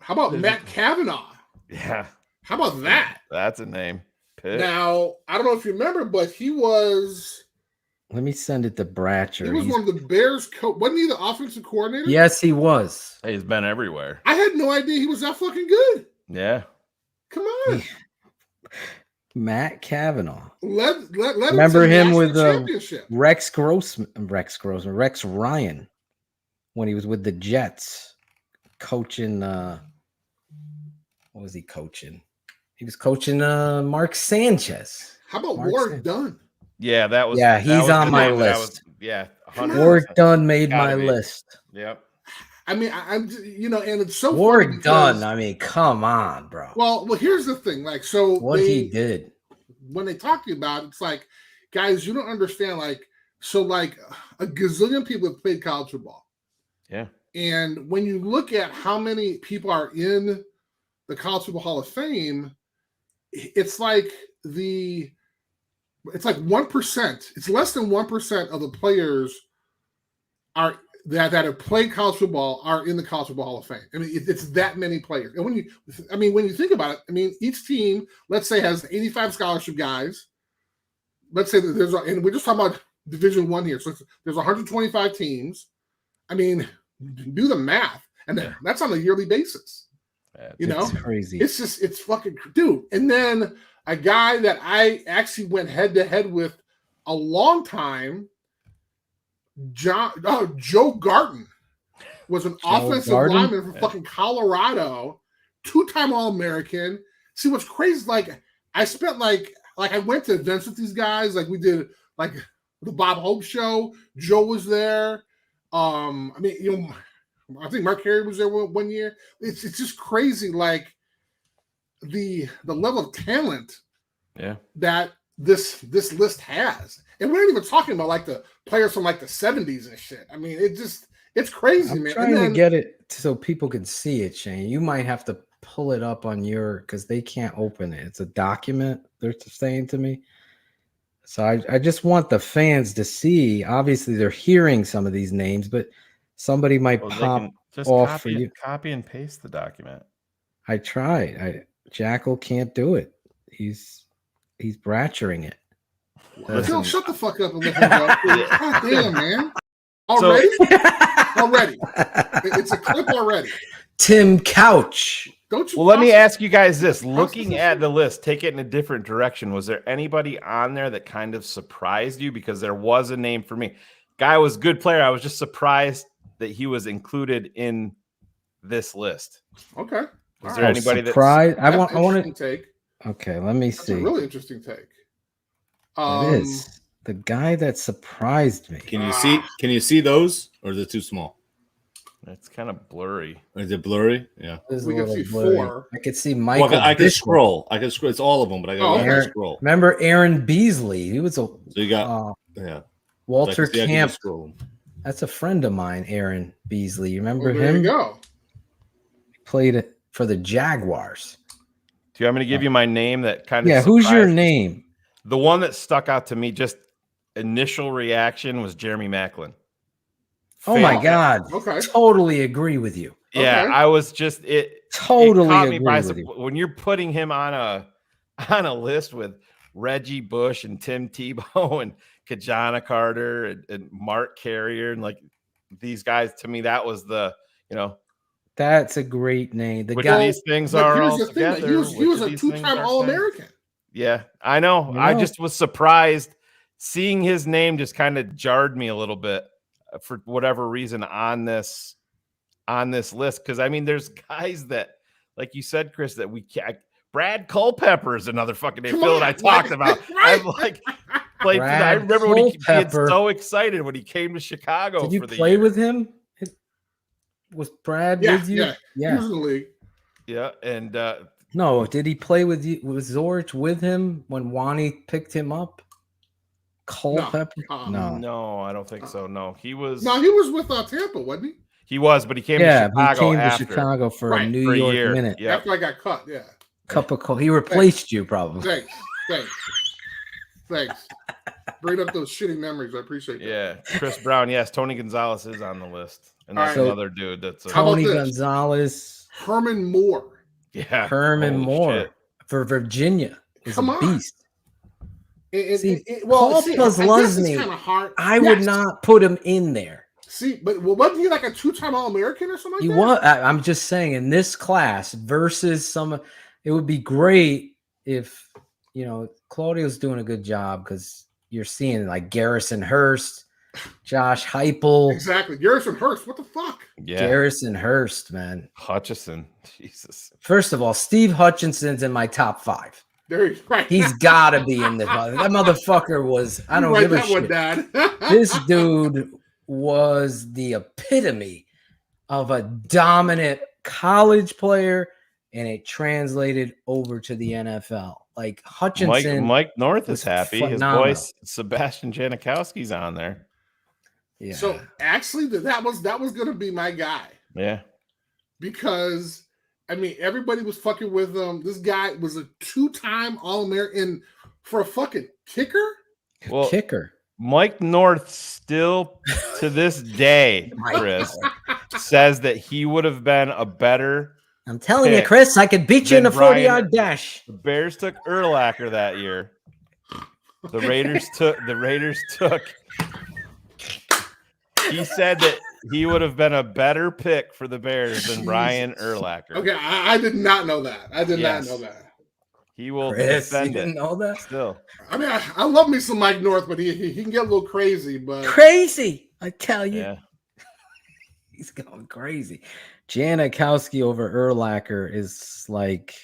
How about Matt Kavanaugh? Yeah. How about that? That's a name. Pitt. Now, I don't know if you remember, but he was Let me send it to Bratcher. one of the Bears coach. Wasn't he the offensive coordinator? Yes, he was. He's been everywhere. I had no idea he was that fucking good. Yeah. Come on. Matt Kavanaugh. Let Remember him with championship. Rex Ryan when he was with the Jets coaching. What was he coaching? He was coaching Mark Sanchez. How about Mark Warwick Sanchez. Dunn? Yeah, that was. Yeah, that he's was on the my name. That list. was, yeah, Warwick Dunn made Gotta my be. list. Yep. I mean, I'm you know, and it's so funny Warwick because- Dunn. I mean, come on, bro. Well, here's the thing. Like, so What he did. when they talk to you about it, it's like, guys, you don't understand. Like, so like a gazillion people have played college football. Yeah. And when you look at how many people are in the College Football Hall of Fame, it's like 1%. It's less than 1% of the players are that have played college football are in the College Football Hall of Fame. I mean, it's that many players. And when you think about it, I mean, each team, let's say, has 85 scholarship guys. Let's say that and we're just talking about Division I here. So there's 125 teams. I mean, do the math, and that's on a yearly basis. You know, It's crazy. It's fucking dude. And then a guy that I actually went head to head with a long time, Joe Garton was an offensive lineman from fucking Colorado, 2-time All-American. See, what's crazy is like I spent like I went to events with these guys. Like we did like the Bob Hope show. Joe was there. I mean, you know, I think Mark Carey was there one year. It's just crazy, like the level of talent that this list has. And we're not even talking about like the players from like the 70s and shit. I mean, it's crazy, I'm man. trying to get it so people can see it, Shane. You might have to pull it up on because they can't open it. It's a document, they're saying to me. So I just want the fans to see. Obviously, they're hearing some of these names, but somebody might pop just off for you. Copy and paste the document. I tried. Jackal can't do it. He's bratchering it. Phil, shut the fuck up and let him go. God damn, man. Already? Already. It's a clip already. Tim Couch. Don't you? Well, let me ask you guys this. Looking at the list, take it in a different direction. Was there anybody on there that kind of surprised you? Because there was a name for me. Guy was a good player. I was just surprised that he was included in this list. Okay. Was there anybody surprised? That's I want to take. Okay, let me That's see. a really interesting take. It is the guy that surprised me. Can you see those, or is it too small? It's kind of blurry. Is it blurry? Yeah. We can see four. I could see Michael. Well, I can Bishop. scroll. I can scroll. It's all of them, but I got to scroll. Remember Aaron Beasley? He was a. So you got Walter I can Camp. scroll. That's a friend of mine, Aaron Beasley. You remember Well, there him? you go. Played it for the Jaguars. Do you want me to give you my name that kind of? Yeah, who's your surprised- name? The one that stuck out to me, just initial reaction, was Jeremy Maclin. Oh my God! Okay, totally agree with you. Yeah, Okay. I was just Totally it caught me agree by with you. when you're putting him on a list with Reggie Bush and Tim Tebow and Kajana Carter and Mark Carrier and like these guys. To me, that was the That's a great name. The which guy. of these things But are here's all the thing, together. he was Which of a these things two-time are All-American. Yeah, I know. You I know. just was surprised. Seeing his name just kind of jarred me a little bit for whatever reason on this list. Because I mean, there's guys that, like you said, Chris, that we can't. Brad Culpepper is another fucking name. Phil and I talked about. I'm like, played. I remember when he get so excited when he came to Chicago. Did you for the play year. with him? Was Brad Yeah, with you? yeah. He was in the league. Yeah, and No, did he play with you? Was Zorich with him when Wani picked him up? Culpepper? No, I don't think so. No, he was. No, he was with Tampa, wasn't he? He was, but he came to Yeah, Chicago he came after. to Chicago for a Right. New For a York year. minute. Yeah. After I got cut, yeah. Cup of cold. He replaced you, probably. Thanks. Bring up those shitty memories. I appreciate that. Yeah, Chris Brown. Yes, Tony Gonzalez is on the list, and that's All right. another dude. That's Tony Gonzalez. Herman Moore. Yeah, Herman holy Moore shit. for Virginia. Is Come a on. beast. Paul Paul Posluszny, kind of hard. I would not put him in there. See, but wasn't he like a 2-time All-American or something like He that? was. I'm just saying, in this class versus some, it would be great if Claudio's doing a good job because you're seeing like Garrison Hurst, Josh Heupel. Exactly, Garrison Hurst. What the fuck? Yeah, Garrison Hurst, man. Hutchison. Jesus. First of all, Steve Hutchinson's in my top 5. There he's right. He's got to be in this. That motherfucker was. I don't give a shit. Dad. This dude was the epitome of a dominant college player, and it translated over to the NFL. Like Hutchinson, Mike North is happy. phenomenal. His boy Sebastian Janikowski's on there. Yeah. So actually, that was going to be my guy. Yeah. Because I mean, everybody was fucking with him. This guy was a 2-time All-American for a fucking kicker. Well, kicker. Mike North still to this day, Chris, says that he would have been a better. I'm telling you, Chris, I could beat you in a 40-yard dash. The Bears took Urlacher that year. The Raiders took. He said that he would have been a better pick for the Bears than Brian Urlacher. Okay, I did not know that. I did Yes. not know that. He will Chris, defend you didn't it. know that? Still. I mean, I love me some Mike North, but he can get a little crazy. But Crazy, I tell you. Yeah. He's going crazy. Janikowski over Urlacher is like,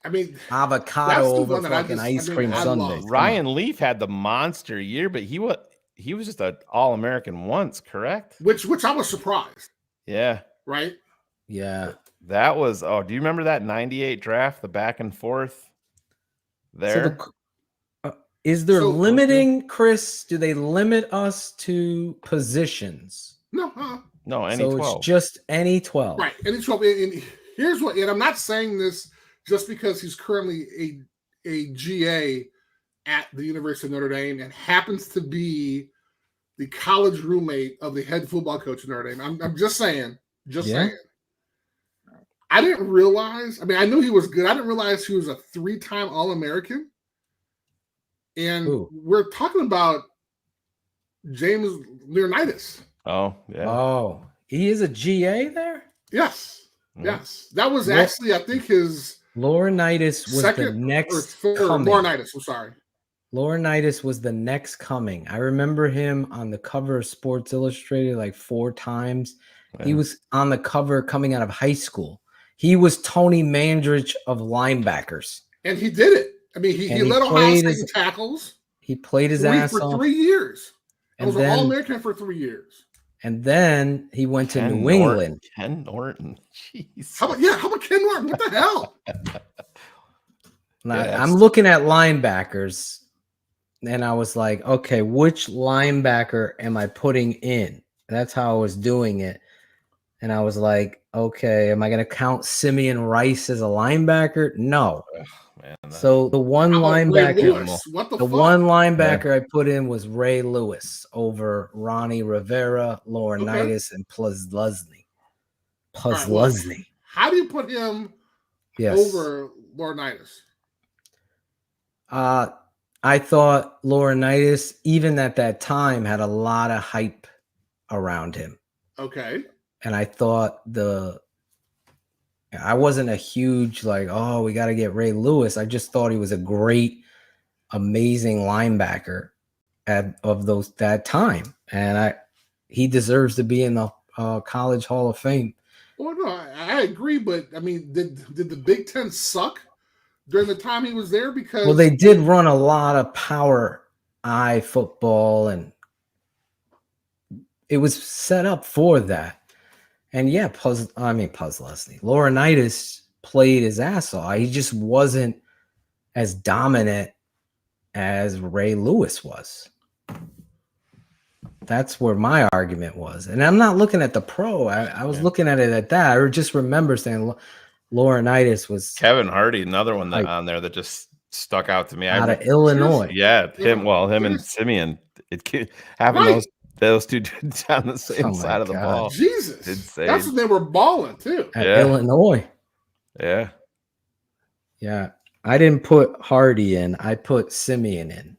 I mean, avocado that's the over one that I fucking just- ice I mean, cream I sundaes. love. Ryan Leaf had the monster year, but he was just an All-American once, correct? Which I was surprised, Yeah. right? Yeah. That was do you remember that 98 draft, the back and forth there? Is there So- limiting, Chris? Do they limit us to positions? No, No, any So 12. it's just any 12. right. And it's and here's what, and I'm not saying this just because he's currently a GA at the University of Notre Dame and happens to be the college roommate of the head football coach of Notre Dame. I'm just saying. Saying. I didn't realize. I mean, I knew he was good. I didn't realize he was a 3-time All-American. And we're talking about James Leonidas. Oh, yeah. Oh, he is a GA there? Yes. Mm. Yes. That was What- actually, I think, his Laurinaitis was the second next or third. coming. Laurinaitis, I'm sorry. Laurinaitis was the next coming. I remember him on the cover of Sports Illustrated like 4 times. He Yeah. was on the cover coming out of high school. He was Tony Mandrich of linebackers. And he did it. I mean, he And he led Ohio played State his- in tackles. He played his ass for off. 3 years. He And was then- an All-American for 3 years. And then he went to Ken New England. Ken Norton. Jeez. How about Ken Norton? What the hell? Now, Yeah, I'm looking at linebackers, and I was like, okay, which linebacker am I putting in? That's how I was doing it. And I was like, okay, am I going to count Simeon Rice as a linebacker? No. Man, So the one How about Ray linebacker, Lewis? What the the fuck? one linebacker I put in was Ray Lewis over Ronnie Rivera, Laurinaitis, and Posluszny. All right, well, Posluszny. how do you put him Yes. over Laurinaitis? I thought Laurinaitis, even at that time, had a lot of hype around him. Okay. And I thought I wasn't a huge like, oh, we got to get Ray Lewis. I just thought he was a great, amazing linebacker of that time. And he deserves to be in the College Hall of Fame. Well, no, I agree, but I mean, did the Big Ten suck during the time he was there? Because Well, they did run a lot of power eye football, and it was set up for that. And yeah, Posluszny. Laurinaitis played his ass off. He just wasn't as dominant as Ray Lewis was. That's where my argument was. And I'm not looking at the pro. I was looking at it at that. I just remember saying Laurinaitis was Kevin Hardy, another one that on there that just stuck out to me. Out of Illinois. Yeah, him and Simeon. Having those two dudes on the same side of the ball. Jesus. Insane. That's when they were balling too. At Illinois. Yeah. Yeah. I didn't put Hardy in. I put Simeon in.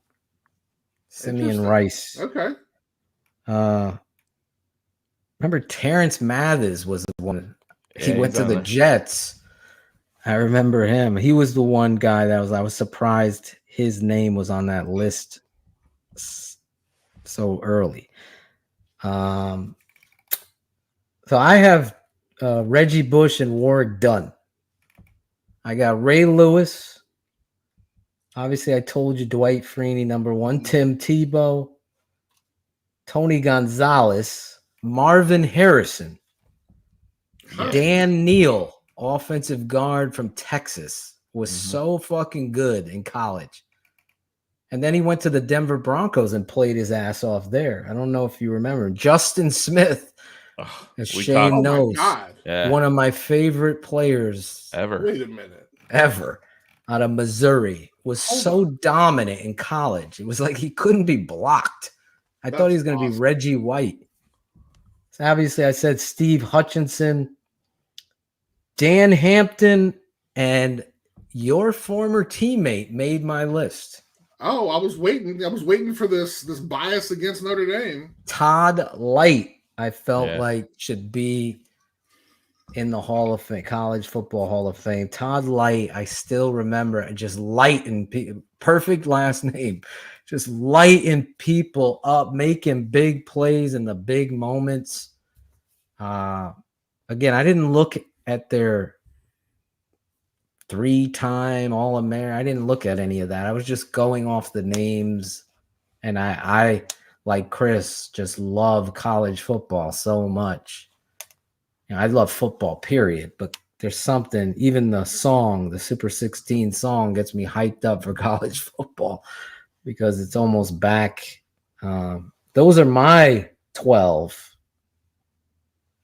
Simeon Rice. Okay. Remember Terrence Mathis was the one. He Yeah, went he's to on the there. Jets. I remember him. He was the one guy that I was surprised his name was on that list so early. So I have Reggie Bush and Warwick Dunn. I got Ray Lewis. Obviously, I told you Dwight Freeney, number one. Tim Tebow. Tony Gonzalez. Marvin Harrison. Dan Neal, offensive guard from Texas, was so fucking good in college. And then he went to the Denver Broncos and played his ass off there. I don't know if you remember. Justin Smith, as Shane knows, one of my favorite players Wait a minute. ever out of Missouri, was so dominant in college. It was like he couldn't be blocked. I thought he was going to be Reggie White. So obviously I said Steve Hutchinson, Dan Hampton, and your former teammate made my list. Oh, I was waiting. I was waiting for this bias against Notre Dame. Todd Light, I felt like should be in the Hall of Fame, College Football Hall of Fame. Todd Light, I still remember just lighting people, perfect last name, just lighting people up, making big plays in the big moments. Again, I didn't look at their 3-time All-American. I didn't look at any of that. I was just going off the names, and I like Chris, just love college football so much. You know, I love football, period. But there's something, even the song, the Super 16 song, gets me hyped up for college football because it's almost back. Those are my 12.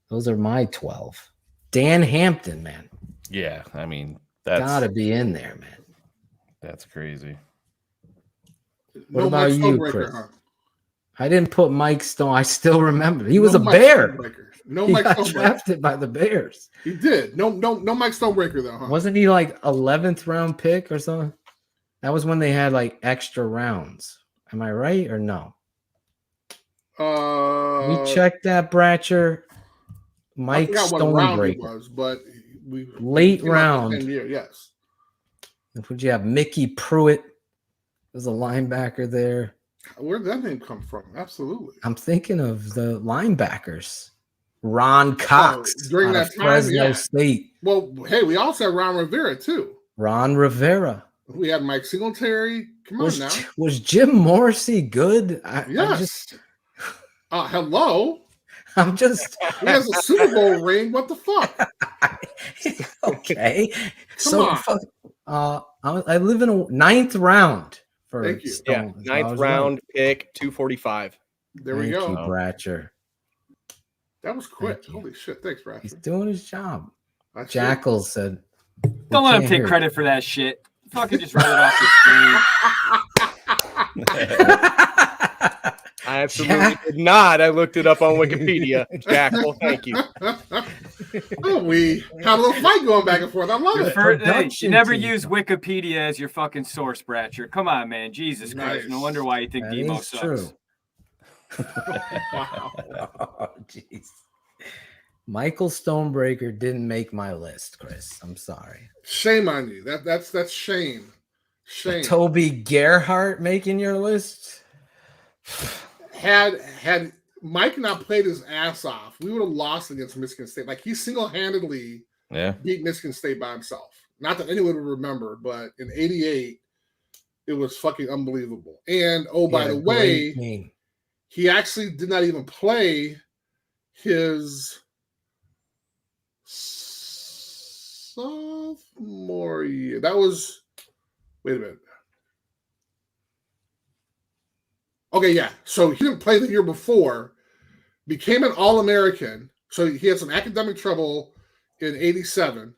Those are my 12. Dan Hampton, man. Yeah, I mean, that's gotta be in there, man. That's crazy. What about you, Chris? I didn't put Mike Stone. I still remember he was a Bear. No he Mike got Stonebreaker. drafted by the Bears. He did. No Mike Stonebreaker though, huh? Wasn't he like 11th round pick or something? That was when they had like extra rounds. Am I right or no? We checked that, Bratcher. Mike Stonebreaker was, but we late round. 10 year, yes. Would you have Mickey Pruitt? There's a linebacker there. Where did that name come from? Absolutely. I'm thinking of the linebackers. Ron Cox during that time, Fresno State. Well, hey, we also had Ron Rivera too. Ron Rivera. We had Mike Singletary. Come on now. Was Jim Morrissey good? Yes. Hello. I'm just. He has a Super Bowl ring. What the fuck? Okay. Come on. I live in a 9th round for Thank you. Stone. Yeah, 9th round pick, 245. There we go. Thank you, Bratcher. That was quick. Holy shit. Thanks, Bratcher. He's doing his job. That's Jackal said. Don't let him take credit for that shit. Fucking just read it off the screen. I absolutely did not. I looked it up on Wikipedia. Jackal, thank you. Oh, we have a little fight going back and forth. I love it. Hey, you never use Wikipedia as your fucking source, Bratcher. Come on, man. Jesus Christ. No wonder why you think Debo sucks. True. Wow. Oh, jeez. Michael Stonebreaker didn't make my list, Chris. I'm sorry. Shame on you. That's shame. Shame. Toby Gerhart making your list? Had Mike not played his ass off, we would have lost against Michigan State. Like, he single-handedly beat Michigan State by himself. Not that anyone would remember, but in '88, it was fucking unbelievable. And, by the way, he actually did not even play his sophomore year. That was, wait a minute. Okay, yeah. So he didn't play the year before, became an All-American. So he had some academic trouble in 87.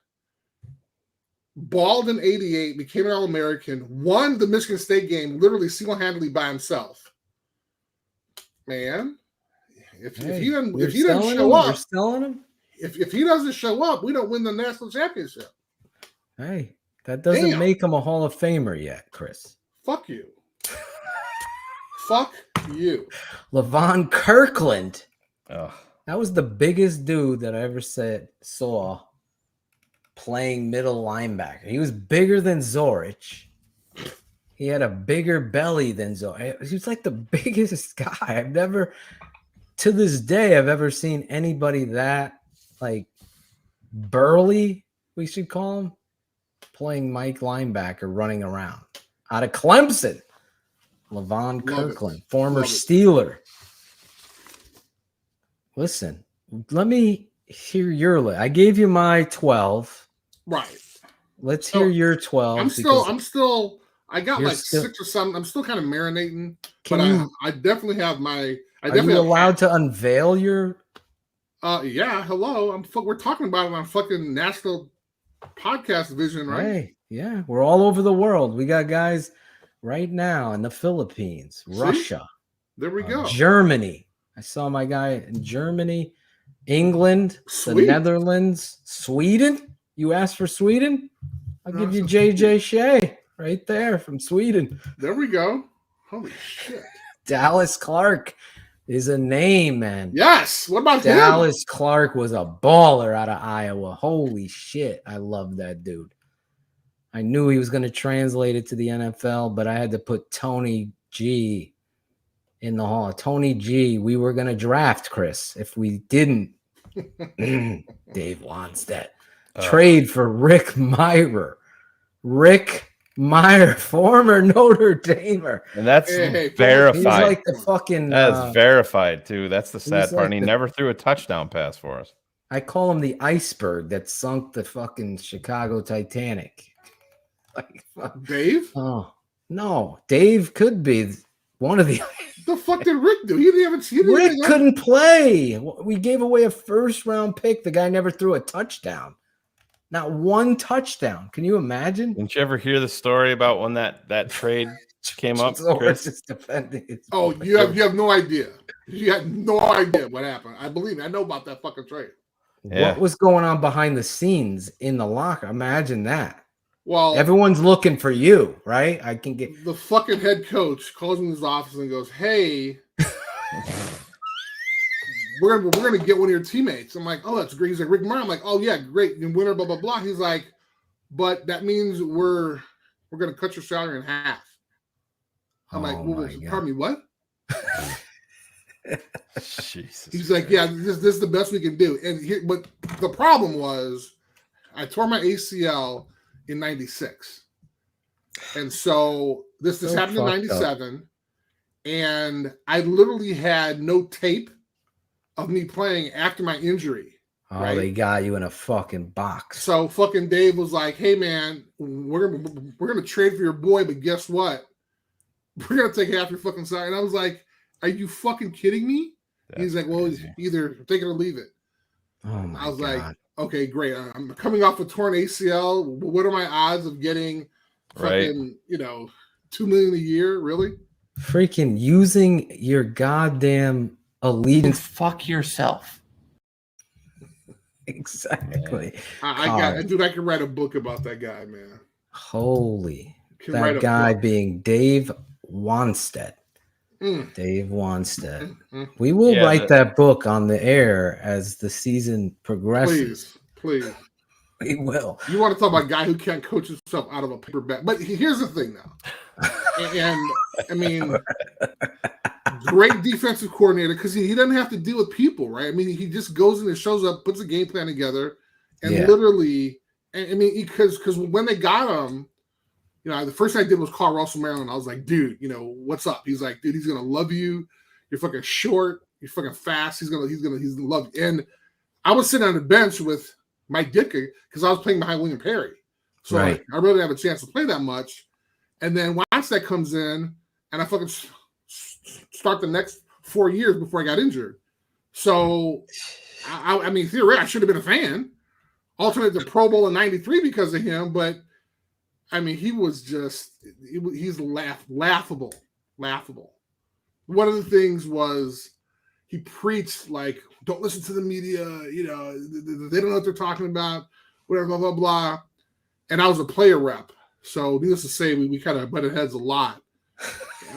Balled in 88, became an All-American, won the Michigan State game literally single-handedly by himself. Man, if he doesn't show up, we're selling him. If he doesn't show up, we don't win the national championship. Hey, that doesn't make him a Hall of Famer yet, Chris. Fuck you. Fuck you. LaVon Kirkland. Oh. That was the biggest dude that I ever saw playing middle linebacker. He was bigger than Zorich. He had a bigger belly than Zorich. He was like the biggest guy. I've never, to this day, I've ever seen anybody that like burly, we should call him, playing Mike linebacker, running around out of Clemson. LaVon Kirkland, former Steeler. Listen, let me hear your list. I gave you my 12. Right. Let's hear your 12. I got like 6 or something. I'm still kind of marinating, but I definitely have my. Are you allowed to unveil your? Yeah. Hello. We're talking about it on fucking national podcast vision, right? Hey, yeah, we're all over the world. We got guys right now in the Philippines, Russia. There we go. Germany. I saw my guy in Germany, England, the Netherlands, Sweden. You asked for Sweden? I'll give you JJ Shea right there from Sweden. There we go. Holy shit. Dallas Clark is a name, man. Yes. What about Dallas Clark was a baller out of Iowa. Holy shit. I love that dude. I knew he was going to translate it to the NFL, but I had to put Tony G in the hall. Tony G, we were going to draft, Chris. If we didn't, Dave Wanstead. Trade for Rick Meyer. Rick Meyer, former Notre Damer. And that's verified. He's like the fucking... That's verified, too. That's the sad part. Like He never threw a touchdown pass for us. I call him the iceberg that sunk the fucking Chicago Titanic. Like, Dave? Oh, no. Dave could be one of the... The fuck did Rick do? He didn't even see it. Rick couldn't play. We gave away a first-round pick. The guy never threw a touchdown. Not one touchdown. Can you imagine? Didn't you ever hear the story about when that trade came up? Chris? Oh, you have no idea. You had no idea what happened. I believe me. I know about that fucking trade. Yeah. What was going on behind the scenes in the locker? Imagine that. Well, everyone's looking for you, right? I can get the fucking head coach calls me in his office and goes, "Hey, we're gonna get one of your teammates." I'm like, "Oh, that's great." He's like, "Rick Meyer." I'm like, "Oh yeah, great, and winner, blah blah blah." He's like, "But that means we're gonna cut your salary in half." I'm like, well, "Pardon me, what?" Jesus. He's like, "Yeah, this is the best we can do." And but the problem was, I tore my ACL in 96. And so this happened in 97. And I literally had no tape of me playing after my injury. Oh, right? They got you in a fucking box. So fucking Dave was like, "Hey man, we're gonna trade for your boy, but guess what? We're gonna take half your fucking salary." And I was like, "Are you fucking kidding me?" He's like, "Well, either take it or leave it." Oh my God. I was like, "Okay, great. I'm coming off a torn ACL. What are my odds of getting fucking, $2 million a year? Really?" Freaking using your goddamn allegiance. Fuck yourself. Exactly. I can write a book about that guy, man. Holy. That guy being Dave Wanstead. Dave Wanstead. We will write that book on the air as the season progresses. Please. We will. You want to talk about a guy who can't coach himself out of a paper bag. But here's the thing now. And I mean, great defensive coordinator because he doesn't have to deal with people, right? I mean, he just goes in and shows up, puts a game plan together, and literally, I mean, because when they got him, the first thing I did was call Russell Maryland. I was like, "Dude, what's up?" He's like, "Dude, he's gonna love you. You're fucking short. You're fucking fast. He's gonna love you." And I was sitting on the bench with Mike Ditka because I was playing behind William Perry. So Right. I really didn't have a chance to play that much. And then Weinstein comes in, and I fucking start the next 4 years before I got injured. So, I mean, theoretically, I should have been a fan. Alternate to Pro Bowl in '93 because of him, but I mean, he was just, he's laughable. One of the things was he preached, like, don't listen to the media, you know, they don't know what they're talking about, whatever, blah, blah, blah. And I was a player rep. So needless to say, we kind of butted heads a lot.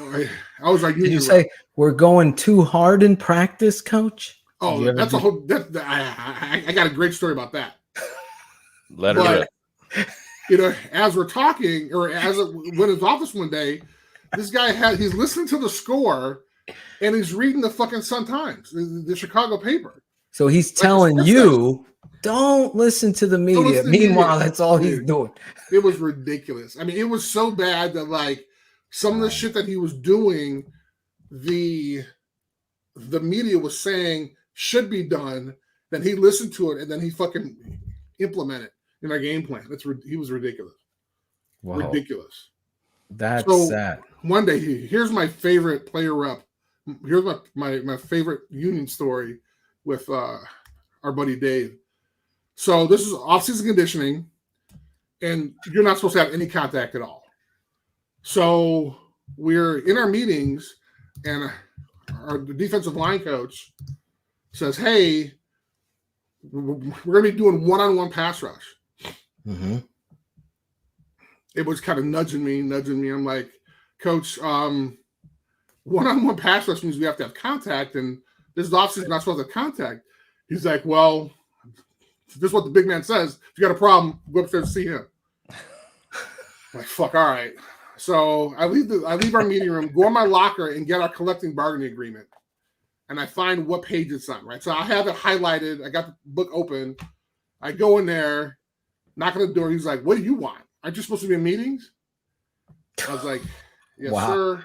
I was like, did you say we're going too hard in practice, coach? Oh, that's a whole, I got a great story about that. Let her rip. You know, as we're talking, or as it went in his office one day, this guy he's listening to the score and he's reading the fucking Sun-Times, the Chicago paper. So he's telling you, don't listen to the media. Meanwhile, that's all he's doing. It was ridiculous. I mean, it was so bad that, like, some of the shit that he was doing, the media was saying should be done, then he listened to it and then he fucking implemented it in our game plan. He was ridiculous. Wow. Ridiculous. That's sad. One day, here's my favorite player rep. Here's my favorite union story with our buddy Dave. So this is off-season conditioning, and you're not supposed to have any contact at all. So we're in our meetings, and our defensive line coach says, hey, we're going to be doing one-on-one pass rush. Mm-hmm. It was kind of nudging me. I'm like, Coach, one-on-one pass rush means we have to have contact, and this is obviously not supposed to have contact. He's like, well, this is what the big man says. If you got a problem, go upstairs and see him. I'm like, fuck, all right. So I leave our meeting room, go in my locker, and get our collective bargaining agreement. And I find what page it's on, right? So I have it highlighted. I got the book open. I go in there, knock on the door. He's like, what do you want? Aren't you supposed to be in meetings? I was like, yes, wow. sir.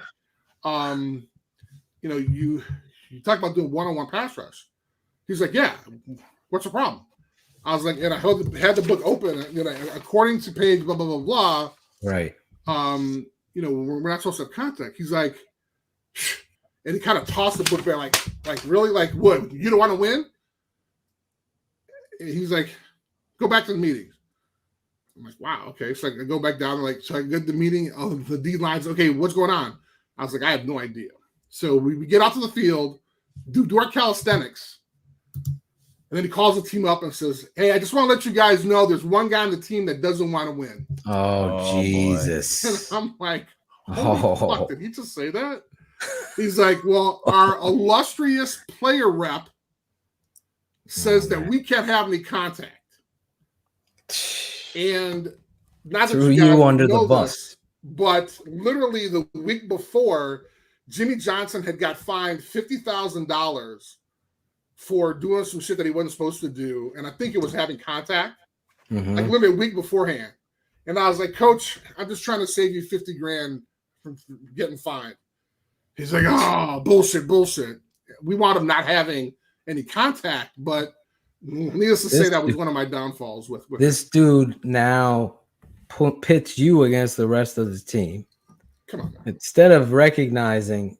You know, you talk about doing one-on-one pass rush. He's like, yeah, what's the problem? I was like, and I had the book open, you know, according to page blah, blah, blah, blah. Right. You know, we're not supposed to have contact. He's like, shh. And he kind of tossed the book back, like really? Like, what? You don't want to win? And he's like, go back to the meetings. I'm like, wow, okay. So I go back down, like, so I get the meeting of the D lines. Okay, what's going on? I was like, I have no idea. So we get out to the field, do our calisthenics. And then he calls the team up and says, hey, I just want to let you guys know there's one guy on the team that doesn't want to win. Oh, Jesus. And I'm like, holy fuck, did he just say that? He's like, well, our illustrious player rep says that we can't have any contact. And not threw you under the bus. This, but literally the week before, Jimmy Johnson had got fined $50,000 for doing some shit that he wasn't supposed to do. And I think it was having contact, like literally a week beforehand. And I was like, Coach, I'm just trying to save you $50,000 from getting fined. He's like, oh, bullshit. We want him not having any contact, but needless to say, that was one of my downfalls with this dude now pits you against the rest of the team. Come on, man. Instead of recognizing,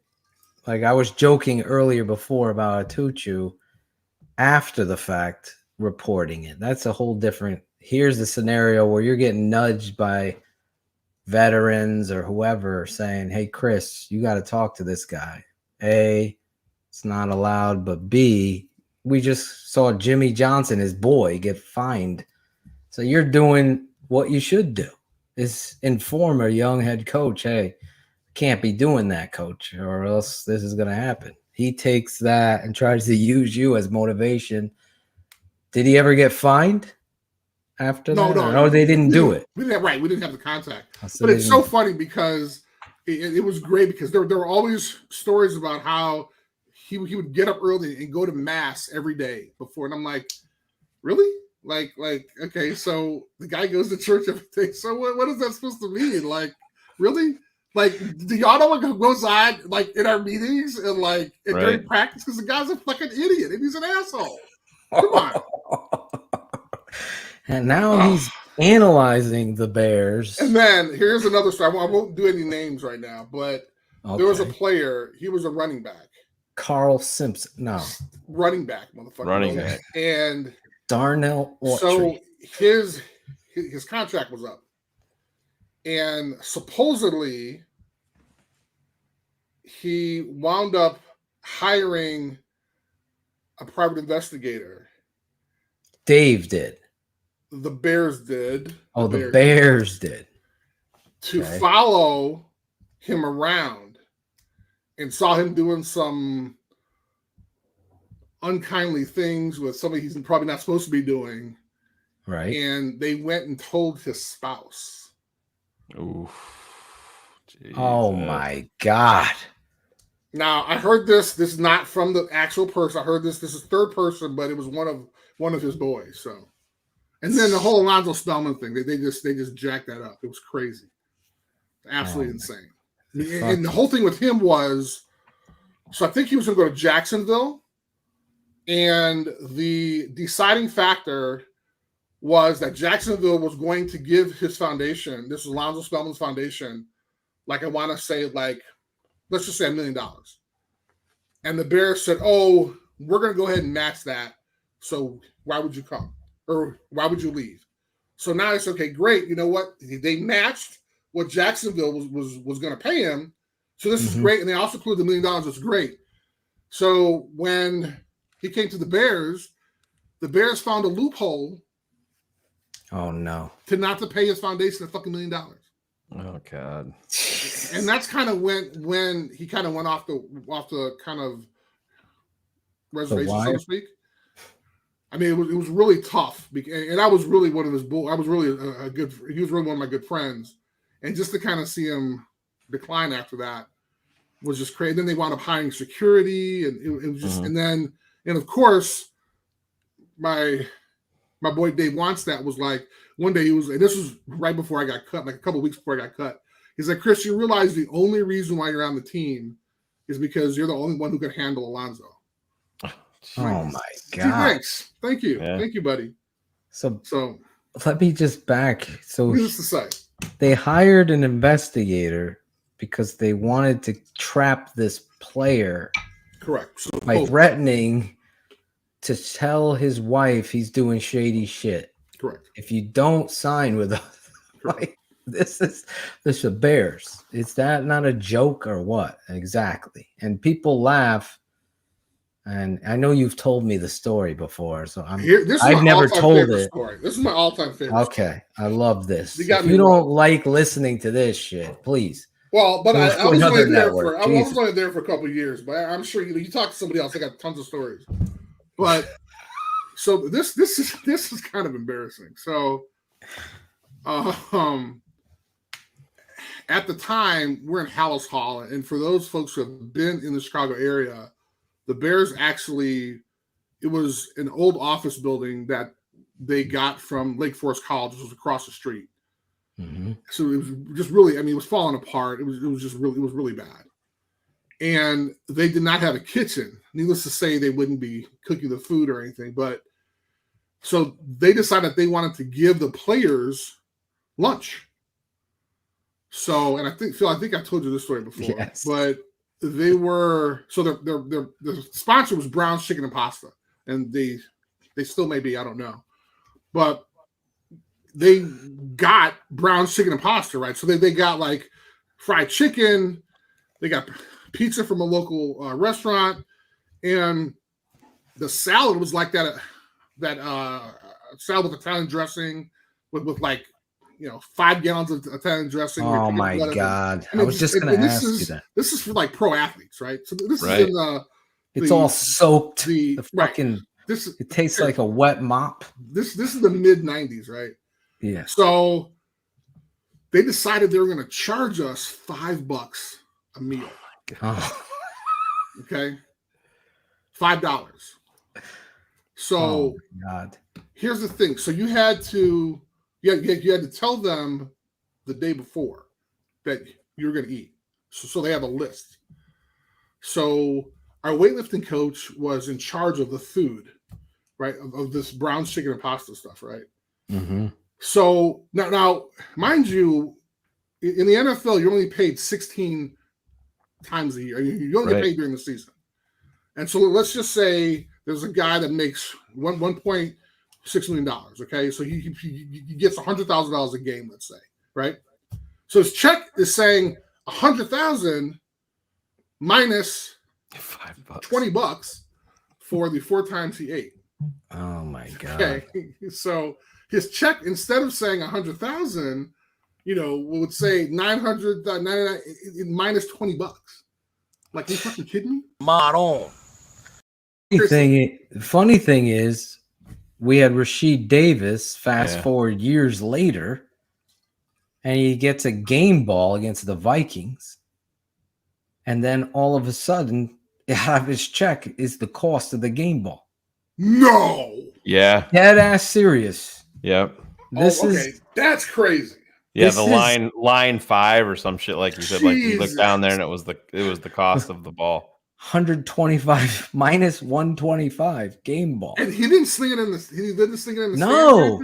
like I was joking earlier before about Atuchu, after the fact, reporting it. That's a whole different. Here's the scenario where you're getting nudged by veterans or whoever saying, hey, Chris, you got to talk to this guy. A, it's not allowed, but B, we just saw Jimmy Johnson, his boy, get fined. So you're doing what you should do, is inform a young head coach, hey, can't be doing that, coach, or else this is going to happen. He takes that and tries to use you as motivation. Did he ever get fined after that? No, they didn't do it. We didn't have the contact. But it's so funny because it was great because there were always stories about how he would get up early and go to mass every day before. And I'm like, really? Like, okay, so the guy goes to church every day. So what is that supposed to mean? Like, really? Like, do y'all know what goes on, like, in our meetings and, like, during practice? Because the guy's a fucking idiot and he's an asshole. Come on. And now analyzing the Bears. And then here's another story. I won't do any names right now, but there was a player. He was a running back. Carl Simpson. No. Running back, motherfucker. Running back. And Darnell Autry. So his contract was up. And supposedly he wound up hiring a private investigator. Dave did. The Bears did. Oh, the Bears did. To follow him around and saw him doing some unkindly things with somebody he's probably not supposed to be doing. Right. And they went and told his spouse. Oof. Oh my God. Now I heard this. This is not from the actual person. I heard this. This is third person, but it was one of his boys. So, and then the whole Alonzo Spellman thing. They just jacked that up. It was crazy. Absolutely insane. And the whole thing with him was, so I think he was going to go to Jacksonville, and the deciding factor was that Jacksonville was going to give his foundation, this is Alonzo Spellman's foundation, like I want to say, like, let's just say $1 million. And the Bears said, oh, we're going to go ahead and match that. So why would you come? Or why would you leave? So now it's okay, great. You know what? They matched what Jacksonville was going to pay him. So this is great. And they also included the $1 million. It's great. So when he came to the Bears found a loophole. Oh no! To pay his foundation a fucking $1 million. Oh God! And that's kind of when he kind of went off the kind of reservation, so to speak. I mean, it was really tough, and I was really one of his I was really he was really one of my good friends, and just to kind of see him decline after that was just crazy. Then they wound up hiring security, and it was just, and of course, my boy Dave Wannstedt was like, one day and this was right before I got cut, like a couple of weeks before I got cut. He's like, Chris, you realize the only reason why you're on the team is because you're the only one who can handle Alonzo. Oh my God! Thanks, thank you, thank you, buddy. So let me just back. So needless to say, they hired an investigator because they wanted to trap this player. Correct. So, by threatening to tell his wife he's doing shady shit. Correct. If you don't sign with us, like this is the Bears. Is that not a joke or what? Exactly. And people laugh. And I know you've told me the story before, so I've never told it. Story. This is my all-time favorite. Okay, I love this. If you don't like listening to this shit, please. Well, but I was only there for I was only there for a couple of years, but I'm sure you talk to somebody else. I got tons of stories. But so this is kind of embarrassing. So, at the time we're in Hallis Hall, and for those folks who have been in the Chicago area, the Bears actually, it was an old office building that they got from Lake Forest College, which was across the street. So it was just really, I mean, it was falling apart. It was really bad. And they did not have a kitchen. Needless to say, they wouldn't be cooking the food or anything. But so they decided they wanted to give the players lunch. So, and I think I told you this story before. Yes. But they were, so their sponsor was Brown's Chicken and Pasta, and they still may be, I don't know, but they got Brown's Chicken and Pasta, right? So they got like fried chicken, they got pizza from a local restaurant, and the salad was like that salad with Italian dressing with like, 5 gallons of Italian dressing. Oh my God! I was just going to ask you that. This is for like pro athletes, right? So this is in it's all soaked. The fucking it tastes like a wet mop. This is the mid 90s, right? Yeah. So they decided they were going to charge us $5 a meal. Oh. Okay, $5. So God. Here's the thing. So you had to tell them the day before that you were going to eat. So they have a list. So our weightlifting coach was in charge of the food, right? Of this Brown's Chicken and Pasta stuff, right? So now, mind you, in the NFL, you're only paid 16 times a year. You only get paid during the season. And so let's just say there's a guy that makes $1.6 million. Okay, so he gets $100,000 a game, let's say, right? So his check is saying $100,000 minus $20 for the 4 times he ate. Oh my god! Okay, so his check, instead of saying $100,000, would say 999 minus $20. Like, are you fucking kidding me? Model. Funny thing is, we had Rashid Davis. Fast forward years later, and he gets a game ball against the Vikings, and then all of a sudden, out of his check is the cost of the game ball. No. Yeah. Dead ass serious. Yep. This is that's crazy. Yeah, the line 5 or some shit, like you said. Like you look down there and it was the cost of the ball. 125 minus 125 game ball. And he didn't sling it in the. He didn't sling it in the. No,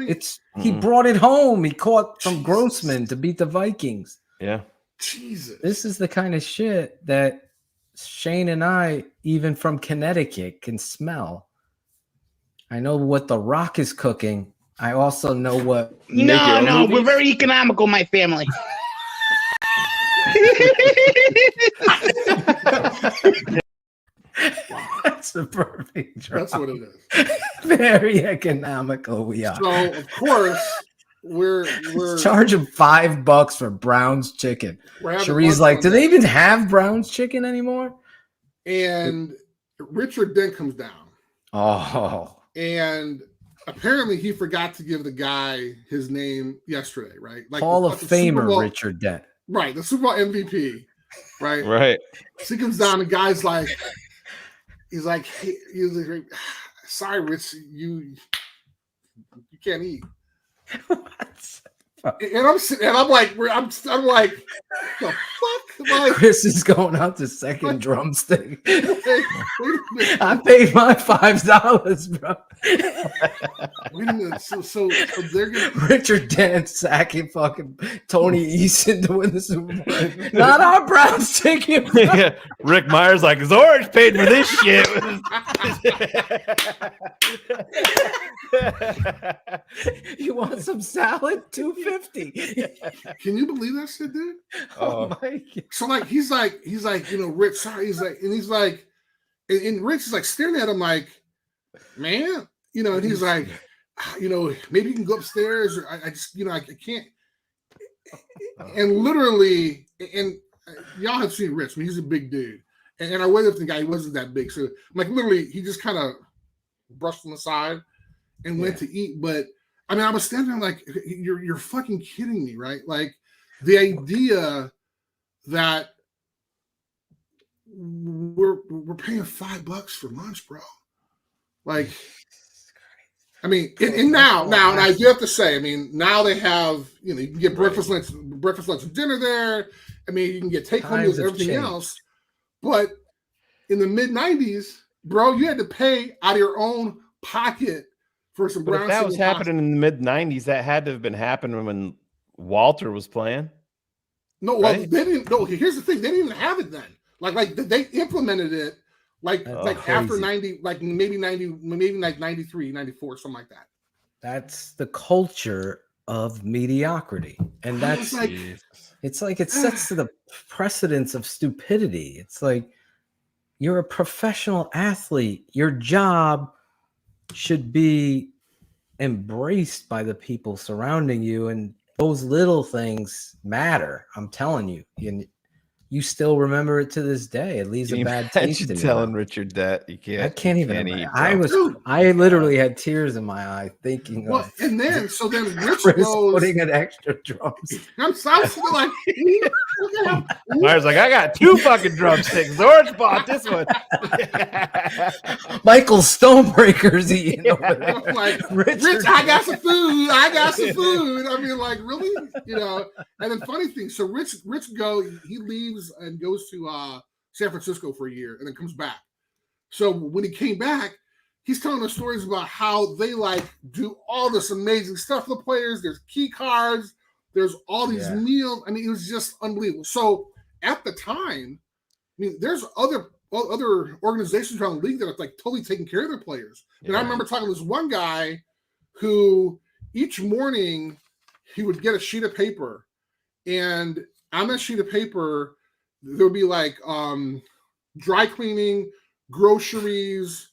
he brought it home. He caught from Grossman to beat the Vikings. Yeah. Jesus. This is the kind of shit that Shane and I, even from Connecticut, can smell. I know what The Rock is cooking. I also know what. No, we're very economical, my family. That's the perfect drop. That's what it is. Very economical we are. So of course we're charge him $5 for Brown's chicken. Cherie's like, do they even have Brown's chicken anymore? And Richard Dent comes down. Oh. And apparently he forgot to give the guy his name yesterday, right? Like Hall of Famer Richard Dent. Right, the Super Bowl MVP. Right. Right. So he comes down, the guy's like, he's like, sorry, Rich, you can't eat. And I'm like, the fuck? Like, Chris is going out to second drumstick. I paid my $5, bro. Wait a minute. So they're gonna Richard Dent sacking fucking Tony Eason to win the Super Bowl. Not our Browns ticket. Yeah. Rick Myers like, Zorich paid for this shit. You want some salad? $2.50. Can you believe that shit, dude? Oh my god! So like he's like, Rich, sorry. He's like, and Rich is like staring at him like, man, and he's like, maybe you can go upstairs, or I just, I can't. And literally, and y'all have seen Rich. I mean, he's a big dude, and our weightlifting guy, he wasn't that big, so like literally, he just kind of brushed him aside and went to eat. But I mean, I was standing there like, you're fucking kidding me, right? Like the idea that we're paying $5 for lunch, bro. Like, I mean, and now, and I do have to say, I mean, now they have, you can get breakfast, lunch, and dinner there. I mean, you can get take-home meals, everything else. But in the mid-90s, bro, you had to pay out of your own pocket for some brown. If that was happening in the mid-90s, that had to have been happening when Walter was playing. No, well, they didn't. No, here's the thing: they didn't even have it then. Like they implemented it like after 90, like maybe 90, maybe like 93, 94, something like that. That's the culture of mediocrity, and that's like, it's like it sets to the precedence of stupidity. It's like, you're a professional athlete. Your job should be embraced by the people surrounding you, and those little things matter. I'm telling you, you still remember it to this day. It leaves a bad taste in you. Telling Richard that you can't. I can't even. Eat, I literally had tears in my eye thinking. Well, and then Rich Chris goes putting an extra drumstick. I'm still like, Myers like, I got 2 fucking drumsticks. Zorich bought this one. Michael Stonebreaker's eating over there. I'm like, Rich, I got some food. I mean, like, really, And then funny thing, so Rich he leaves and goes to San Francisco for a year, and then comes back. So when he came back, he's telling us stories about how they like do all this amazing stuff for the players. There's key cards. There's all these meals. I mean, it was just unbelievable. So at the time, I mean, there's other organizations around the league that are like totally taking care of their players. And I remember talking to this one guy who each morning he would get a sheet of paper, and on that sheet of paper there would be like dry cleaning, groceries,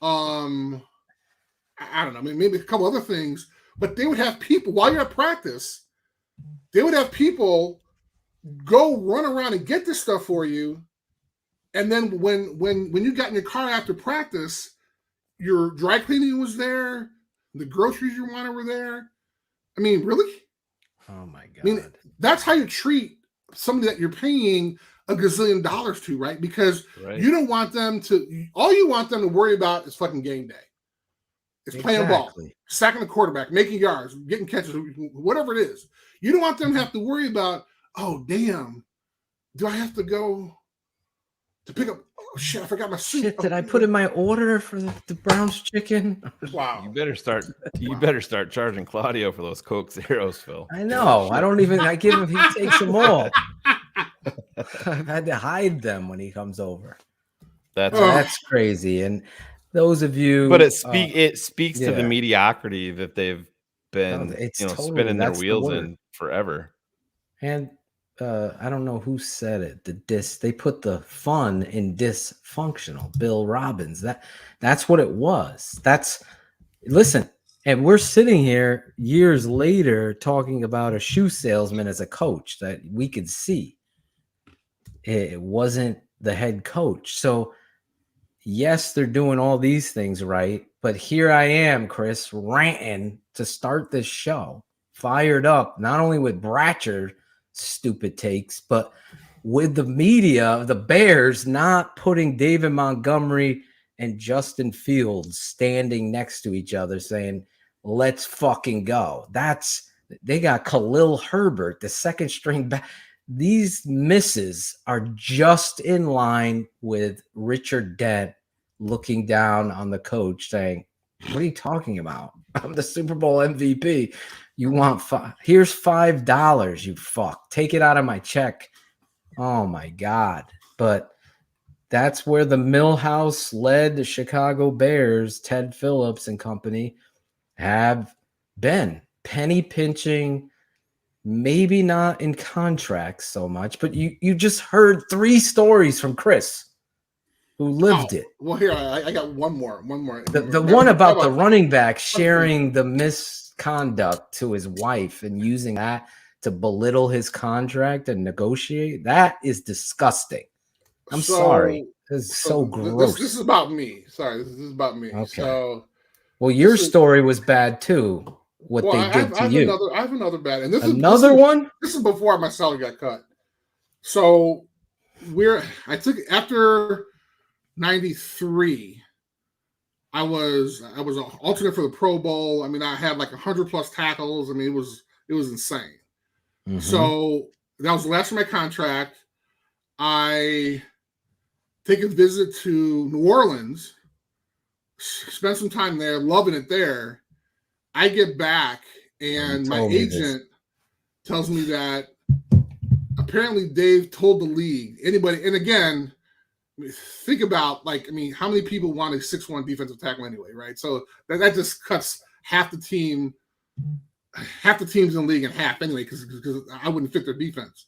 I don't know, maybe a couple other things, but they would have people while you're at practice. They would have people go run around and get this stuff for you. And then when you got in your car after practice, your dry cleaning was there, the groceries you wanted were there. I mean, really? Oh my God. I mean, that's how you treat somebody that you're paying a gazillion dollars to, right? Because you don't want them to, all you want them to worry about is fucking game day. It's playing ball, sacking the quarterback, making yards, getting catches, whatever it is. You don't want them to have to worry about, oh, damn, do I have to go to pick up? Oh, shit, I forgot my suit. Shit, did I put in my order for the Browns chicken? Wow. You better start charging Claudio for those Coke Zeros, Phil. I know. I give him, he takes them all. I've had to hide them when he comes over. That's crazy. And those of you, but it speaks to the mediocrity that they've been spinning their wheels in forever. And I don't know who said it. They put the fun in dysfunctional. Bill Robbins. That's what it was. Listen, and we're sitting here years later talking about a shoe salesman as a coach that we could see. It wasn't the head coach. So yes, they're doing all these things right, but here I am, Chris, ranting to start this show, fired up, not only with Bratcher stupid takes, but with the media, the Bears not putting David Montgomery and Justin Fields standing next to each other saying, let's fucking go. They got Khalil Herbert, the second string back. These misses are just in line with Richard Dent looking down on the coach saying, what are you talking about? I'm the Super Bowl MVP. You want here's $5, you fuck. Take it out of my check. Oh my God. But that's where the Millhouse led the Chicago Bears, Ted Phillips and company, have been penny pinching. Maybe not in contracts so much, but you just heard 3 stories from Chris, who lived it. Well, here I got one more. The one about the running back sharing the misconduct to his wife and using that to belittle his contract and negotiate. That is disgusting. I'm sorry. This is so gross. This is about me. Sorry, this is about me. Okay. So, well, your story was bad too. What they did to you. I have another bad, and this is before my salary got cut. So after 93, I was an alternate for the Pro Bowl. I mean, I had like 100+ tackles. I mean, it was insane. Mm-hmm. So that was the last of my contract. I take a visit to New Orleans, spend some time there, loving it there. I get back and my agent tells me that apparently Dave told the league, anybody, and again, think about how many people want a 6'1" defensive tackle anyway, right? So that just cuts half the teams in the league in half anyway, because I wouldn't fit their defense.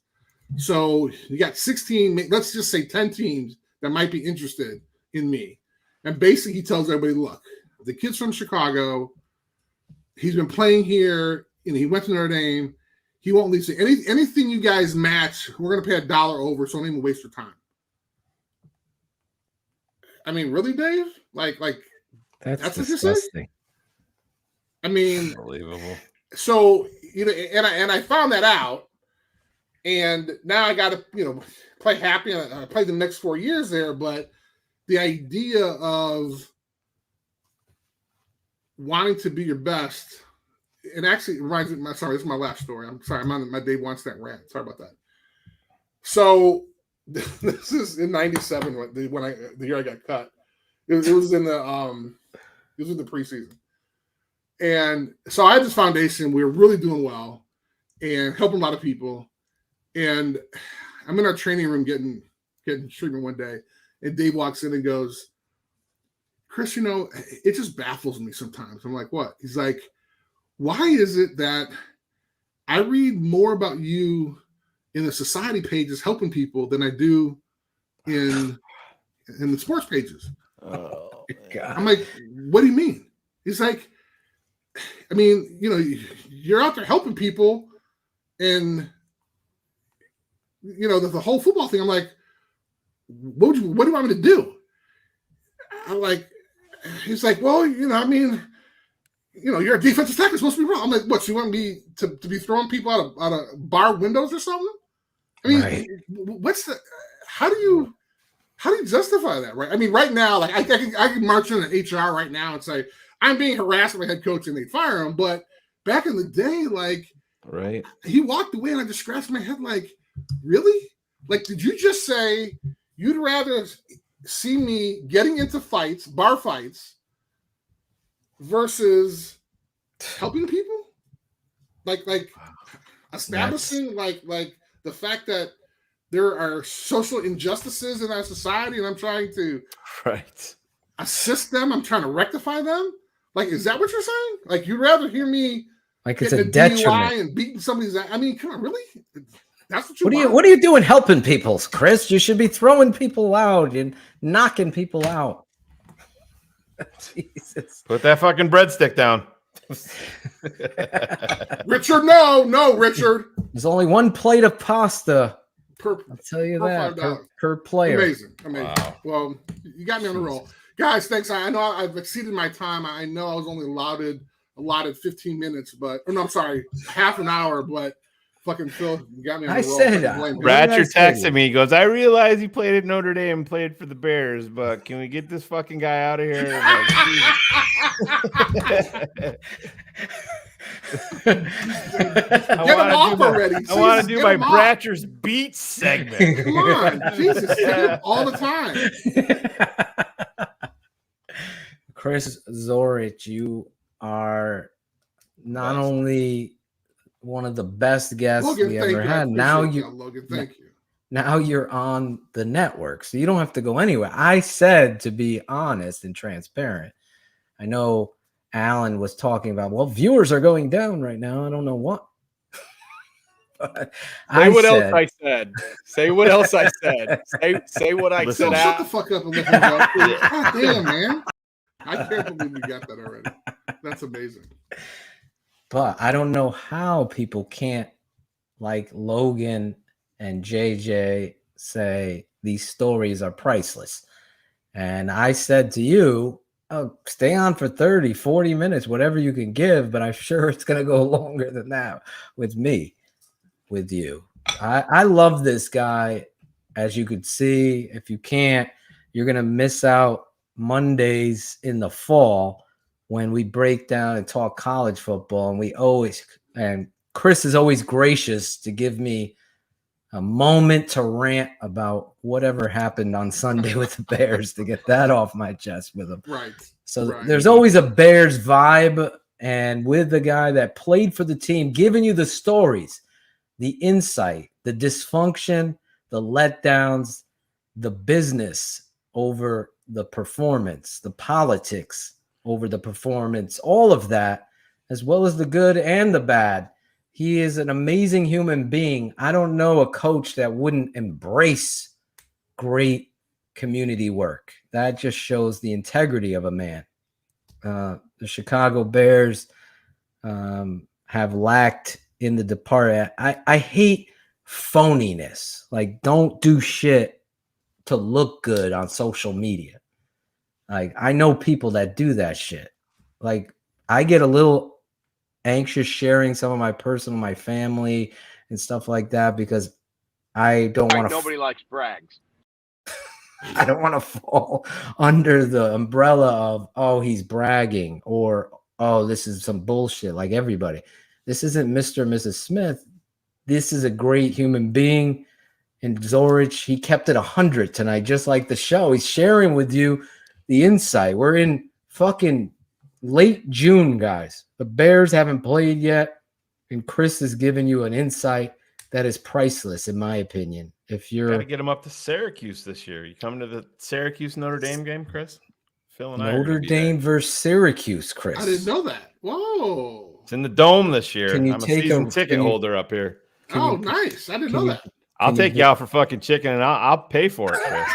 So you got 16, let's just say 10 teams that might be interested in me. And basically he tells everybody, look, the kid's from Chicago. He's been playing here, and he went to Notre Dame. He won't leave. Anything you guys match, we're going to pay $1 over, so don't even waste your time. I mean, really, Dave? Like that's disgusting. What you say? I mean, unbelievable. So and I found that out, and now I got to play happy. I played the next 4 years there, but the idea of wanting to be your best, and actually reminds me. Sorry, this is my last story. I'm sorry, I'm on my Dave Wants That rant. Sorry about that. So this is in '97 when the year I got cut. It was in the This was the preseason. And so I had this foundation. We were really doing well and helping a lot of people. And I'm in our training room getting treatment one day. And Dave walks in and goes, Chris, you know, it just baffles me sometimes. I'm like, what? He's like, why is it that I read more about you in the society pages helping people than I do in the sports pages? Oh, God. I'm like, what do you mean? He's like, I mean, you know, you're out there helping people and, you know, the whole football thing. I'm like, what do you want me to do? I'm like, he's like, well, you know, I mean, you know, you're a defensive tackle, you're supposed to be wrong. I'm like, what? So you want me to be throwing people out of bar windows or something? I mean, Right. what's the? How do you justify that? Right? I mean, right now, like I can march in an HR right now and say I'm being harassed by my head coach and they fire him. But back in the day, like, right, he walked away and I just scratched my head, like, really? Like, did you just say you'd rather see me getting into fights, bar fights, versus helping people, like establishing like the fact that there are social injustices in our society and I'm trying to assist them, I'm trying to rectify them? Like, is that what you're saying? Like, you'd rather hear me Like it's a getting detriment. DUI and beating somebody's ass? I mean, come on, really? That's what you What are you doing helping people, Chris? You should be throwing people out and knocking people out. Jesus. Put that fucking breadstick down. Richard, no, Richard. There's only one plate of pasta. I'll tell you per that $5. per player. Amazing. Wow. Well, you got me on the roll, guys. Thanks. I know I've exceeded my time. I know I was only allotted 15 minutes, but no, I'm sorry, half an hour. But fucking Phil, you got me on the roll. Ratcher texted me. He goes, I realize he played at Notre Dame and played for the Bears, but can we get this fucking guy out of here? I want to do my Bratcher's Beats segment. Come on, Jesus, all the time. Chris Zorich, you are not only one of the best guests Logan, we thank ever you. had. I Now appreciate you, that, Logan, thank you. Now you're on the network, so you don't have to go anywhere. I said to be honest and transparent. I know Alan was talking about, well, viewers are going down right now. I don't know what. Say what else I said. Say what else I said. Say what I said. Shut the fuck up and let him go. God damn, man. I can't believe we got that already. That's amazing. But I don't know how people can't, like Logan and JJ, say these stories are priceless. And I said to you, oh, stay on for 30, 40 minutes, whatever you can give, but I'm sure it's going to go longer than that with me, with you. I love this guy. As you could see, if you can't, you're going to miss out Mondays in the fall when we break down and talk college football. And Chris is always gracious to give me a moment to rant about whatever happened on Sunday with the Bears to get that off my chest with him. Right. So there's always a Bears vibe, and with the guy that played for the team, giving you the stories, the insight, the dysfunction, the letdowns, the business over the performance, the politics over the performance, all of that, as well as the good and the bad. He is an amazing human being. I don't know a coach that wouldn't embrace great community work. That just shows the integrity of a man. The Chicago Bears have lacked in the department. I hate phoniness. Like, don't do shit to look good on social media. Like, I know people that do that shit. Like, I get a little anxious sharing some of my personal, my family and stuff like that, because I don't want to. Nobody likes brags. I don't want to fall under the umbrella of, oh, he's bragging, or, oh, this is some bullshit like everybody. This isn't Mr. and Mrs. Smith. This is a great human being. And Zorich, he kept it 100 tonight, just like the show. He's sharing with you the insight. We're in fucking late June, guys. The Bears haven't played yet, and Chris is giving you an insight that is priceless, in my opinion. If you're got to get him up to Syracuse this year. You coming to the Syracuse Notre Dame game, Chris? Phil and Notre Dame versus Syracuse, Chris. I didn't know that. Whoa. It's in the Dome this year. Can you I'm a take season him- ticket can you- holder up here. Oh, nice. I didn't know that. I'll take you out for fucking chicken, and I'll pay for it, Chris.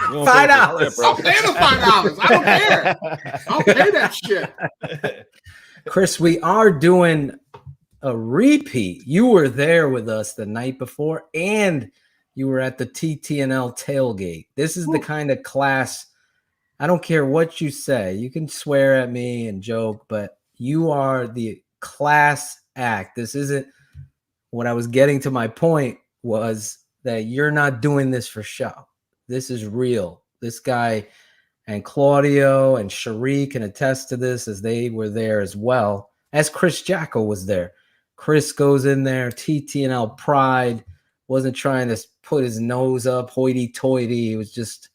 You won't pay for $5. it, bro. I'll pay the $5. I don't care. I'll pay that shit. Chris, we are doing a repeat. You were there with us the night before, and you were at the TTNL tailgate. This is the kind of class. I don't care what you say. You can swear at me and joke, but you are the class act. This isn't what I was getting to. My point was that you're not doing this for show. This is real. This guy and Claudio and Cherie can attest to this, as they were there as well, as Chris Jacko was there. Chris goes in there, TTNL pride, wasn't trying to put his nose up hoity-toity. He was just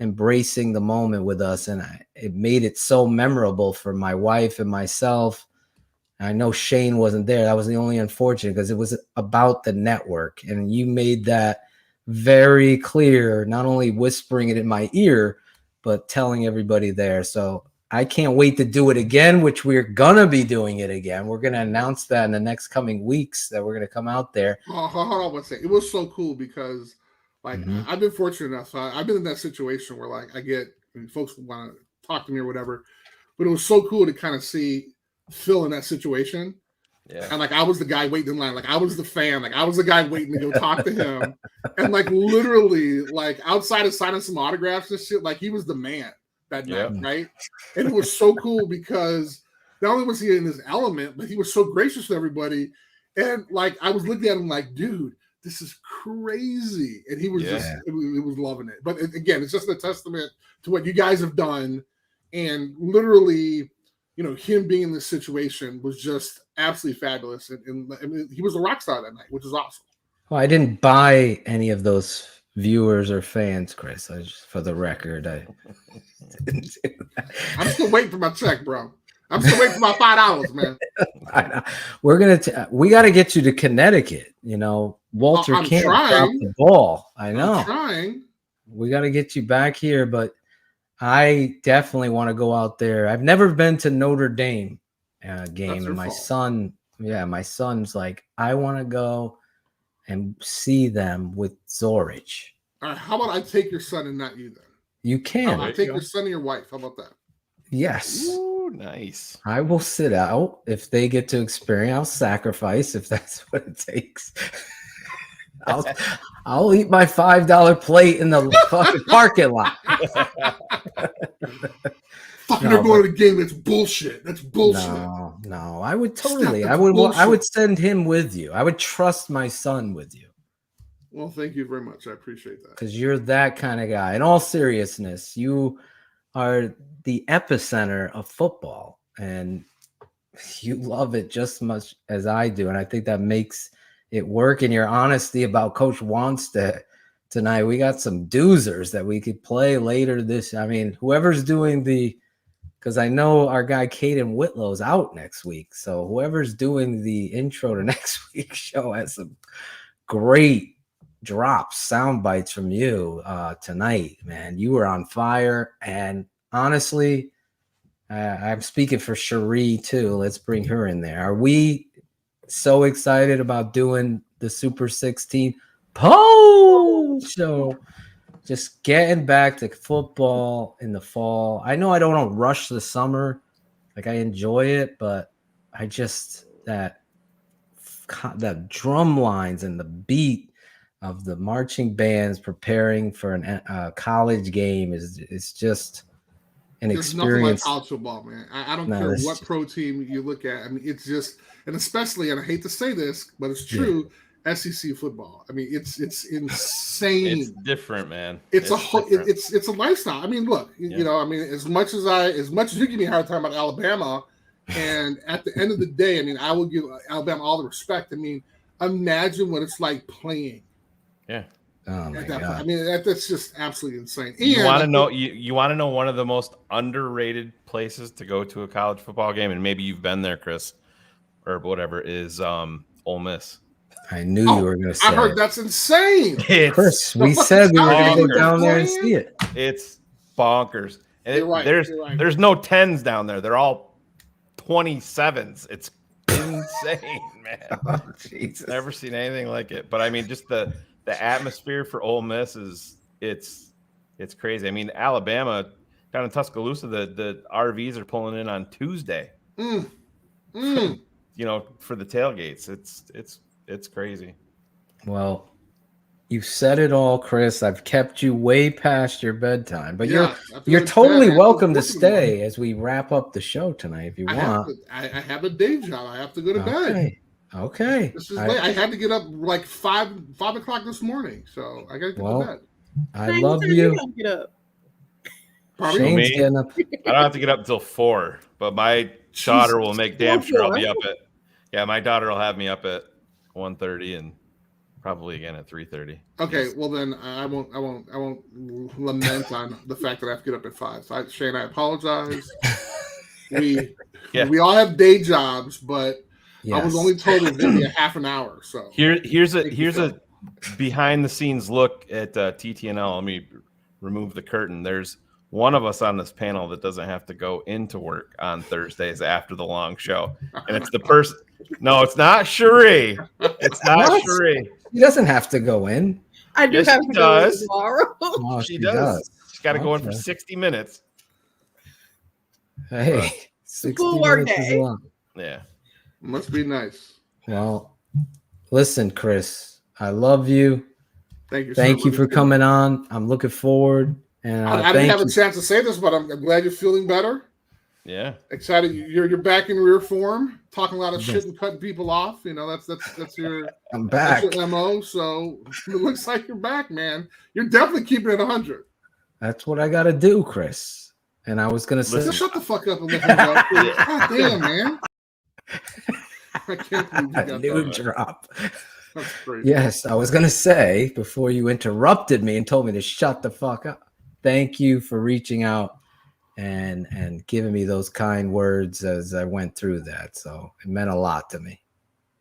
embracing the moment with us, and it made it so memorable for my wife and myself. I know Shane wasn't there. That was the only unfortunate, because it was about the network, and you made that very clear, not only whispering it in my ear, but telling everybody there. So I can't wait to do it again, which we're going to be doing it again. We're going to announce that in the next coming weeks that we're going to come out there. Hold on one second. It was so cool because, like, I've been fortunate enough. So I've been in that situation where, like, folks want to talk to me or whatever, but it was so cool to kind of see Phil in that situation. Yeah. And, like, I was the guy waiting in line. Like, I was the fan. Like, I was the guy waiting to go talk to him. And, like, literally, like, outside of signing some autographs and shit, like, he was the man that night, right? And it was so cool because not only was he in his element, but he was so gracious to everybody. And, like, I was looking at him like, dude, this is crazy. And he was just, it was loving it. But again, it's just a testament to what you guys have done. And literally, you know, him being in this situation was just absolutely fabulous. And I mean, he was a rock star that night, which is awesome. Well, I didn't buy any of those viewers or fans, Chris. I just, for the record, I didn't do that. I'm still waiting for my check, bro. I'm still waiting for my $5, man. We got to get you to Connecticut. You know, Walter I'm can't trying. drop the ball. I know. I'm trying. We got to get you back here, but I definitely want to go out there. I've never been to Notre Dame game, and my son's like, I want to go and see them with Zorich. All right, how about I take your son and not you then? You can. I'll take your son and your wife. How about that? Yes. Ooh, nice. I will sit out if they get to experience. I'll sacrifice if that's what it takes. I'll eat my $5 plate in the fucking parking lot. Fucking they're going to the game. That's bullshit. That's bullshit. No. I would totally. I would send him with you. I would trust my son with you. Well, thank you very much. I appreciate that. Because you're that kind of guy. In all seriousness, you are the epicenter of football, and you love it just as much as I do. And I think that makes it work. And your honesty about Coach Wanstead tonight. We got some doozers that we could play later whoever's doing because I know our guy Caden Whitlow's out next week. So whoever's doing the intro to next week's show has some great drops, sound bites from you tonight, man. You were on fire. And honestly, I'm speaking for Cherie too. Let's bring her in there. Are we so excited about doing the Super 16 post show? Just getting back to football in the fall. I know I don't want to rush the summer. Like, I enjoy it, but I just that drum lines and the beat of the marching bands preparing for a college game is just an There's experience. nothing like college football, man. I don't care it's what pro team you look at. I mean, it's just, and especially, and I hate to say this, but it's true. SEC football. I mean, it's insane. It's different, man. It's a lifestyle. I mean, look, you know, I mean, as much as you give me a hard time about Alabama, and at the end of the day, I mean, I will give Alabama all the respect. I mean, imagine what it's like playing. Yeah. Oh my God. I mean, that's just absolutely insane. You want to know? You want to know one of the most underrated places to go to a college football game, and maybe you've been there, Chris, or whatever, is Ole Miss. I knew you were going to say. I heard that's insane. Chris, we said we were going to go down there and see it. It's bonkers. And You're right, there's no 10s down there. They're all 27s. It's insane, man. Oh, Jesus. Never seen anything like it. But I mean, just the atmosphere for Ole Miss is it's crazy. I mean, Alabama down in Tuscaloosa, the RVs are pulling in on Tuesday. You know, for the tailgates. It's crazy. Well, you've said it all, Chris. I've kept you way past your bedtime, but you're totally welcome to stay as we wrap up the show tonight if you want. I have a day job. I have to go to bed. Okay. This is late. I had to get up like 5 o'clock this morning, so I got to get to bed. I love you. Get up. Shane's getting up. I don't have to get up until 4, but my daughter will make damn sure I'll be up at. Yeah, my daughter will have me up at 1:30 and probably again at 3:30. Okay, well then I won't lament on the fact that I have to get up at 5. So Shane, I apologize. We all have day jobs, but I was only told it was going to be a half an hour. So here's a behind the scenes look at TTNL. Let me remove the curtain. There's one of us on this panel that doesn't have to go into work on Thursdays after the long show, and it's the person. No, it's not Cherie. It's not Cherie. She doesn't have to go in. I do have to go in tomorrow. Oh, she does. She's got to go in for 60 minutes. Hey, 60 full work minutes is day. a lot. Yeah. Must be nice. Well, listen, Chris, I love you. Thank you. Thank you for coming on. I'm looking forward. And I didn't have a chance to say this, but I'm glad you're feeling better. Yeah. Excited. You're back in rear form, talking a lot of shit and cutting people off. You know, that's your I'm back. That's your MO. So it looks like you're back, man. You're definitely keeping it 100. That's what I got to do, Chris. And I was going to say, just shut the fuck up and let him go. God damn, man. I can't believe you got new that drop. That's crazy. Yes, I was going to say before you interrupted me and told me to shut the fuck up. Thank you for reaching out and giving me those kind words as I went through that. So it meant a lot to me.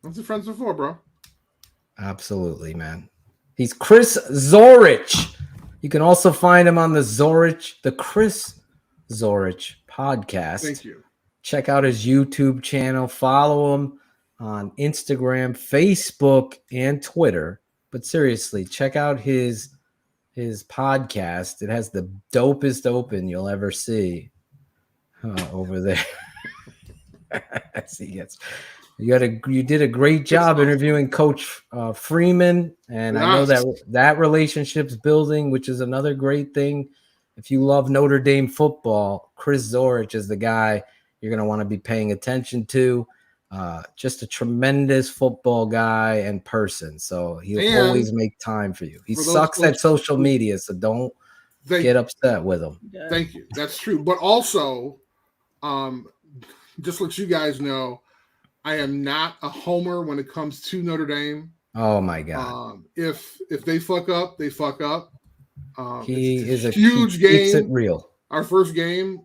What's your friends before, bro? Absolutely, man. He's Chris Zorich. You can also find him on the Chris Zorich podcast. Thank you. Check out his YouTube channel. Follow him on Instagram, Facebook, and Twitter. But seriously, check out his podcast. It has the dopest open you'll ever see over there. Yes. You did a great job interviewing Coach Freeman, and I know that relationship's building, which is another great thing. If you love Notre Dame football, Chris Zorich is the guy you're going to want to be paying attention to. Just a tremendous football guy and person. So he'll always make time for you. He sucks at social media, so don't get upset with him. Thank you. That's true. But also, just let you guys know, I am not a homer when it comes to Notre Dame. Oh my God. If they fuck up, they fuck up. He is a huge game. Keeps it real. Our first game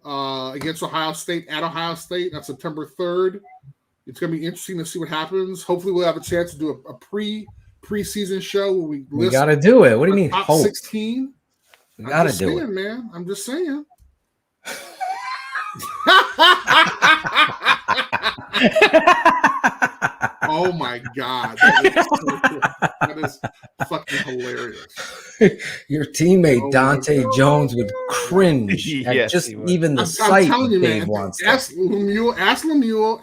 against Ohio State at Ohio State. That's September 3rd. It's going to be interesting to see what happens. Hopefully, we'll have a chance to do a preseason show where we got to do it. What do you mean? Top hope? 16. We got to do it, man. I'm just saying. Oh my God. That is fucking hilarious. Your teammate Dante Jones would cringe at just even the sight Dave wants. Ask Lemuel,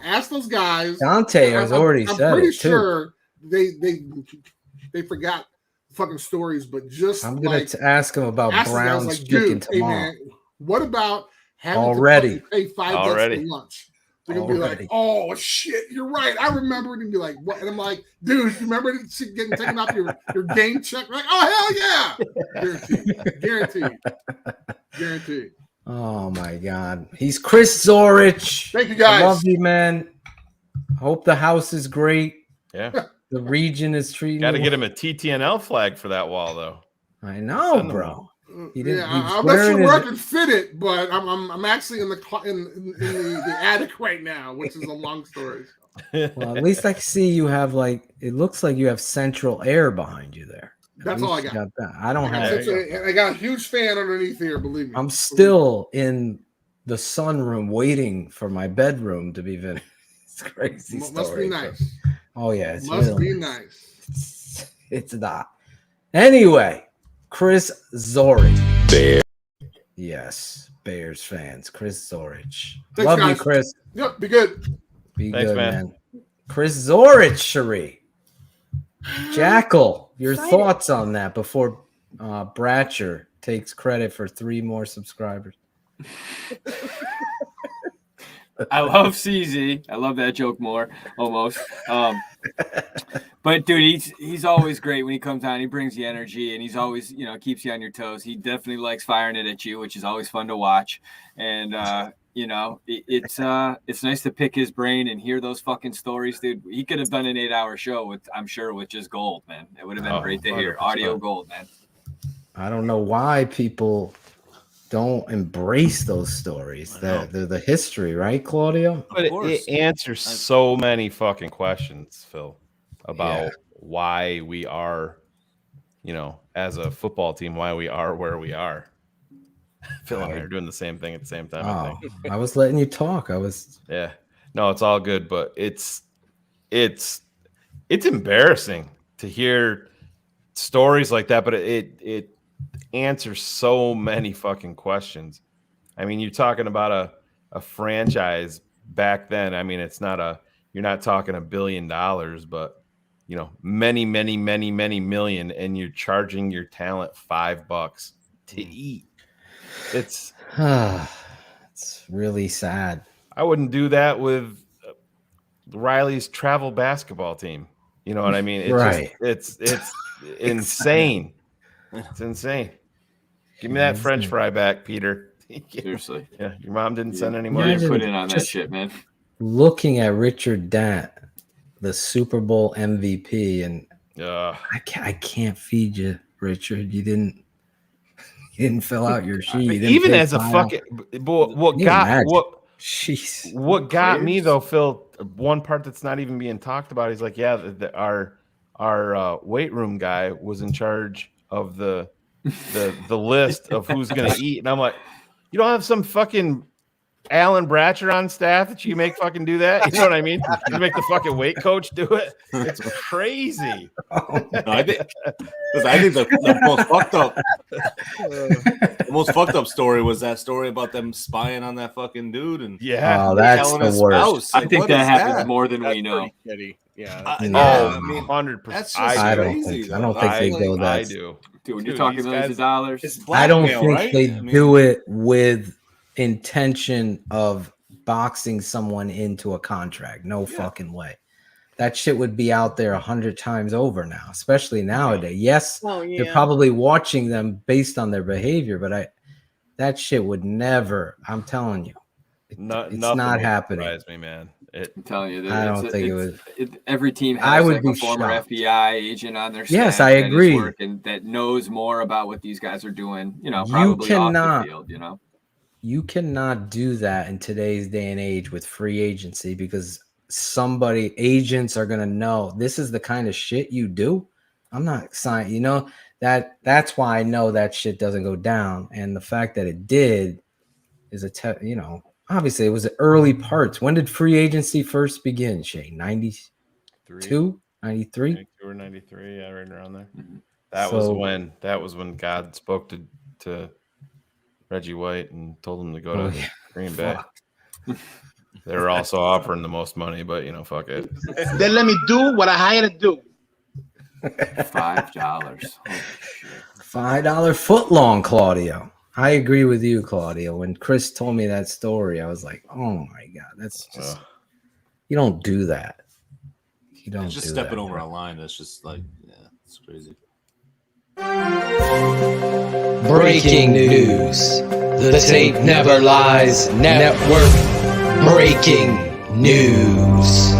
ask those guys. Dante has already said it. I'm pretty sure they forgot fucking stories, but just I'm gonna ask him about Brown's chicken tomorrow. Hey man, what about having to pay $5 for lunch? They're gonna be like, "Oh shit, you're right. I remember it." And be like, "What?" And I'm like, "Dude, you remember getting taken off your game check?" Like, "Oh hell yeah, guaranteed." Oh my God, he's Chris Zorich. Thank you guys. I love you, man. Hope the house is great. Yeah, the region is treating. Got to get him a TTNL flag for that wall, though. I know, bro. I'm not sure where I can fit it, but I'm actually in the attic right now, which is a long story. Well, at least I see you have it looks like you have central air behind you there. That's all I got. That. I don't have. I got a huge fan underneath here. Believe me. I'm still in the sunroom waiting for my bedroom to be finished. It's crazy. Must be nice. Oh yeah, it's must really be nice. It's not. Anyway, Chris Zorich. Bear. Yes, Bears fans. Chris Zorich. Thanks, Love guys. you, Chris. Yep, be good. Be Thanks, good, man. Chris Zorich, Cherie. Jackal, your thoughts on that before Bratcher takes credit for 3 more subscribers? I love CZ. I love that joke more, almost. But dude, he's always great when he comes on. He brings the energy, and he's always, keeps you on your toes. He definitely likes firing it at you, which is always fun to watch. And it's nice to pick his brain and hear those fucking stories, dude. He could have done an 8-hour show with just gold, man. It would have been great to hear. 100%. Audio gold, man. I don't know why people don't embrace those stories. The history, right, Claudio? But it answers so many fucking questions, Phil, about why we are, as a football team, why we are where we are. Phil and I are doing the same thing at the same time. I think. I was letting you talk. Yeah. No, it's all good, but it's embarrassing to hear stories like that, but it answers so many fucking questions. I mean, you're talking about a franchise back then. I mean, you're not talking $1 billion, but many, many, many, many million, and you're charging your talent $5 to eat. It's really sad. I wouldn't do that with Riley's travel basketball team. You know what I mean? It's insane. It's insane. Give me that French fry back, Peter. Seriously. Yeah, your mom didn't send any money. Put in on that shit, man. Looking at Richard Dant, the Super Bowl MVP, and I can't feed you, Richard. You didn't fill out your sheet. Even as a fucking what got me though, Phil, one part that's not even being talked about, he's like, our weight room guy was in charge of the list of who's gonna eat, and I'm like, you don't have some fucking Alan Bratcher on staff that you make fucking do that? You know what I mean? You make the fucking weight coach do it. It's crazy. I think the most fucked up story was that story about them spying on that fucking dude, and that's the worst. I think that happens more than we know. Yeah. 100%. That's just I crazy. don't think they go that. I do. Dude, when you're talking millions of dollars, I don't think they do it with intention of boxing someone into a contract. No fucking way. That shit would be out there 100 times over now, especially nowadays. Yes, they're probably watching them based on their behavior, but that shit would never. I'm telling you, it's not happening. Surprise me, man. I'm telling you, I don't think it would. Every team has I would be a former shocked. FBI agent on their staff. Yes, I agree. And that knows more about what these guys are doing. Probably off the field. You cannot do that in today's day and age with free agency, because agents are going to know this is the kind of shit you do. I'm not signing, that's why I know that shit doesn't go down. And the fact that it did is obviously it was the early parts. When did free agency first begin, Shane? 92, 93? 92 or 93, yeah, right around there. That was when God spoke to Reggie White and told him to go to Green Bay. They were also offering the most money, but fuck it. Then let me do what I hired to do. $5. $5 foot long, Claudio. I agree with you, Claudio. When Chris told me that story, I was like, oh my God, that's just, you don't do that. You don't just do stepping that, over a line. That's just it's crazy. Breaking news. The Tape Never Lies Network. Breaking news.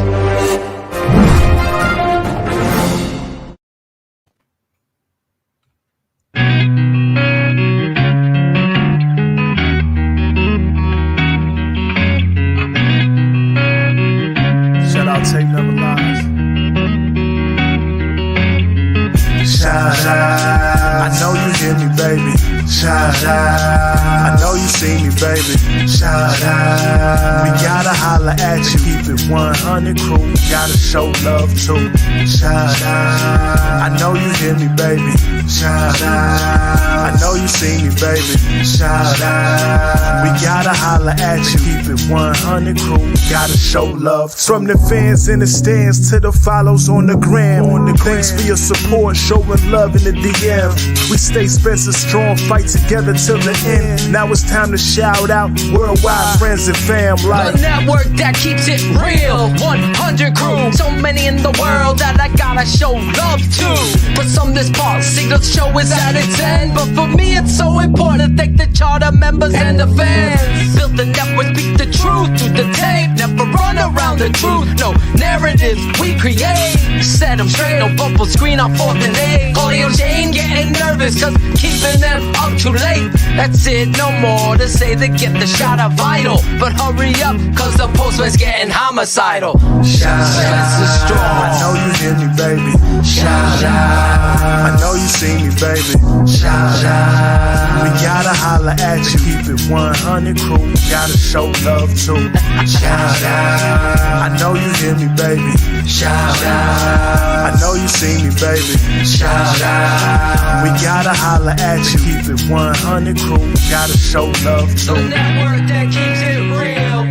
Shout out. I know you see me, baby. Shout out. We gotta holla at you. Keep it 100 crew. Gotta show love too. Shout out. I know you hear me, baby. Shout out. I know you see me, baby. Shout out. We gotta holla at you. Keep it 100 crew. Gotta show love too. From the fans in the stands to the follows on the gram. Thanks for your support, showing love in the DM. We stay Spencer strong, fight together till the end. Now it's time to shout out worldwide friends and fam. Like the network that keeps it real, 100 crew. So many in the world that I gotta show love to. For some this policy, the show is at its end. But for me it's so important to thank the charter members and the fans. Built the network, speak the truth through the tape. Never run around the truth, no narratives we create. Set them straight, no bubble screen on 4th and 8. Claudio Jane getting nervous cause keeping them up too late. That's it, no more to say to get the shot of vital. But hurry up cause the postman's getting homicidal. shout out. Strong. I know you hear me, baby. Shout out. I know you see me, baby. Shout out. We gotta holla at you. Keep it 100 crew. Gotta show love too. Shout out. I know you hear me, baby. Shout out. I know you see me, baby. Shout out. We gotta holla at you. Keep it 100 crew. Gotta show love too. The network that keeps it real.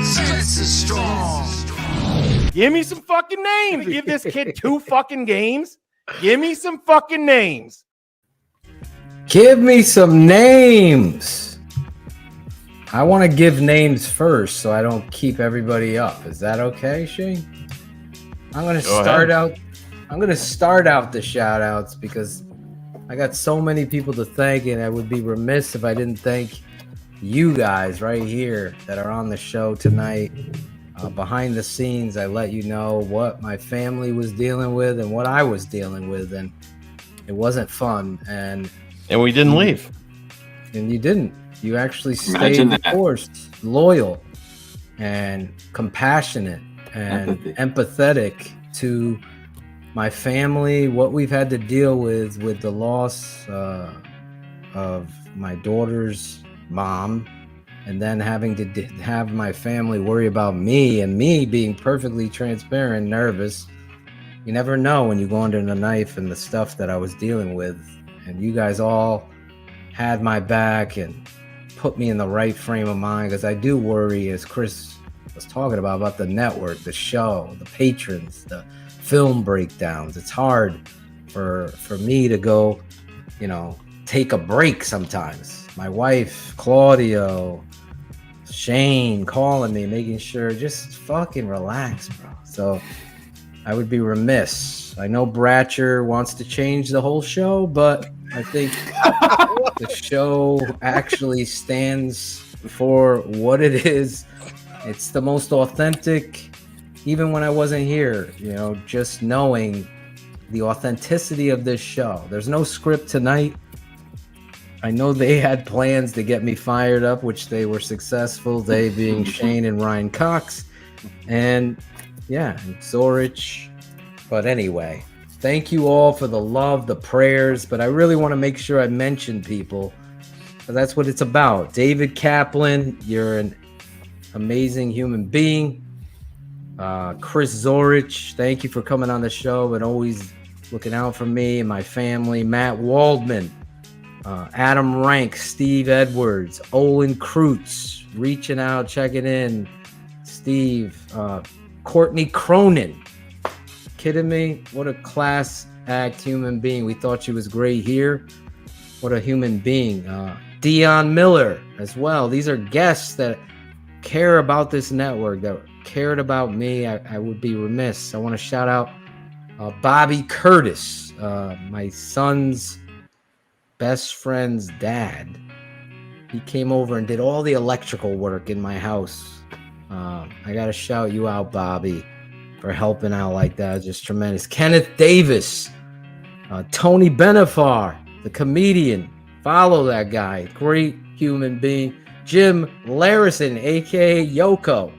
Spencer Strong. Give me some fucking names. Give this kid 2 fucking games. Give me some fucking names. Give me some names. I want to give names first so I don't keep everybody up. Is that okay, Shane? I'm going to start out the shout outs because I got so many people to thank, and I would be remiss if I didn't thank you guys right here that are on the show tonight. Behind the scenes, I let you know what my family was dealing with and what I was dealing with, and it wasn't fun. And we didn't leave. And you didn't. You actually stayed the course, loyal and compassionate and empathetic to my family, what we've had to deal with the loss of my daughter's mom, and then having to have my family worry about me and me being perfectly transparent, nervous. You never know when you go under the knife and the stuff that I was dealing with. And you guys all had my back and put me in the right frame of mind, because I do worry, as Chris was talking about the network, the show, the patrons, the film breakdowns. It's hard for me to go, take a break sometimes. My wife, Claudio, Shane calling me, making sure, just fucking relax, bro. So I would be remiss. I know Bratcher wants to change the whole show, but I think the show actually stands for what it is. It's the most authentic, even when I wasn't here, just knowing the authenticity of this show. There's no script tonight. I know they had plans to get me fired up, which they were successful, they being Shane and Ryan Cox. And Zorich. But anyway, thank you all for the love, the prayers, but I really want to make sure I mention people. That's what it's about. David Kaplan, you're an amazing human being. Chris Zorich, thank you for coming on the show and always looking out for me and my family. Matt Waldman, Adam Rank, Steve Edwards, Olin Kreutz, reaching out, checking in. Steve, Courtney Cronin. Kidding me? What a class act human being. We thought she was great here. What a human being. Dion Miller as well. These are guests that care about this network, that cared about me. I would be remiss. I want to shout out Bobby Curtis, my son's best friend's dad. He came over and did all the electrical work in my house. I got to shout you out, Bobby, for helping out like that. Just tremendous. Kenneth Davis, Tony Benefar, the comedian. Follow that guy. Great human being. Jim Larison, aka YOKO.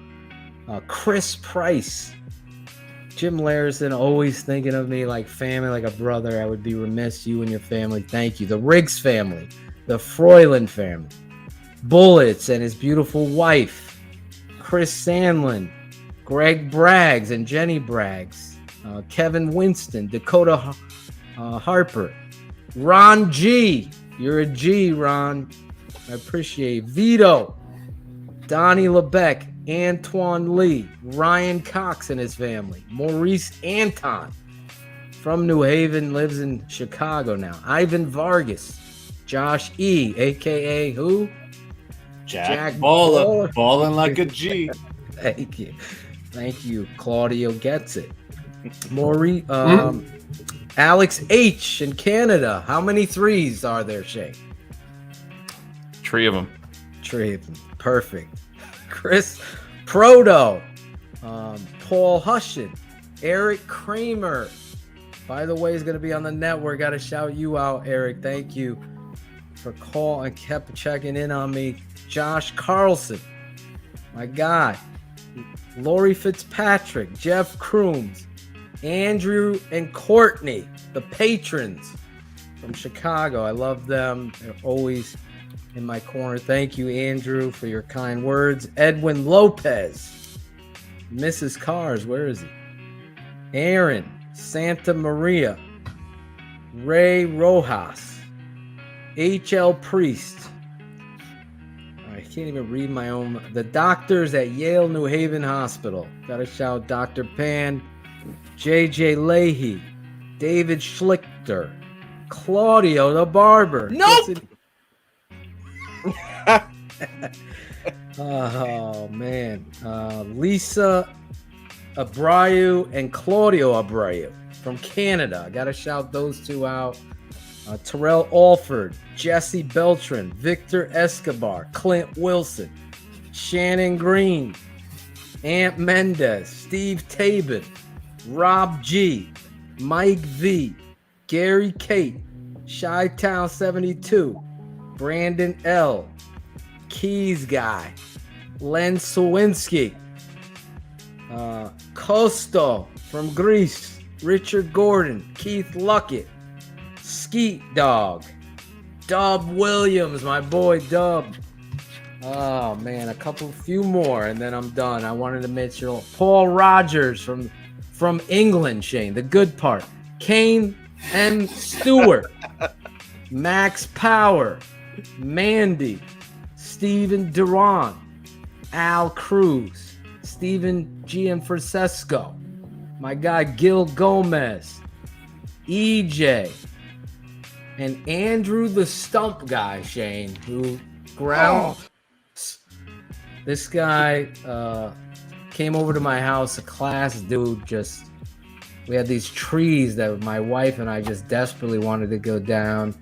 Chris Price. Jim Larison, always thinking of me like family, like a brother. I would be remiss. You and your family. Thank you. The Riggs family, the Froyland family, Bullets and his beautiful wife, Chris Sandlin, Greg Braggs and Jenny Braggs, Kevin Winston, Dakota Harper, Ron G. You're a G, Ron. I appreciate it. Vito, Donnie Lebec, Antoine Lee, Ryan Cox and his family, Maurice Anton from New Haven, lives in Chicago now, Ivan Vargas, Josh E, a.k.a. who? Jack Baller. Balling like a G. Thank you. Thank you. Claudio gets it. Alex H in Canada. How many threes are there, Shay? 3 of them. 3 of them. Perfect. Chris Proto. Paul Hushin. Eric Kramer. By the way, he's going to be on the network. Got to shout you out, Eric. Thank you for call and kept checking in on me. Josh Carlson. My guy. Lori Fitzpatrick. Jeff Crooms. Andrew and Courtney, the patrons from Chicago. I love them. They're always in my corner. Thank you, Andrew, for your kind words. Edwin Lopez, Mrs. Cars, where is he? Aaron, Santa Maria, Ray Rojas, H.L. Priest. I can't even read my own. The doctors at Yale New Haven Hospital. Got to shout Dr. Pan, JJ Leahy, David Schlichter, Claudio the barber. Nope. Oh man, Lisa Abreu and Claudio Abreu from Canada. I gotta shout those 2 out. Terrell Alford, Jesse Beltran, Victor Escobar, Clint Wilson, Shannon Green, Ant Mendez, Steve Tabin, Rob G, Mike V, Gary Kate, Chi-Town 72, Brandon L, Keys Guy, Len Sawinski, Costo from Greece, Richard Gordon, Keith Luckett, Skeet Dog, Dub Williams, my boy Dub. Oh man, few more, and then I'm done. I wanted to mention Paul Rogers from England, Shane, the good part. Kane M. Stewart, Max Power, Mandy, Stephen Duran, Al Cruz, Stephen Gianfrancesco, my guy Gil Gomez, EJ, and Andrew the Stump guy, Shane, who ground. This guy came over to my house, a class dude. We had these trees that my wife and I just desperately wanted to go down.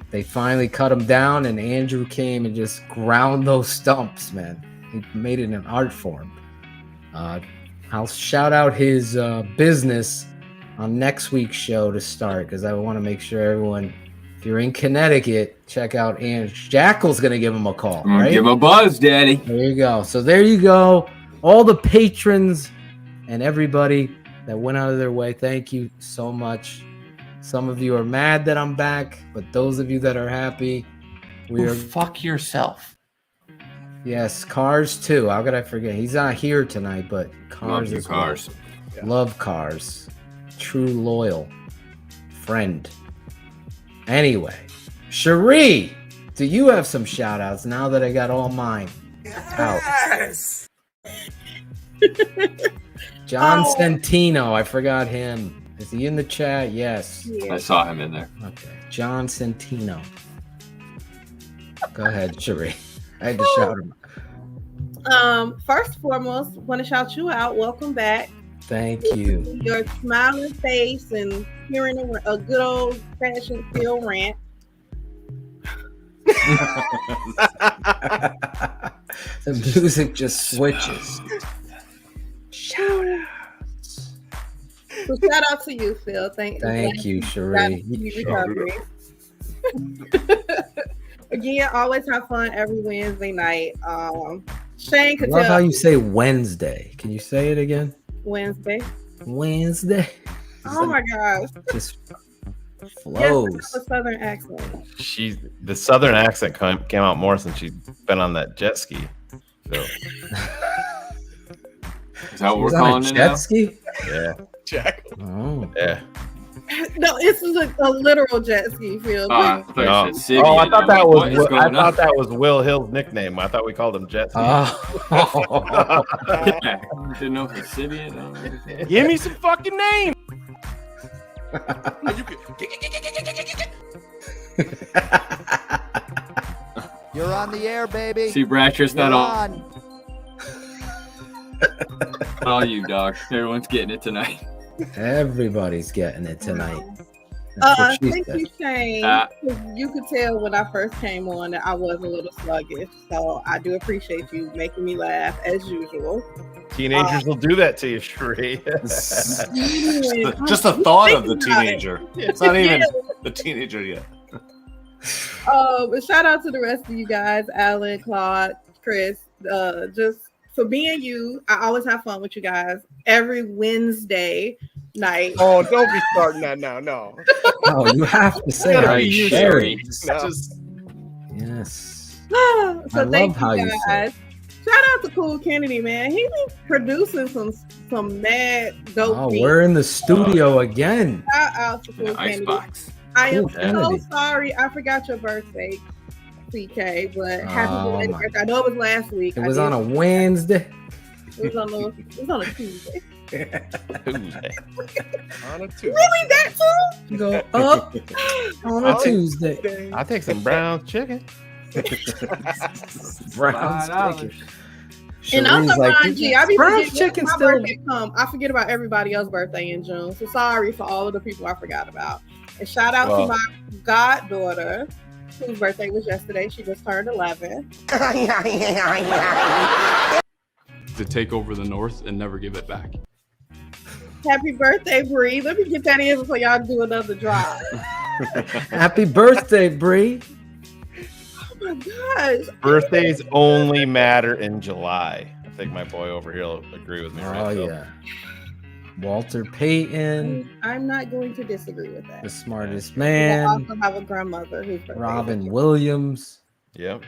They finally cut them down, and Andrew came and just ground those stumps, man. He made it an art form. I'll shout out his business on next week's show to start, because I want to make sure everyone, if you're in Connecticut, check out Andrew. Jackal's going to give him a call, right? Give him a buzz, Daddy. There you go. So there you go. All the patrons and everybody that went out of their way, thank you so much. Some of you are mad that I'm back, but those of you that are happy, fuck yourself. Yes, Cars too. How could I forget? He's not here tonight, but Cars Love is Cars. Yeah. Love Cars. True loyal friend. Anyway, Cherie, do you have some shout outs now that I got all mine out? Yes. John Centino, I forgot him. Is he in the chat? Yes. I saw him in there. Okay. John Centino. Go ahead, Cherie. I had to shout him. First and foremost, want to shout you out. Welcome back. Thank you. Your smiling face and hearing a good old fashioned Phil rant. The music just switches. Shout outs. So shout out to you, Phil. Thank you, Cherie. Again, always have fun every Wednesday night. Shane could I love tell how you say Wednesday. Can you say it again? Wednesday. Wednesday. Oh my gosh. Just Yes, flows. a southern accent. The southern accent came out more since she's been on that jet ski. So. Is that what we're She's on a calling it jet now? ski? Yeah. Jack. Oh. Yeah. No, it's a literal jet ski field. No. I thought that was Will Hill's nickname. I thought we called him Jet Ski. Didn't know if it's Sibian. Give me some fucking name. You're on the air, baby. See, Bratcher's not You're on. All you, dog. Everyone's getting it tonight. Everybody's getting it tonight. That's what she Thank said. you, Shane. 'Cause you could tell when I first came on that I was a little sluggish. So I do appreciate you making me laugh as usual. Teenagers will do that to you, Sheree. Just the thought of the teenager. It's not even the teenager yet. But shout out to the rest of you guys, Alan, Claude, Chris. Just for being you, I always have fun with you guys every Wednesday night. Oh, don't be starting that now. No. Oh, you have to say Gotta how be you you, share Sherry. it. No. Yes. So I thank love how you you say guys. Shout out to Cool Kennedy, man. He be producing some mad dope Oh, beats. we're in the studio again. Shout out to Cool Kennedy. Icebox. I am Cool so Kennedy. sorry. I forgot your birthday, CK. But happy Oh, belated my- birthday. I know it was last week. It was on a Wednesday. It was on a Tuesday. Tuesday. On a Tuesday. Really, that too? Go up on a Tuesday. I'll take some brown chicken. Brown chicken. And I'm Cherie's the Ron G. I be brown forgetting chicken when my still. birthday come. I forget about everybody else's birthday in June. So sorry for all of the people I forgot about. And shout out to Well. my goddaughter, whose birthday was yesterday. She just turned 11. To take over the North and never give it back. Happy birthday, Bree. Let me get that in before y'all do another drive. Happy birthday, Bree. Oh my gosh. Birthdays only matter in July. I think my boy over here will agree with me. Oh, right, Phil? yeah. Walter Payton, I'm not going to disagree with that. the smartest I man. also have a grandmother whose birthday Robin Williams. Yep.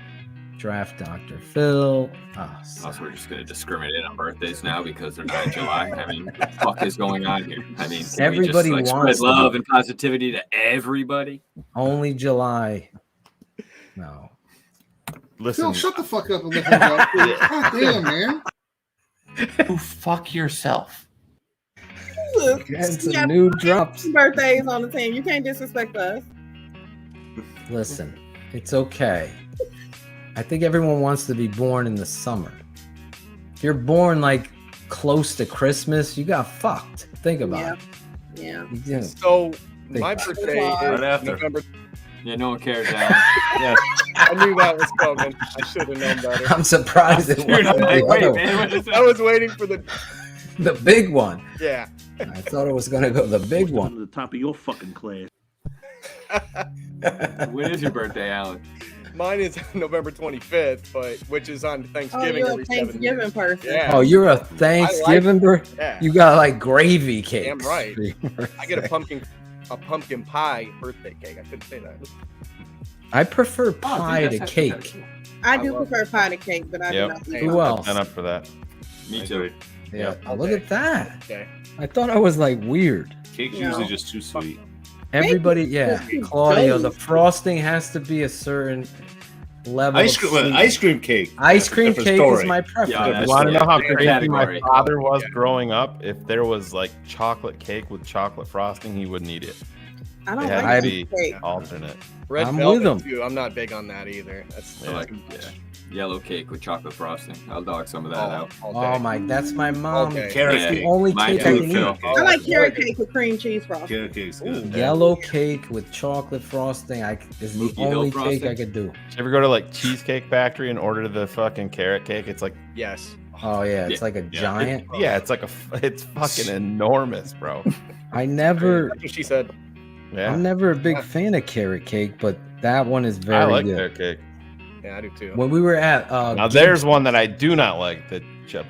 Draft Dr. Phil. Oh, Also, we're just going to discriminate on birthdays now because they're not in July. I mean, what the fuck is going on here? I mean, can Everybody we just, wants spread to love be- and positivity to everybody. Only July. No. Listen, Phil, shut the fuck up and let him go. Please. God damn, man. You fuck yourself. Get some new drops. Birthdays on the team. You can't disrespect us. Listen, it's okay. I think everyone wants to be born in the summer. If you're born like close to Christmas, you got fucked. Think about Yeah. it. You So Think my about it. birthday Right is after. November. Yeah, no one cares, Alan. Yeah. I knew that was coming. I should have known better. I'm surprised it Dude, wasn't I'm like, the wait, other man, what is I that? was waiting for the. the big one. Yeah. I thought it was gonna go the big To one. the top of your fucking class. When is your birthday, Alan? Mine is November 25th, but which is on Oh, Thanksgiving you're a every 7 years. Thanksgiving person. Yeah. Oh, you're a Thanksgiving bro. Yeah. You got like gravy cake. Damn right. I get a pumpkin pie birthday cake. I couldn't say that. I prefer Oh, pie dude, to that's cake. actually I do love prefer pie to cake, but I do Yep. not. Hey, Who else? Sign up for that. Me too. Yeah. Yeah, Look okay. at that. Okay. I thought I was like weird. Cake's No. usually just too sweet. Everybody, yeah. Cake is Claudio, dope. the frosting has to be a certain level. Ice of cream, sweetness. ice cream cake. Ice cream Different cake story. is my preference. Yeah, You that's want to know how different crazy my category. father was growing up? If there was like chocolate cake with chocolate frosting, he wouldn't eat it. I don't It had like to cake. be alternate. Red I'm velvet with 'em. too. I'm not big on that either. That's I like, yeah. Yellow cake with chocolate frosting. I'll dog some of that out. all Oh day. my, that's my mom. Okay. Carrot It's the cake. only Mine cake I too, can Phil. eat. I like carrot cake with cream cheese frosting. Carrot cake's good. Yellow cake with chocolate frosting is the Mookie Hill only frosting? cake I could do. Did you ever go to like Cheesecake Factory and order the fucking carrot cake? It's like, Yes. Oh yeah, it's Yeah. like a giant. yeah, it's like it's fucking enormous, bro. I never, That's what she said. Yeah, I'm never a big fan of carrot cake, but that one is very I like good. carrot cake. Yeah, I do too. When we were at Now there's one that I do not like. The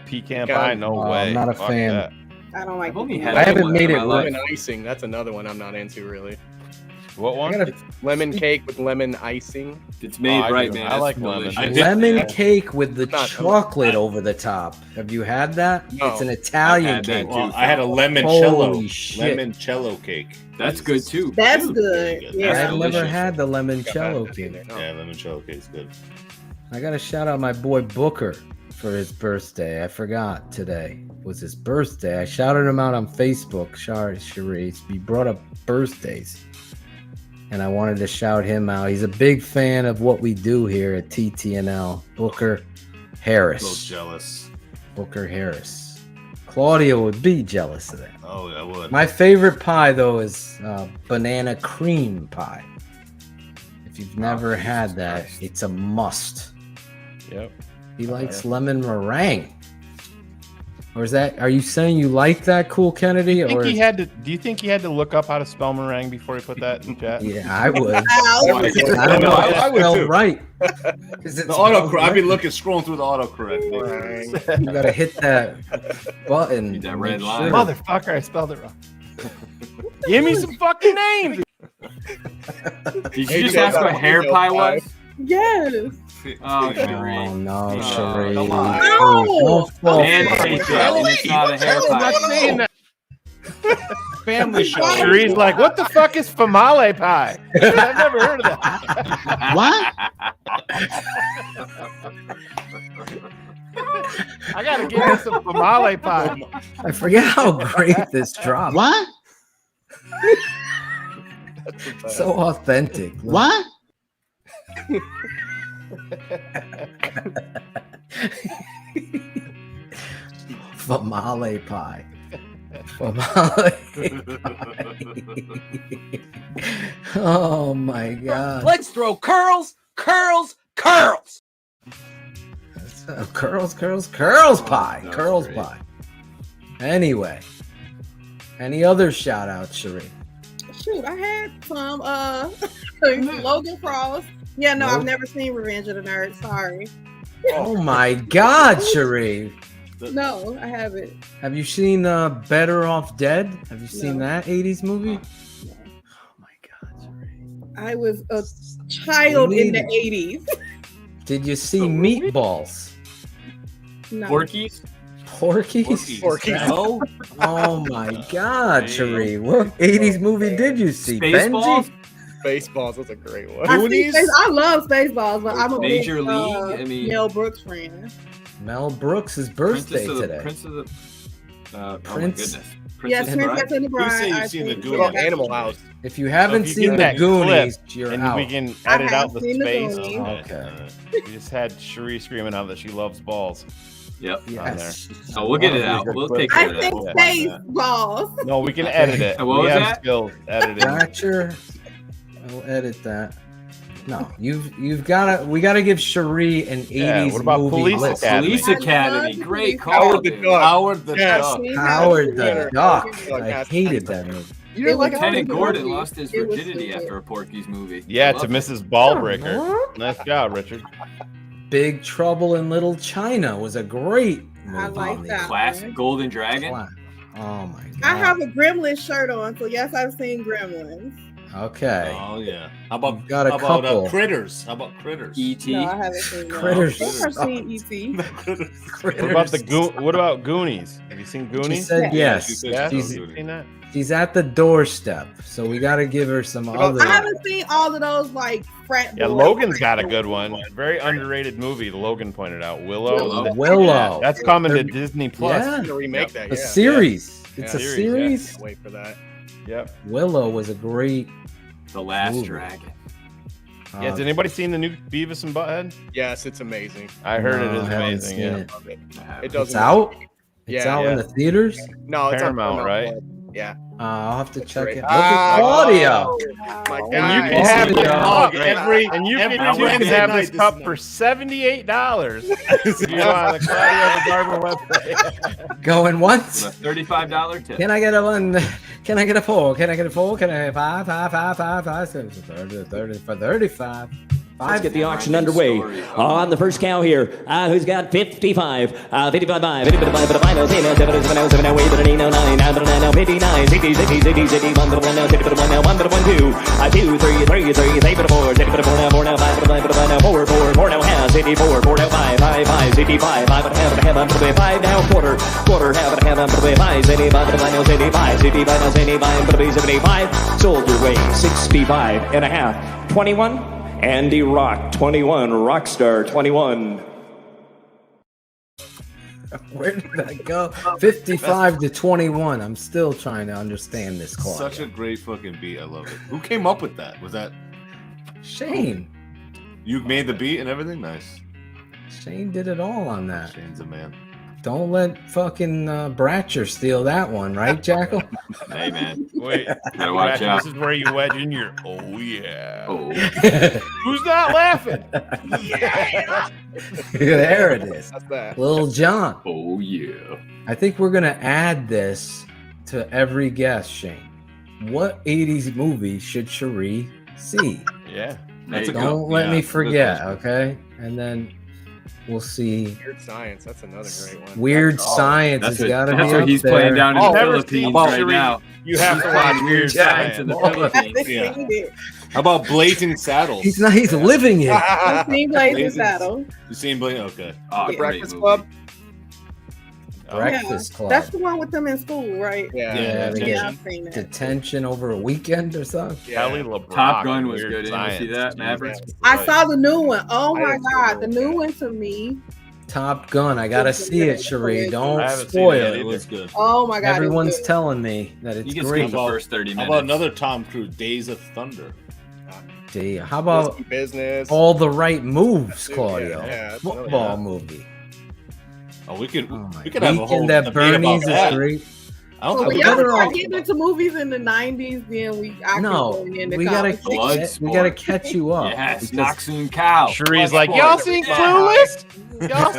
pecan pie. No Oh, way. I'm not a Fuck fan. that. I don't like. I haven't made it. Lemon icing. That's another one I'm not into really. What one? It's lemon cake with lemon icing. It's made right, man. I like lemon. Lemon cake with the chocolate over the top. Have you had that? No. It's an Italian cake. Well, I had a limoncello cake. That's good too. That's good. Yeah. I've never had the limoncello cake. Yeah, limoncello cake is good. I gotta shout out my boy Booker for his birthday. I forgot today was his birthday. I shouted him out on Facebook. Sorry, Sharice. He brought up birthdays, and I wanted to shout him out. He's a big fan of what we do here at TTNL. Booker Harris. So jealous. Booker Harris. Claudio would be jealous of that. Oh, I would. My favorite pie though is banana cream pie. If you've never had that, it's a must. Yep. He likes lemon meringue. Or is that? Are you saying you like that, Cool Kennedy? Do you think he had to look up how to spell meringue before he put that in chat? Yeah, I would. I don't know. I would too. Right. I've been scrolling through the autocorrect. You gotta hit that button. That red line. Motherfucker, I spelled it wrong. Give me some fucking names. Did you just ask what hair pie was? Yes. Oh, Sheree. No, Sheree. Come on. No. And it's not a hair pie. I'm not saying that. Family show. Sheree's like, what the fuck is famale pie? I've never heard of that. What? I gotta give you some famale pie. I forget how great this dropped. What? So authentic. What? Famale pie. Famale pie. Oh my god. Let's throw curls, curls, curls. Curls pie. Curls great. pie. Anyway. Any other shout outs, Sheree? Shoot, I had some Logan Cross. Yeah, no, I've never seen Revenge of the Nerds. Sorry. Oh my god, Sheree. No, I haven't. Have you seen Better Off Dead? Have you seen that 80s movie? I was a child in the 80s. Did you see Meatballs? No. Porkies? No? Oh my god, Sheree. What 80s movie did you see? Spaceballs? Spaceballs was a great one. I love Spaceballs, but I'm a Major big, League. I mean, Mel Brooks fan. Mel Brooks' birthday today. Prince of the. Oh my Prince. goodness. Yes, Princess and the Bride. You've seen the think Goonies. so. Animal House. If you haven't So if you seen get the that Goonies, clip, you're and out. we can I edit out have the seen the space. Goonies. Okay. We just had Sheree screaming out that she loves balls. Yep. Yes. Oh, we'll get it out. We'll take care I of that. think We'll find that. Spaceballs. No, we can edit it. What we was have that? skills editing. Gotcha. I'll edit that. No, we gotta give Sheree an 80s Yeah, what about movie Police list. Academy? Police Academy. Great call. Howard the dude. Duck. Howard the Yes. Duck. Howard the Duck. Duck. I hated that movie. You didn't like Lieutenant Howard Gordon the Duck? lost his It was virginity stupid. after a Porky's movie. Yeah, I to love Mrs. Ballbreaker. Nice job, Richard. Big Trouble in Little China was a great movie. I like it. that. Classic Golden Dragon. Oh my god. I have a Gremlins shirt on, so yes, I've seen Gremlins. Okay. Oh yeah. How about Got a couple. Critters? How about Critters? E.T. No, I haven't seen that. Critters. I've never seen E.T. What about What about Goonies? Have you seen She Goonies? said yes. she said Yeah, she's you've seen that? She's at the doorstep, so we got to give her some other. I haven't seen all of those like frat. Yeah, boys. Logan's got a good one. Very underrated movie. Logan pointed out Willow. Willow. That's coming to Disney Plus. Yeah. I'm gonna remake that. A Yeah. series. Yeah. It's a Series, series. Can't wait for that. Yep. Willow was a great. The Last Movie. Dragon. Yeah, has anybody seen the new Beavis and Butthead? Yes, it's amazing. I heard No, it is I haven't amazing. seen Yeah. it. Love it. I It doesn't. It's out. It's Yeah, out yeah. in the theaters. No, it's on Paramount, right? Yeah. I'll have to check great. it. Look at Claudio. My And guy. you can have Claudio. this Oh, cup every- and you every can Wednesday have night this this cup night. for $78 if you on the Claudio the Barber website. Going once. A $35 tip. Can I get a one? Can I get a four? Can I get a four? Can I get five? 30 for 35. Let's get the auction underway. On the first cow here, who's got 55? 55 by 55 by 5. Sold your way 65 and a half. 21. Andy Rock 21, Rockstar 21. Where did I go? 55 to 21. I'm still trying to understand this call. Such a great fucking beat. I love it. Who came up with that? Was that Shane? You made the beat and everything? Nice. Shane did it all on that. Shane's a man. Don't let fucking Bratcher steal that one, right, Jackal? Hey, man. Wait, Gotta watch out. This is where you wedge in your. Oh yeah. Oh. Who's not laughing? There it is. That's that. Little John. Oh yeah. I think we're gonna add this to every guest, Shane. What 80s movie should Cherie see? Yeah. Don't let me forget, okay? And then we'll see. Weird Science. That's another great one. Weird Science has got to be That's what up he's there. playing down in the never Philippines seen right Cherie. now. You have to watch Weird Science in the Philippines. Yeah. How about Blazing Saddles? He's not. He's living it. I've seen Blazing Saddles. You seen Blazing? Okay. Oh, The Breakfast Club. Breakfast Yeah, Club. that's the one with them in school, right? Yeah, they Yeah, I've get seen that. detention over a weekend or something. Kelly LeBrock. Top Gun was Weird good. Didn't you see Science. that, Maverick? I saw the new one. Oh I my haven't seen god, the the new one to me. Top Gun. I gotta see it, Cherie. Don't I haven't seen spoil it it. either. was good. Oh my god, Everyone's it's good. telling me that it's You can great. skip the first 30 How minutes. about another Tom Cruise, Days of Thunder? Gee, how about Risky Business. All the Right Moves, Yeah, Claudio? yeah, that's another Football one. movie. Oh, we could Oh my we could have a whole Weekend at debate about Bernie's is that. great. I don't So think we we y'all gotta better start all- getting into movies in the 90s, then I No, can go into we gotta conversation. we gotta catch you up. Yes, because Noxon Cow. Cherie's like, Bloodsport. y'all seen Clueless? Y'all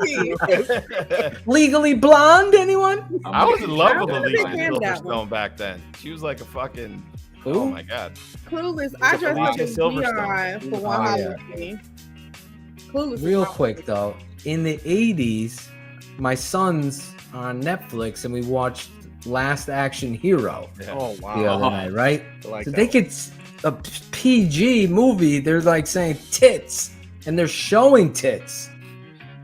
seen Legally Blonde, anyone? I was in love with I Elise haven't seen that Silverstone back then. She was like a fucking. Who? Oh my god. Clueless. I dressed up Alicia as Silverstone. Dion for one Oh, yeah. Halloween. Clueless. is Real my quick though, in the 80s, my son's on Netflix and we watched Last Action Hero Oh the wow. other night, right? I like So that they one. could a PG movie, they're like saying tits and they're showing tits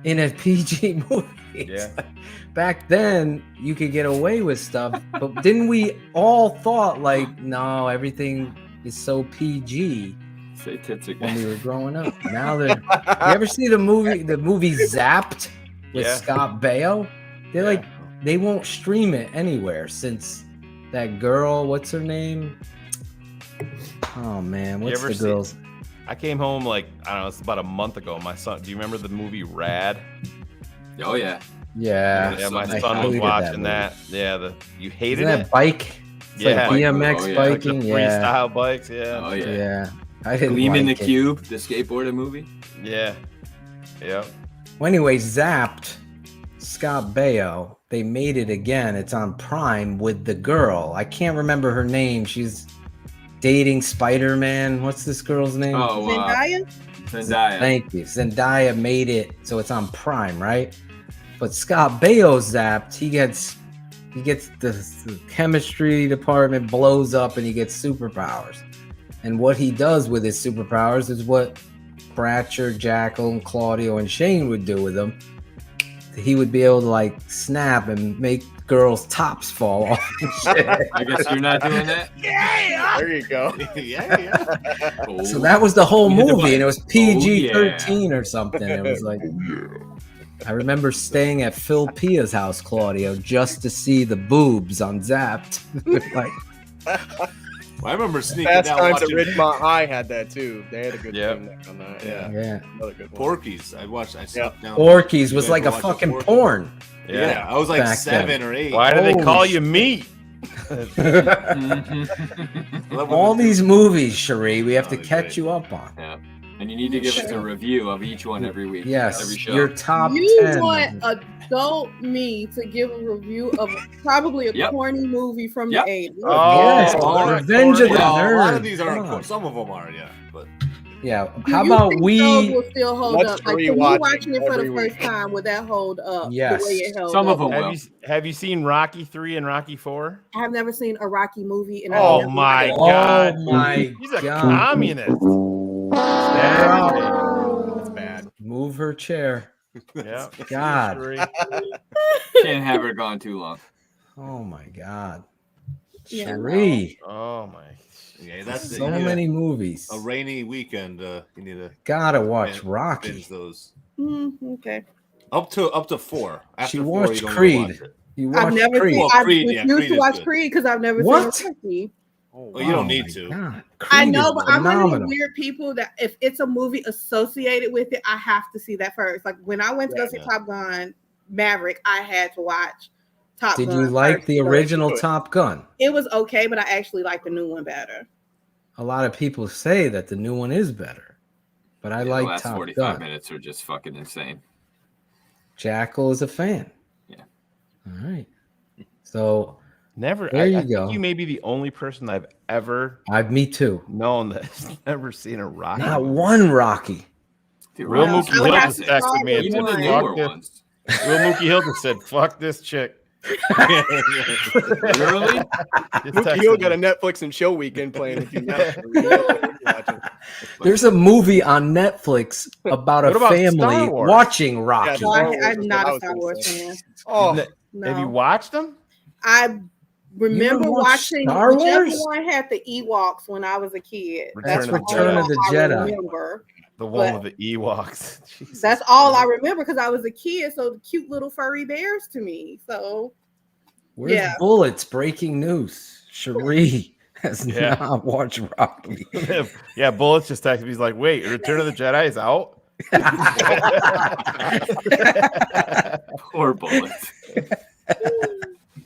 in a PG movie. It's Yeah. like, back then you could get away with stuff, but didn't we all thought like, no, everything is so PG Say tits when again. we were growing up? Now they're you ever see the movie Zapped with Yeah. Scott Baio? They're like they won't stream it anywhere since that girl, what's her name? Oh man, what's ever the see- girl's? I came home like I don't know. It's about a month ago. My son. Do you remember the movie Rad? Oh yeah. Yeah, Yeah, my I son was hated watching movie. that. Yeah, you hated Isn't it. that bike? It's Yeah. like BMX Oh, yeah. Like biking. the Yeah, freestyle bikes. Yeah, Oh yeah. yeah. I didn't Gleam in the like it. Cube, the skateboarder movie. yeah, yeah. Well, anyway, Zapped, Scott Baio. They made it again. It's on Prime with the girl. I can't remember her name. She's dating Spider-Man. What's this girl's name? Oh, Zendaya? Zendaya. Thank you. Zendaya made it so it's on Prime, right? But Scott Baio zapped. He gets the chemistry department blows up and he gets superpowers. And what he does with his superpowers is what Bratcher, Jackal, and Claudio and Shane would do with him. He would be able to like snap and make girls' tops fall off. and shit. I guess you're not doing that. There you go. Oh. So that was the whole You had to movie, and it was Oh, PG-13 or something. It was like, I remember staying at Phil Pia's house, Claudio, just to see the boobs on Zapped. Like, I remember sneaking Fast down Times at watching Ridgemont High had that too. They had a good Yep. team there on that. Yeah. yeah. Another good one. Porky's. I snuck down. Orkies You was guys like a watching fucking Porky's? porn. Yeah, I was like Back 7 then. or 8. Why do they Holy call you meat? All these movies, Cherie, we have to they're catch great. you up on. Yeah. And you need to give us a review of each one every week. Yes, Every show. your top You 10. want adult me to give a review of probably a Yep. corny movie from Yep. the 80s. Oh, Yes, all right. Revenge of the Well, a lot of Nerds. these Come aren't. on. Some of them are, yeah. But Yeah. Do How you about think we? those will still hold Let's up? Like, for you rewatch watching it for the every week. first time, would that hold up Yes. the way it held Some up? of them will. Have you seen Rocky 3 and Rocky 4? I have never seen a Rocky movie. And Oh I've never my watched god. Oh my He's a God. communist. That's bad. Move her chair. Yeah. God. Can't have her gone too long. Oh my God. Yeah, Cherie. Oh my. Yeah, that's So many movies. A rainy weekend. You need to Gotta watch Rocky. binge those. Okay. Up to 4. After She 4, watched you don't Creed. watch it. You I've watched never Creed. seen. Well, I Creed, yeah, refuse Creed to is watch good. Creed because I've never What? seen Rocky. Well, you don't my need to. God. I Creed know, is but I'm one of the phenomenal. weird people that if it's a movie associated with it, I have to see that first. Like when I went to go see Top Gun Maverick, I had to watch Top Did Gun. you like first. the original Top Gun? It was okay, but I actually like the new one better. A lot of people say that the new one is better, but I The like last Top 45 Gun. minutes are just fucking insane. Jackal is a fan. Yeah. All right. So Never. there I you think go. you may be the only person I've ever Me too. known that's never seen a Rocky. Not movie. one Rocky. Dude, Real Rocky's Mookie Hill have just to texted start me and with said, Even the one. newer "Fuck this." ones. Real Mookie Hill just said, "Fuck this chick." Literally? Just Mookie texted Hill me. got a Netflix and chill weekend playing with you. There's a movie on Netflix about a What about family Star Wars? watching Rocky. No, Star Wars I'm is not what I a was Star gonna Wars say. fan. Oh, Have you No, watched them? I remember never watched watching Star whichever Wars? one had the Ewoks when I was a kid. Return That's of the all Return of the I Jedi. remember. The one But- with the Ewoks. Jesus. That's all I remember because I was a kid. So the cute little furry bears to me. So Where's Yeah. Bullets? Breaking news. Cherie has Yeah. not watched Rocky. Yeah, Bullets just texted me. He's like, "Wait, Return of the Jedi is out." Poor Bullets.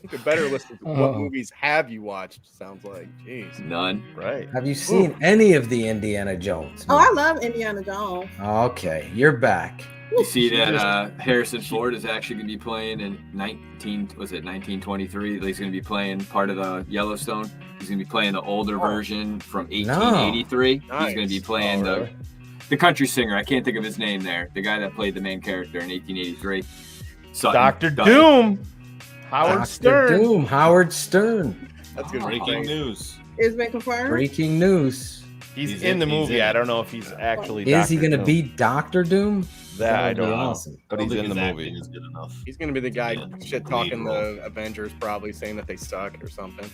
you could better listen to what movies have you watched. Sounds like, jeez, none. Right? Have you seen any of the Indiana Jones? Oh, I love Indiana Jones. Okay, you're back. You see that Harrison Ford is actually going to be playing in 1923? He's going to be playing part of the Yellowstone. He's going to be playing the older version from 1883. He's going to be playing the country singer. I can't think of his name there. The guy that played the main character in 1883. Dr. Doom. Howard Stern. Doom. Howard Stern. That's good. Breaking news. It's been confirmed. Breaking news. He's in the movie. I don't know if he's actually. Is he Dr. going to Doom. be Doctor Doom? That I would be don't know. awesome. But he's in the movie. Is good enough. He's gonna be the guy shit talking the Avengers, probably saying that they suck or something.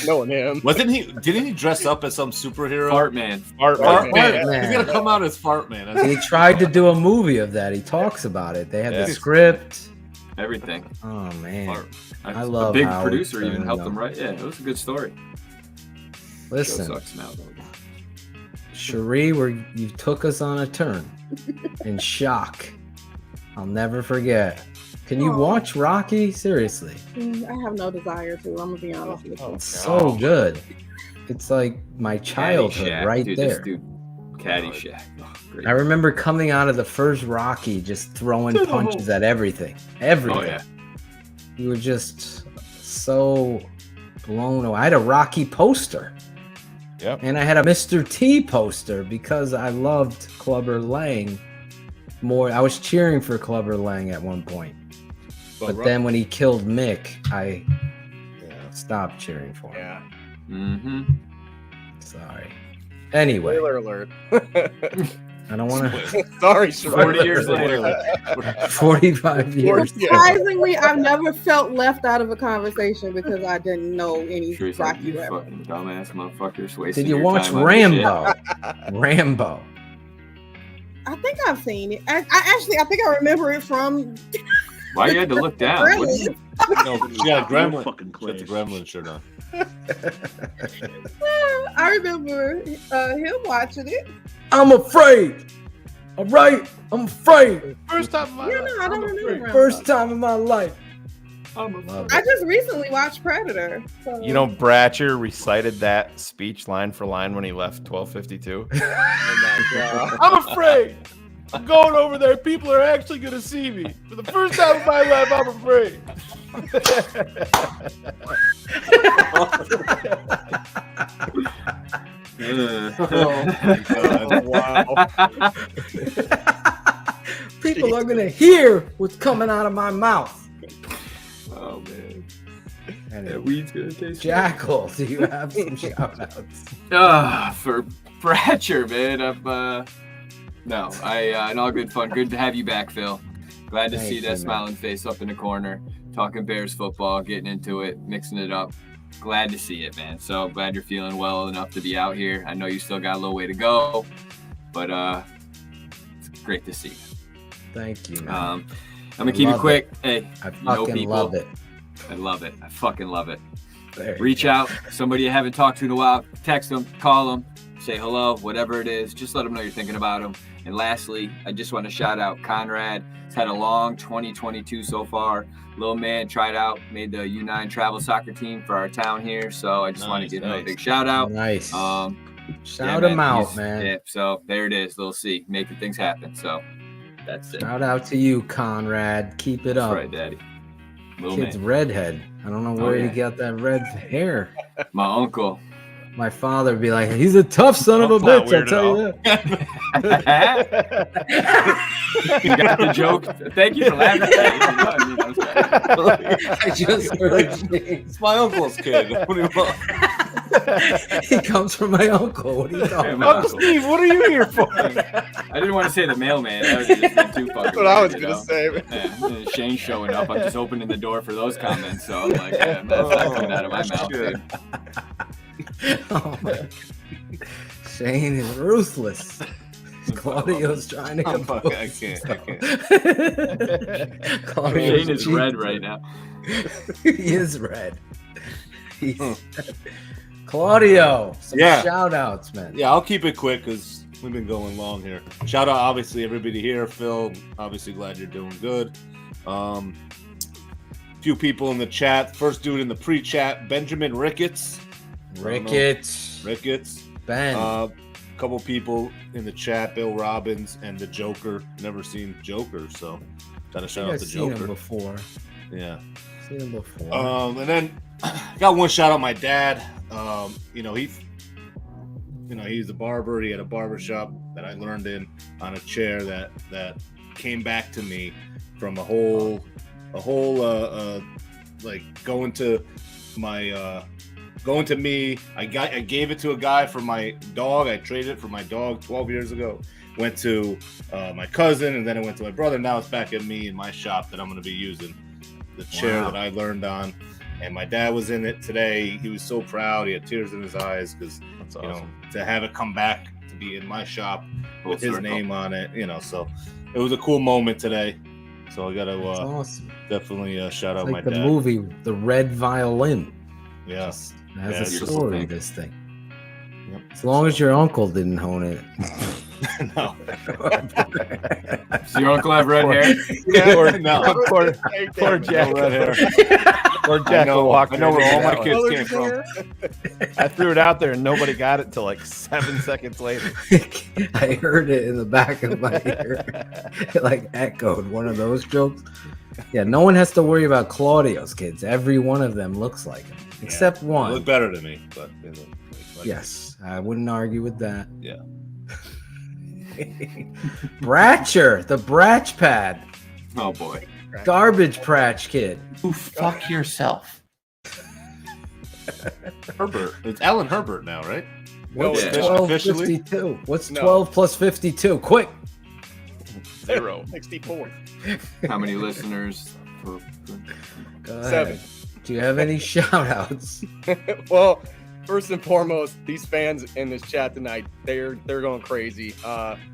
Knowing him, Didn't he dress up as some superhero? Fart Man. Fart Man. Man. He's gonna come out as Fart Man. He tried to do a movie of that. He talks about it. They had the Yeah. script. Everything. Oh man, I The love big Howard producer even Stern, helped though. him write. Yeah, it was a good story. Listen, Show sucks now, though. Cherie, where you took us on a turn in shock. I'll never forget. Can you watch Rocky? Seriously, I have no desire to. I'm gonna be honest with you. it's so good. It's like my childhood Caddyshack, right dude, there. This dude, Caddyshack. Oh, great. I remember coming out of the first Rocky just throwing punches at everything. Everything. Oh, yeah. You were just so blown away. I had a Rocky poster. Yep. And I had a Mr. T poster because I loved Clubber Lang more. I was cheering for Clubber Lang at one point. But then when he killed Mick, I stopped cheering for him. Yeah. Mm-hmm. Sorry. Anyway. Spoiler alert. I don't want to. Sorry, 40 years later. 45 years. Surprisingly, I've never felt left out of a conversation because I didn't know any Sure, he's like, Rocky you reference. fucking dumbass motherfuckers wasting Did you your watch time on this shit. Rambo? Rambo. I think I've seen it. I think I remember it from. Why you had to look down? What Really? is it? No, she got a gremlin. Fucking She got the gremlin shirt on. I remember him watching it. I'm afraid. All right. I'm afraid. First time in my Yeah, life. no, I don't remember. Rambo. First time in my life. I just recently watched Predator. So. You know, Bratcher recited that speech line for line when he left 1252. Oh my god. I'm afraid. I'm going over there. People are actually going to see me. For the first time in my life, I'm afraid. Wow. People are gonna hear what's coming out of my mouth. Oh man. And That weed's gonna taste Jackal, do you have some shout outs? For Bratcher, man. In all good fun. Good to have you back, Phil. Glad to Thank see you, that man. smiling face up in the corner, talking Bears football, getting into it, mixing it up. Glad to see it, man. So glad you're feeling well enough to be out here. I know you still got a little way to go, but it's great to see you. Thank you, man. I'm gonna keep it quick. Hey, I you know fucking people. love it. I love it. I fucking love it. There you Reach go. out, somebody you haven't talked to in a while, text them, call them, say hello, whatever it is. Just let them know you're thinking about them. And lastly, I just want to shout out Conrad. He's had a long 2022 so far. Little man tried out, made the U9 travel soccer team for our town here. So I just want to give him a big shout out. Nice. Shout him out, man. Yeah, so there it is, little C, making things happen. So that's it. Shout out to you, Conrad. Keep it up. That's right, Daddy. Little Kid's man. redhead. I don't know where you got that red hair. My uncle. My father would be like, he's a tough son of a bitch, I'll tell you that. You got the joke. Thank you for laughing. I just heard It's my uncle's kid. What do you want? He comes from my uncle. What are you talking my about? uncle. Steve, what are you here for? I didn't want to say the mailman. That would have just been too fucking That's what I was weird, gonna say. Yeah, Shane showing up. I'm just opening the door for those comments. So I'm like, yeah, that's not coming out of my mouth, dude. Oh my. Shane is ruthless. Claudio's trying to I'm compose. fucking- I can't. Claudio's Shane is cheating. red right now. He is red. Claudio, some Yeah. shout outs, man. Yeah, I'll keep it quick because we've been going long here. Shout out, obviously, everybody here. Phil, obviously glad you're doing good. Few people in the chat. First dude in the pre-chat, Benjamin Ricketts. Ricketts. Ben. Couple people in the chat, Bill Robbins and the Joker. Never seen Joker, so gotta shout out I've the seen Joker. him before. Yeah. Seen him before. And then got one shout out my dad. He's a barber. He had a barber shop that I learned in on a chair that came back to me from a whole like going to me. I gave it to a guy for my dog. I traded it for my dog 12 years ago. Went to my cousin, and then it went to my brother. Now it's back at me in my shop that I'm going to be using the chair that I learned on. And my dad was in it today. He was so proud. He had tears in his eyes because to have it come back to be in my shop with his name on it. So it was a cool moment today. So I got to awesome. Definitely shout out It's my like the dad. movie, The Red Violin. Yeah. It has Yeah, a beautiful story, thing. this thing. Yep. As long as your uncle didn't own it. No. Does your uncle have red hair? Poor Jack. No red hair. Poor Jack walked I know where all my that kids one. came from. I threw it out there and nobody got it till like 7 seconds later. I heard it in the back of my ear. It like echoed one of those jokes. Yeah, no one has to worry about Claudio's kids. Every one of them looks like him, except They one. look better than me, but they look like Yes, I wouldn't argue with that. Yeah. Bratcher, the Bratch Pad. Oh boy. Garbage Pratch kid. Fuck yourself. Herbert. It's Alan Herbert now, right? What's Yeah. 1252? What's No. 12 plus 52? Quick. 64. How many listeners? Go ahead. 7. Do you have any shout outs? Well, first and foremost, these fans in this chat tonight, they're going crazy.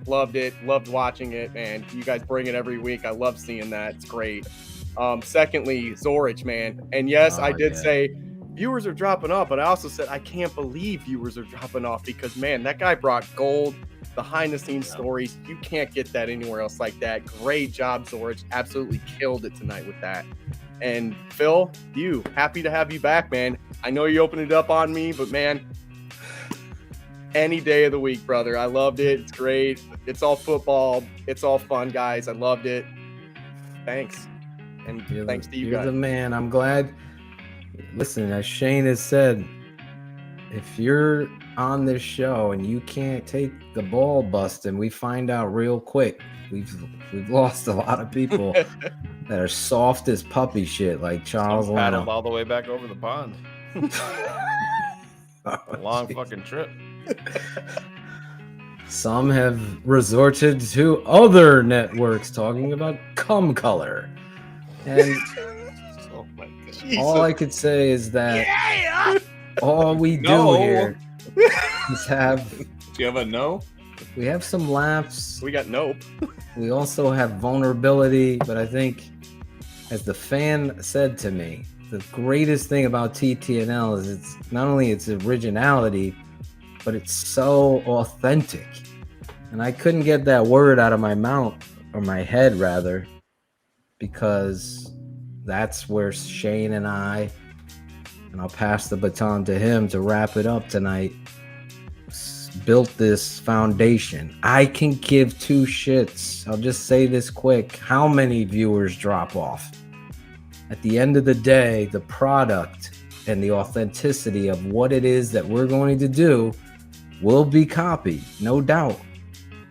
Loved it, loved watching it, and you guys bring it every week. I love seeing that. It's great. Secondly, Zorich, man. And yes, I did say viewers are dropping off, but I also said I can't believe viewers are dropping off because, man, that guy brought gold, behind the scenes stories. You can't get that anywhere else like that. Great job, Zorich. Absolutely killed it tonight with that. And Phil, happy to have you back, man. I know you opened it up on me, but man, any day of the week, brother. I loved it. It's great. It's all football. It's all fun, guys. I loved it. Thanks. And thanks to you You're guys. the man. I'm glad. Listen, as Shane has said, if you're on this show and you can't take the ball busting, we find out real quick. We've lost a lot of people that are soft as puppy shit, like Charles Paddled Leno. all the way back over the pond. A long fucking trip. Some have resorted to other networks talking about cum color. And Oh my God. all I could say is that all we do here is Do you have a no? we have some laughs. We got nope. We also have vulnerability, but I think, as the fan said to me, the greatest thing about TTNL is it's not only its originality, but it's so authentic. And I couldn't get that word out of my mouth, or my head rather, because that's where Shane and I'll pass the baton to him to wrap it up tonight, built this foundation. I can give two shits. I'll just say this quick. How many viewers drop off? At the end of the day, the product and the authenticity of what it is that we're going to do will be copied, no doubt.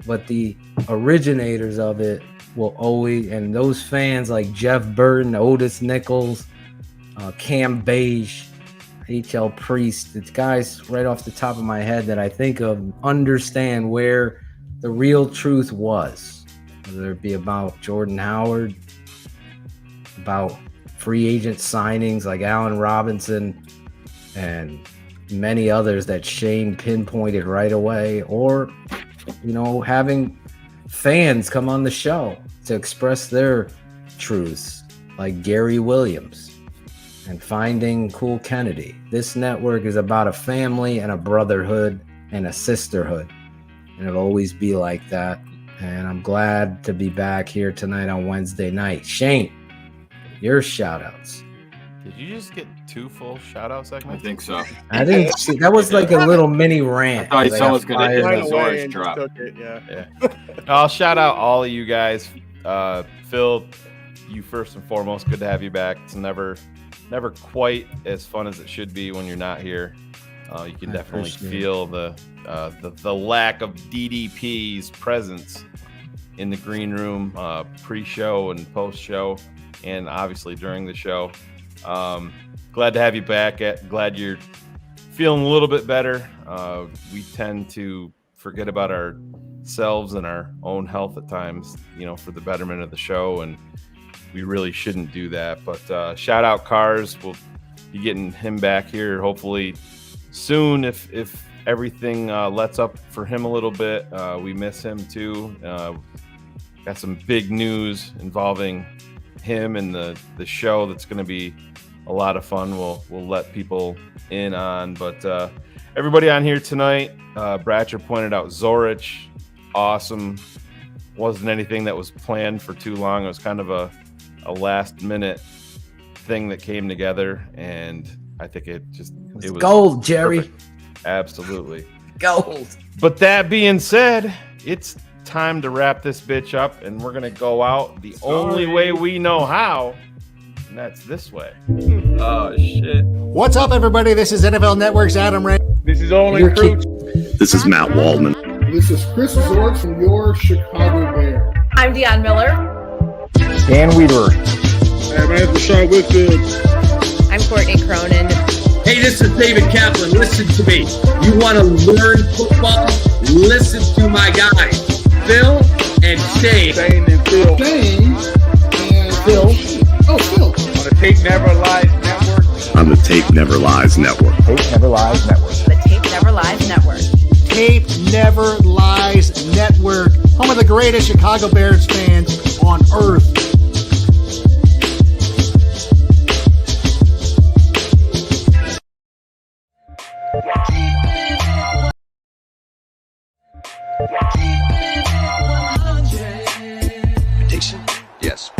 But the originators of it will always, and those fans like Jeff Burton, Otis Nichols, Cam Beige, HL Priest, it's guys right off the top of my head that I think of understand where the real truth was, whether it be about Jordan Howard, about free agent signings like Allen Robinson and many others that Shane pinpointed right away, or, you know, having fans come on the show to express their truths like Gary Williams and finding Cool Kennedy. This network is about a family and a brotherhood and a sisterhood, and it'll always be like that. And I'm glad to be back here tonight on Wednesday night. Shane, your shout outs. Did you just get 2 full shout out segments? I think so. I didn't see that. Was like a little mini rant. I thought I someone was got going to fired hit up. the Zorich drop. Yeah. I'll shout out all of you guys. Phil, you first and foremost, good to have you back. It's never quite as fun as it should be when you're not here. You can definitely feel the lack of DDP's presence in the green room, pre-show and post-show, and obviously during the show. Glad to have you back. Glad you're feeling a little bit better. We tend to forget about ourselves and our own health at times, you know, for the betterment of the show, and we really shouldn't do that. But shout out Cars. We'll be getting him back here hopefully soon if everything lets up for him a little bit. We miss him too. Got some big news involving him and the show that's going to be a lot of fun. We'll let people in on, but everybody on here tonight, Bratcher pointed out Zorich, awesome. Wasn't anything that was planned for too long. It was kind of a last minute thing that came together, and I think it was gold, Jerry. Perfect. Absolutely gold. But that being said, it's time to wrap this bitch up, and we're gonna go out the only way we know how, and that's this way. Oh shit! What's up, everybody? This is NFL Network's Adam Ray. This is Only Fruit. This is Matt Waldman. This is Chris Zorich from your Chicago Bears. I'm Deion Miller. Dan Weaver. Hey, man, it's Rashawn Whitfield. I'm Courtney Cronin. Hey, this is David Kaplan. Listen to me. You want to learn football? Listen to my guys, Phil and Shane. Shane and Phil. Shane and Phil. Oh, Phil. On the Tape Never Lies Network. On the Tape Never Lies Network. Tape Never Lies Network. The Tape Never Lies Network. Tape Never Lies Network, home of the greatest Chicago Bears fans on earth. Addiction? Yes.